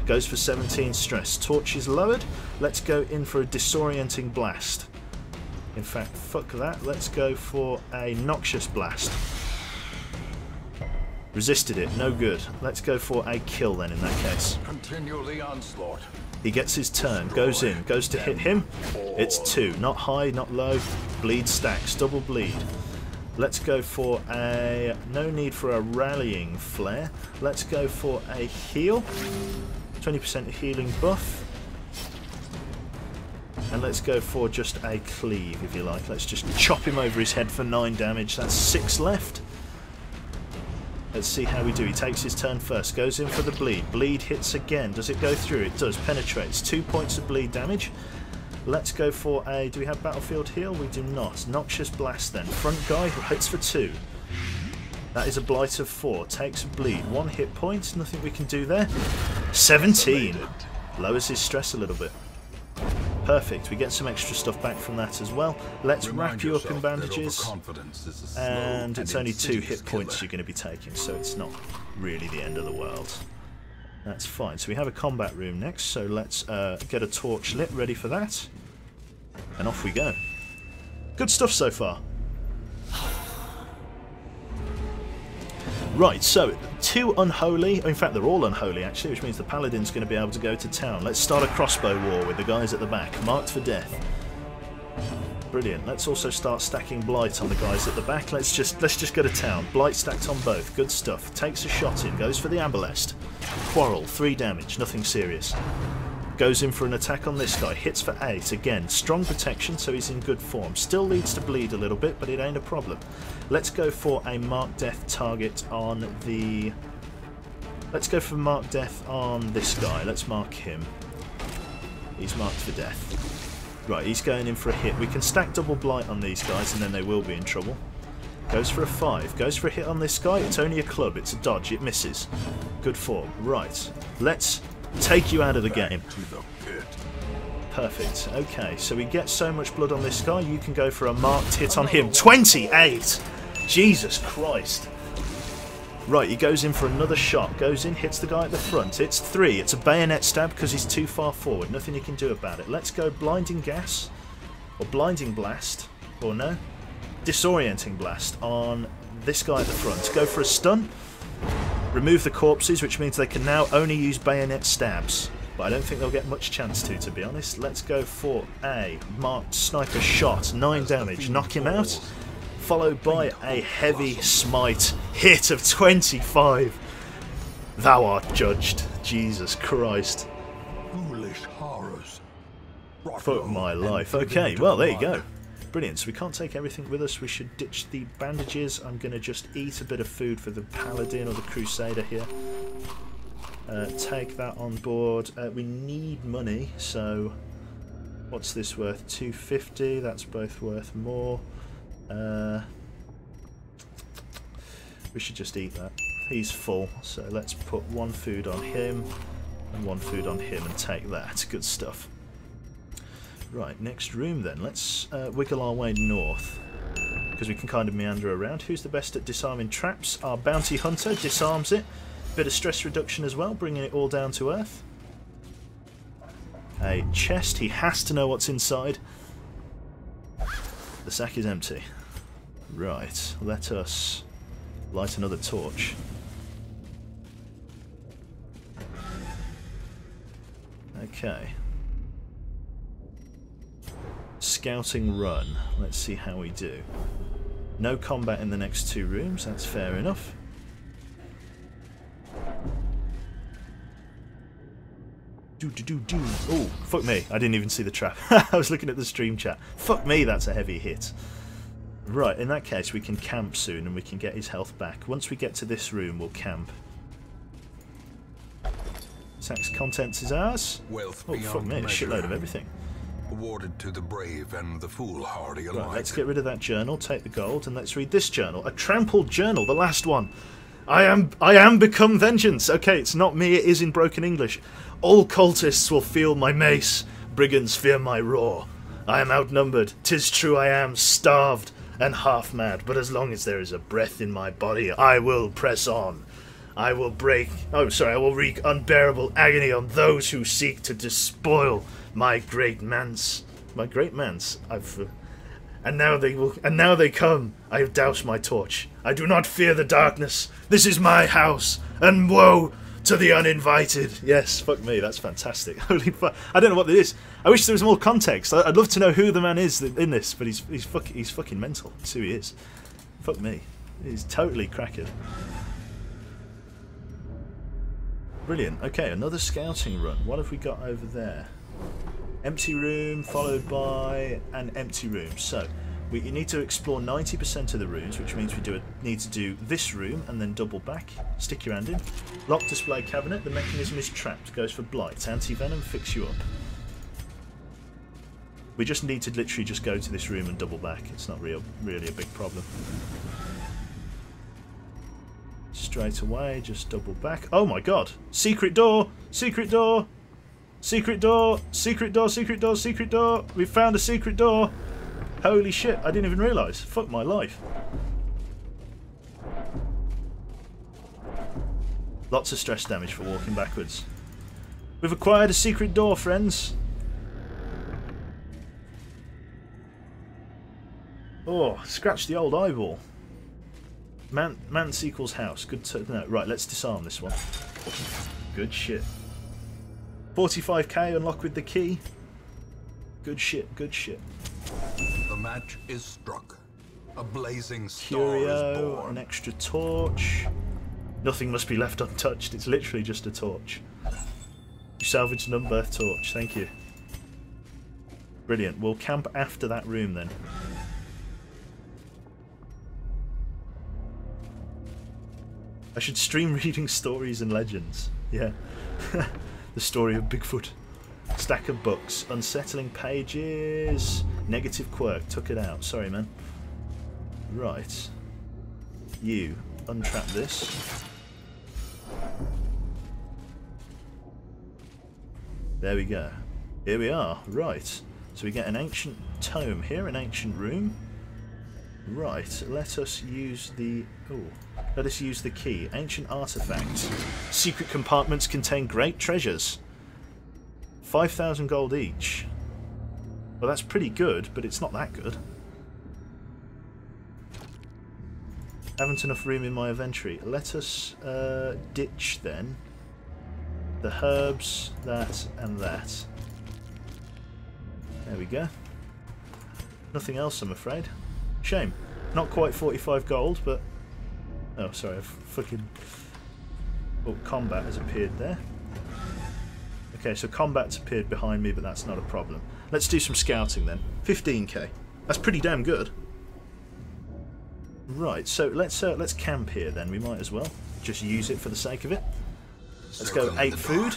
Goes for 17 stress. Torch is lowered. Let's go in for a disorienting blast. In fact, fuck that. Let's go for a noxious blast. Resisted it. No good. Let's go for a kill then in that case. Continue the onslaught. He gets his turn. Goes in. Goes to hit him. It's 2. Not high, not low. Bleed stacks. Double bleed. Let's go for a... No need for a rallying flare. Let's go for a heal. 20% healing buff. And let's go for just a cleave, if you like. Let's just chop him over his head for 9 damage. That's 6 left. Let's see how we do. He takes his turn first. Goes in for the bleed. Bleed hits again. Does it go through? It does. Penetrates. 2 points of bleed damage. Let's go for a... Do we have battlefield heal? We do not. Noxious blast then. Front guy hits for 2. That is a blight of 4. Takes a bleed. 1 hit point. Nothing we can do there. 17. Lowers his stress a little bit. Perfect. We get some extra stuff back from that as well. Let's wrap you up in bandages. And it's only 2 hit points you're going to be taking, so it's not really the end of the world. That's fine. So we have a combat room next, so let's get a torch lit, ready for that. And off we go. Good stuff so far. Right, so 2 unholy, in fact they're all unholy actually, which means the paladin's going to be able to go to town. Let's start a crossbow war with the guys at the back, marked for death. Brilliant. Let's also start stacking blight on the guys at the back. Let's just go to town. Blight stacked on both. Good stuff. Takes a shot in, goes for the Abolest. Quarrel, 3 damage, nothing serious. Goes in for an attack on this guy, hits for 8, again, strong protection, so he's in good form. Still leads to bleed a little bit, but it ain't a problem. Let's go for a mark death target on the... Let's go for mark death on this guy, let's mark him. He's marked for death. Right, he's going in for a hit. We can stack double blight on these guys and then they will be in trouble. Goes for a 5, goes for a hit on this guy, it's only a club, it's a dodge, it misses. Good form. Right, let's take you out of the game. Perfect. Okay, so we get so much blood on this guy, you can go for a marked hit on him. 28! Jesus Christ. Right, he goes in for another shot. Goes in, hits the guy at the front. It's 3. It's a bayonet stab because he's too far forward. Nothing you can do about it. Let's go blinding gas. Or blinding blast. Or no. Disorienting blast on this guy at the front. Go for a stun. Remove the corpses, which means they can now only use bayonet stabs. But I don't think they'll get much chance to be honest. Let's go for a marked sniper shot. 9 damage. Knock him out. Followed by a heavy smite hit of 25. Thou art judged. Jesus Christ. Foolish horrors. Fuck my life. Okay, well there you go. Brilliant. So we can't take everything with us. We should ditch the bandages. I'm going to just eat a bit of food for the paladin or the crusader here. Take that on board. We need money, so what's this worth? 250. That's both worth more. We should just eat that. He's full, so let's put 1 food on him and 1 food on him and take that. Good stuff. Right, next room then. Let's wiggle our way north because we can kind of meander around. Who's the best at disarming traps? Our bounty hunter disarms it. Bit of stress reduction as well, bringing it all down to earth. A chest. He has to know what's inside. The sack is empty. Right, let us light another torch. Okay. Scouting run. Let's see how we do. No combat in the next 2 rooms, that's fair enough. Oh, fuck me. I didn't even see the trap. I was looking at the stream chat. Fuck me, that's a heavy hit. Right, in that case we can camp soon and we can get his health back. Once we get to this room, we'll camp. Sack's contents is ours. Wealth Oh, fuck me, a shitload of everything. Awarded to the brave and the foolhardy alike. Right, let's get rid of that journal, take the gold, and let's read this journal. A trampled journal, the last one. I am become vengeance. Okay, it's not me, it is in broken English. All cultists will feel my mace. Brigands fear my roar. I am outnumbered. 'Tis true I am starved and half mad, but as long as there is a breath in my body, I will press on. I will wreak unbearable agony on those who seek to despoil my great manse. My great manse. And now they come. I have doused my torch. I do not fear the darkness. This is my house, and woe to the uninvited. Yes, fuck me, that's fantastic. Holy fuck! I don't know what it is. I wish there was more context. I'd love to know who the man is in this, but he's fucking mental. That's who he is. Fuck me, he's totally cracking. Brilliant. Okay, another scouting run. What have we got over there? Empty room followed by an empty room. So we need to explore 90% of the rooms, which means we need to do this room and then double back. Stick your hand in. Lock display cabinet. The mechanism is trapped. Goes for blight. Anti-venom. Fix you up. We just need to literally just go to this room and double back. It's not really a big problem. Straight away, just double back. Oh my god! Secret door! Secret door! Secret door! Secret door! Secret door! Secret door! We found a secret door! Holy shit, I didn't even realise. Fuck my life. Lots of stress damage for walking backwards. We've acquired a secret door, friends. Oh, scratch the old eyeball. Mance equals house. Good to know. Right, let's disarm this one. Good shit. 45k unlock with the key. Good shit, good shit. The match is struck. A blazing star Curio, is born. an extra torch. Nothing must be left untouched. It's literally just a torch. You salvaged an unbirthed torch. Thank you. Brilliant. We'll camp after that room then. I should stream reading stories and legends. Yeah. The story of Bigfoot. Stack of books. Unsettling pages. Negative quirk. Took it out. Sorry, man. Right. You. Untrap this. There we go. Here we are. Right. So we get an ancient tome here. An ancient room. Right. Let us use the... Oh. Let us use the key. Ancient artifacts. Secret compartments contain great treasures. 5,000 gold each. Well, that's pretty good, but it's not that good. Haven't enough room in my inventory. Let us ditch then the herbs, that and that. There we go. Nothing else, I'm afraid. Shame. Not quite 45 gold, but... Oh, sorry, I've fucking... Oh, combat has appeared there. Okay, so combat's appeared behind me, but that's not a problem. Let's do some scouting then. 15k. That's pretty damn good. Right, so let's camp here then. We might as well just use it for the sake of it. Let's go 8 food.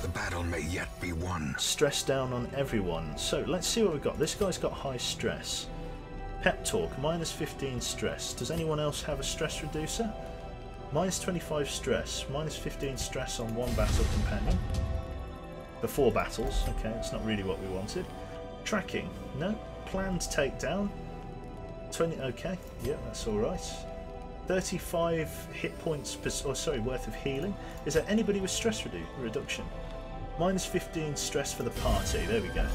The battle may yet be won. Stress down on everyone. So let's see what we've got. This guy's got high stress. Pep talk, minus 15 stress. Does anyone else have a stress reducer? Minus 25 stress, minus 15 stress on one battle companion. For 4 battles. Okay, that's not really what we wanted. Tracking, no. Planned takedown. 20. Okay, yeah, that's all right. 35 hit points, worth of healing. Is there anybody with stress reduction? Minus 15 stress for the party. There we go.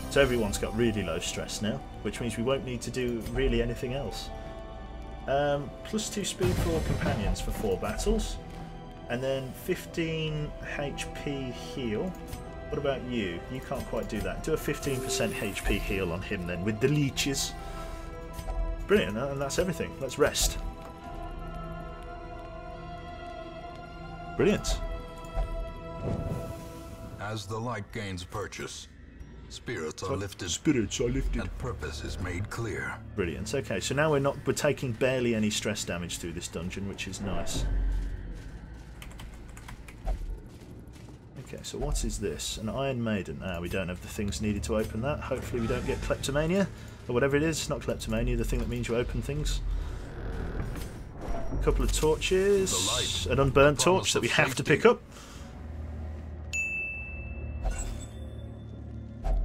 So everyone's got really low stress now, which means we won't need to do really anything else. Plus 2 speed for all companions for 4 battles. And then 15 HP heal. What about you? You can't quite do that. Do a 15% HP heal on him then with the leeches. Brilliant, and that's everything. Let's rest. Brilliant. As the light gains purchase, spirits are lifted. And purpose is made clear. Brilliant. Okay, so now we're taking barely any stress damage through this dungeon, which is nice. Okay, so what is this? An Iron Maiden. Ah, we don't have the things needed to open that. Hopefully we don't get kleptomania, or whatever it is. Not kleptomania, the thing that means you open things. A couple of torches. An unburnt torch that we have to pick up.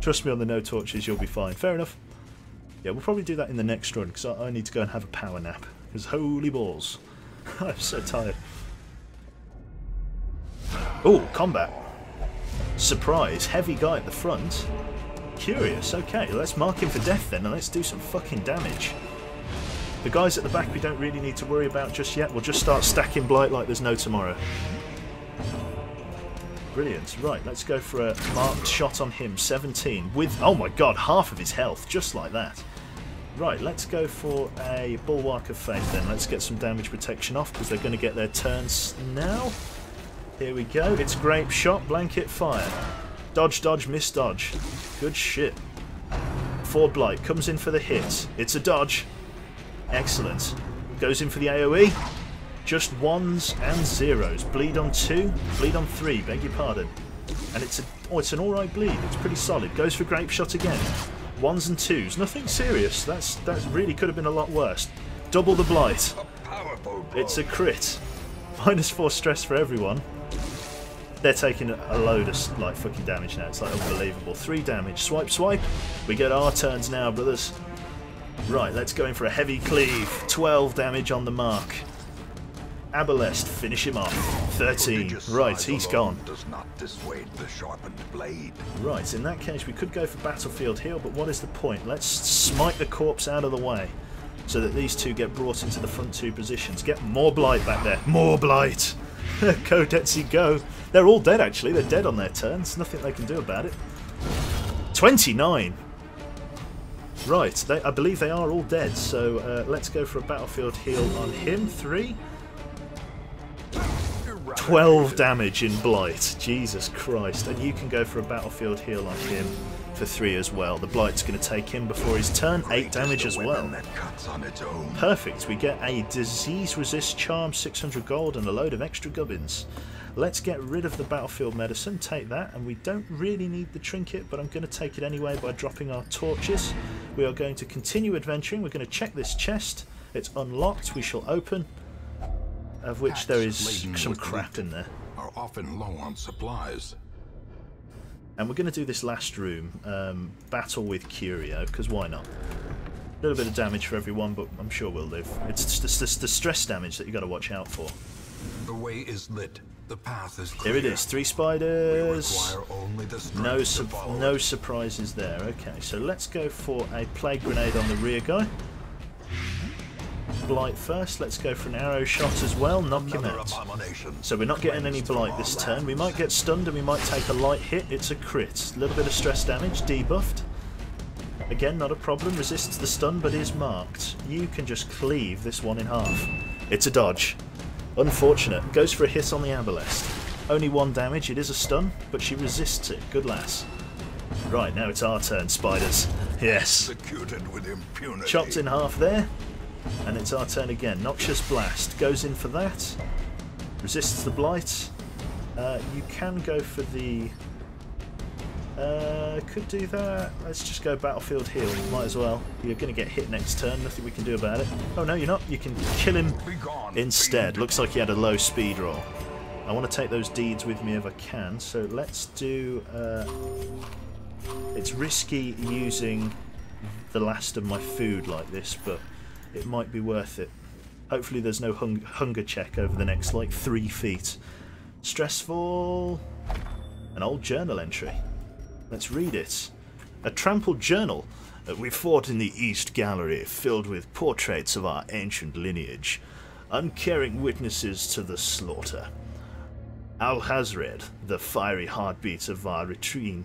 Trust me on the no torches, you'll be fine. Fair enough. Yeah, we'll probably do that in the next run, because I need to go and have a power nap. Because holy balls. I'm so tired. Oh, combat. Surprise. Heavy guy at the front. Curious. Okay, let's mark him for death then, and let's do some fucking damage. The guys at the back we don't really need to worry about just yet. We'll just start stacking blight like there's no tomorrow. Brilliant. Right, let's go for a marked shot on him. 17 with, oh my god, half of his health, just like that. Right, let's go for a Bulwark of Faith then. Let's get some damage protection off because they're going to get their turns now. Here we go. It's grape shot, blanket fire. Dodge, dodge, miss dodge. Good shit. 4 blight. Comes in for the hit. It's a dodge. Excellent. Goes in for the AoE. Just 1s and 0s. Bleed on 2, bleed on 3, beg your pardon. And it's an alright bleed. It's pretty solid. Goes for grape shot again. 1s and 2s. Nothing serious. That really could have been a lot worse. Double the blight. It's a crit. Minus 4 stress for everyone. They're taking a load of like fucking damage now. It's like unbelievable. 3 damage. Swipe, swipe. We get our turns now, brothers. Right, let's go in for a heavy cleave. 12 damage on the mark. Abolest, finish him off. 13. Right, he's gone. Does not dissuade the sharpened blade. Right, in that case we could go for battlefield heal, but what is the point? Let's smite the corpse out of the way so that these two get brought into the front 2 positions. Get more blight back there. More blight! Go, Detsy, go. They're all dead, actually. They're dead on their turns. Nothing they can do about it. 29! Right, I believe they are all dead, so let's go for a battlefield heal on him. 3. 12 damage in blight. Jesus Christ. And you can go for a battlefield heal on him for 3 as well. The blight's going to take him before his turn. 8 damage as well. Perfect. We get a disease resist charm, 600 gold, and a load of extra gubbins. Let's get rid of the battlefield medicine. Take that. And we don't really need the trinket, but I'm going to take it anyway by dropping our torches. We are going to continue adventuring. We're going to check this chest. It's unlocked. We shall open. Of which there is some crap in there. Are often low on supplies. And we're going to do this last room, battle with Curio, because why not? A little bit of damage for everyone, but I'm sure we'll live. It's just the stress damage that you got to watch out for. The way is lit. The path is clear. Here it is. 3 spiders. We require only the No surprises there. Okay, so let's go for a plague grenade on the rear guy. Blight first. Let's go for an arrow shot as well. Knock him out. So we're not getting any blight this turn. We might get stunned and we might take a light hit. It's a crit. A little bit of stress damage. Debuffed. Again, not a problem. Resists the stun but is marked. You can just cleave this one in half. It's a dodge. Unfortunate. Goes for a hit on the Abolest. Only 1 damage. It is a stun, but she resists it. Good lass. Right, now it's our turn, spiders. Yes. Executed with impunity. Chopped in half there. And it's our turn again. Noxious Blast. Goes in for that. Resists the blight. You can go for the... could do that. Let's just go battlefield heal. Might as well. You're going to get hit next turn. Nothing we can do about it. Oh no, you're not. You can kill him instead. Looks like he had a low speed roll. I want to take those deeds with me if I can. So let's do... it's risky using the last of my food like this, but it might be worth it. Hopefully there's no hunger check over the next like 3 feet. Stressful. An old journal entry. Let's read it. A trampled journal. We fought in the East Gallery, filled with portraits of our ancient lineage, uncaring witnesses to the slaughter. Al-Hazred, the fiery heartbeat of our retinue,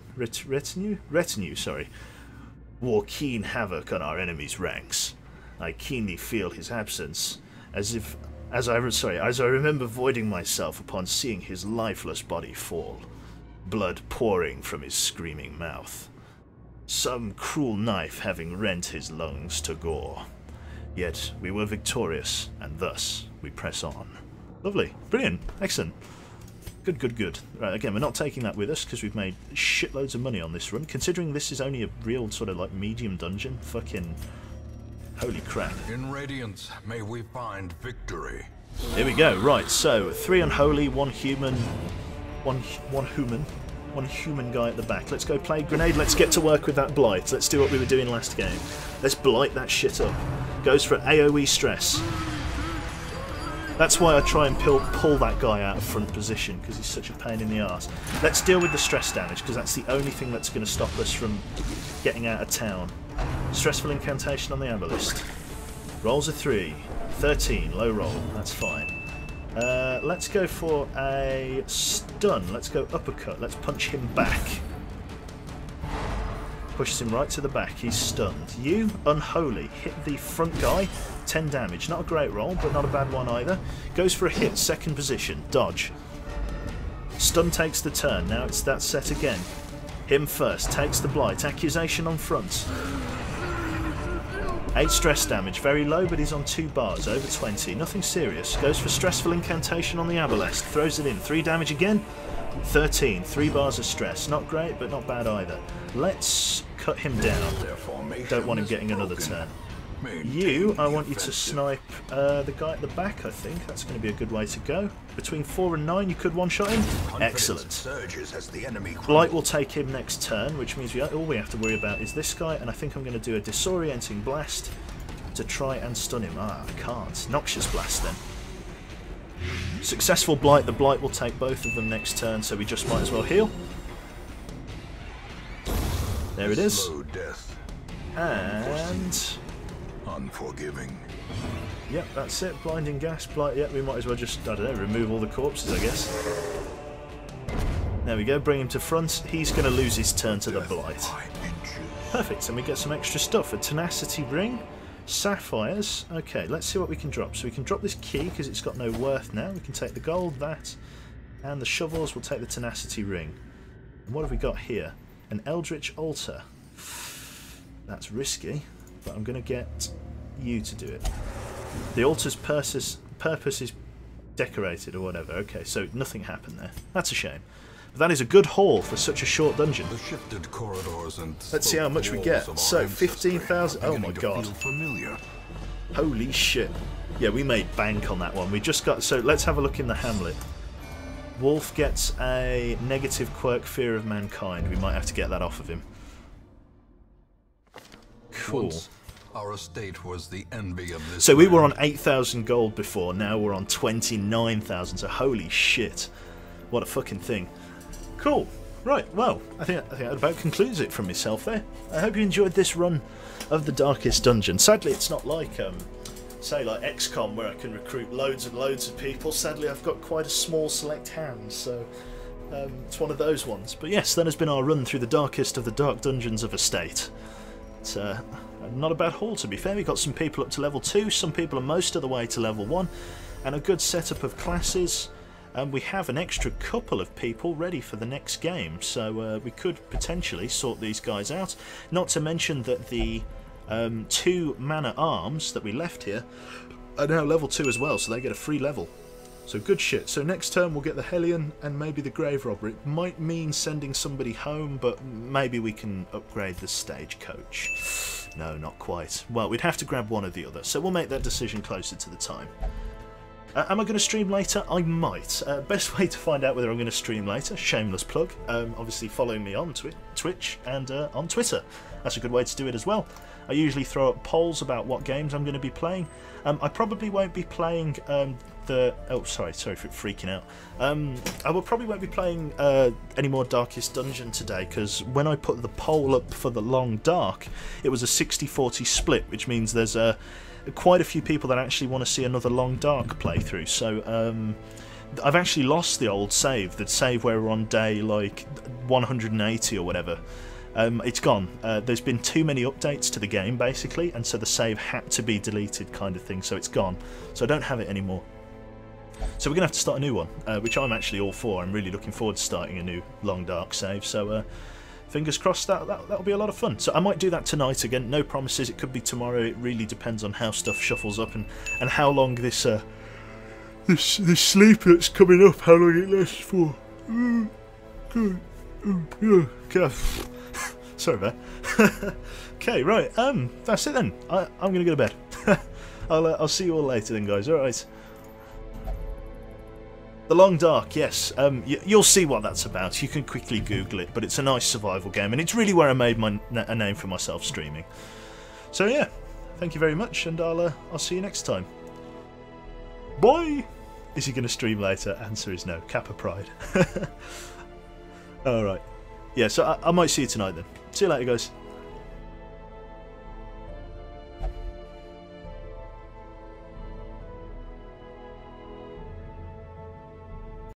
wore keen havoc on our enemy's ranks. I keenly feel his absence, as I remember voiding myself upon seeing his lifeless body fall, blood pouring from his screaming mouth. Some cruel knife having rent his lungs to gore. Yet we were victorious, and thus we press on. Lovely. Brilliant. Excellent. Good, good, good. Right, again, we're not taking that with us because we've made shitloads of money on this run. Considering this is only a real sort of like medium dungeon, fucking holy crap. In Radiance, may we find victory. Here we go. Right, so 3 unholy, 1 human, one human guy at the back. Let's go play grenade. Let's get to work with that blight. Let's do what we were doing last game. Let's blight that shit up. Goes for AoE stress. That's why I try and pull that guy out of front position, because he's such a pain in the arse. Let's deal with the stress damage, because that's the only thing that's going to stop us from getting out of town. Stressful incantation on the abolist. Rolls a 3. 13. Low roll. That's fine. Let's go for a stun. Let's go uppercut. Let's punch him back. Pushes him right to the back. He's stunned. You, unholy, hit the front guy. 10 damage. Not a great roll, but not a bad one either. Goes for a hit. Second position. Dodge. Stun takes the turn. Now it's that set again. Him first. Takes the blight. Accusation on front. 8 stress damage. Very low, but he's on 2 bars. Over 20. Nothing serious. Goes for stressful incantation on the abolest. Throws it in. 3 damage again. 13. 3 bars of stress. Not great, but not bad either. Let's cut him down. Don't want him getting another turn. You, I want you to snipe the guy at the back, I think. That's going to be a good way to go. Between 4 and 9, you could one-shot him. Excellent. Blight will take him next turn, which means all we have to worry about is this guy, and I think I'm going to do a disorienting blast to try and stun him. Ah, I can't. Noxious blast, then. Successful blight. The blight will take both of them next turn, so we just might as well heal. There it is. And... unforgiving. Yep, that's it. Blinding gas, blight. Yep, we might as well just, I don't know, remove all the corpses, I guess. There we go. Bring him to front. He's going to lose his turn to the blight. Perfect. And we get some extra stuff. A tenacity ring, sapphires. Okay, let's see what we can drop. So we can drop this key because it's got no worth now. We can take the gold, that, and the shovels. We'll take the tenacity ring. And what have we got here? An eldritch altar. That's risky, but I'm going to get you to do it. The altar's purpose is decorated or whatever. Okay, so nothing happened there. That's a shame. But that is a good haul for such a short dungeon. The shifted corridors and let's see how much we get. So 15,000. Oh my god. Holy shit. Yeah, we made bank on that one. We just got. So let's have a look in the hamlet. Wolf gets a negative quirk, fear of mankind. We might have to get that off of him. Cool. Once our estate was the envy of this. So we were on 8,000 gold before. Now we're on 29,000. So holy shit, what a fucking thing. Cool. Right. Well, I think that about concludes it from myself there. I hope you enjoyed this run of the Darkest Dungeon. Sadly, it's not like say like XCOM where I can recruit loads and loads of people. Sadly, I've got quite a small select hand, so it's one of those ones. But yes, that has been our run through the darkest of the dark dungeons of Estate. It's not a bad haul, to be fair. We got some people up to level 2, some people are most of the way to level 1, and a good setup of classes. We have an extra couple of people ready for the next game, so we could potentially sort these guys out. Not to mention that the 2 man-at-arms that we left here are now level 2 as well, so they get a free level. So good shit. So next turn we'll get the Hellion and maybe the Grave Robber. It might mean sending somebody home, but maybe we can upgrade the Stagecoach. No, not quite. Well, we'd have to grab one or the other, so we'll make that decision closer to the time. Am I going to stream later? I might. Best way to find out whether I'm going to stream later, shameless plug, obviously following me on Twitch and on Twitter. That's a good way to do it as well. I usually throw up polls about what games I'm going to be playing. I probably won't be playing the... Oh, sorry for freaking out. I probably won't be playing any more Darkest Dungeon today, because when I put the poll up for the Long Dark, it was a 60-40 split, which means there's quite a few people that actually want to see another Long Dark playthrough. So I've actually lost the old save, the save where we're on day like 180 or whatever. It's gone. There's been too many updates to the game, basically, and so the save had to be deleted, kind of thing, so it's gone. So I don't have it anymore. So we're going to have to start a new one, which I'm actually all for. I'm really looking forward to starting a new Long Dark save, so fingers crossed that'll be a lot of fun. So I might do that tonight again, no promises, it could be tomorrow, it really depends on how stuff shuffles up and how long this sleep that's coming up, how long it lasts for. Sorry, man. Okay, right. That's it then. I'm gonna go to bed. I'll see you all later then, guys. All right. The Long Dark, yes. You'll see what that's about. You can quickly Google it, but it's a nice survival game, and it's really where I made a name for myself streaming. So yeah, thank you very much, and I'll see you next time. Bye. Is he gonna stream later? Answer is no. Kappa Pride. All right. Yeah, so I might see you tonight then. See you later, guys.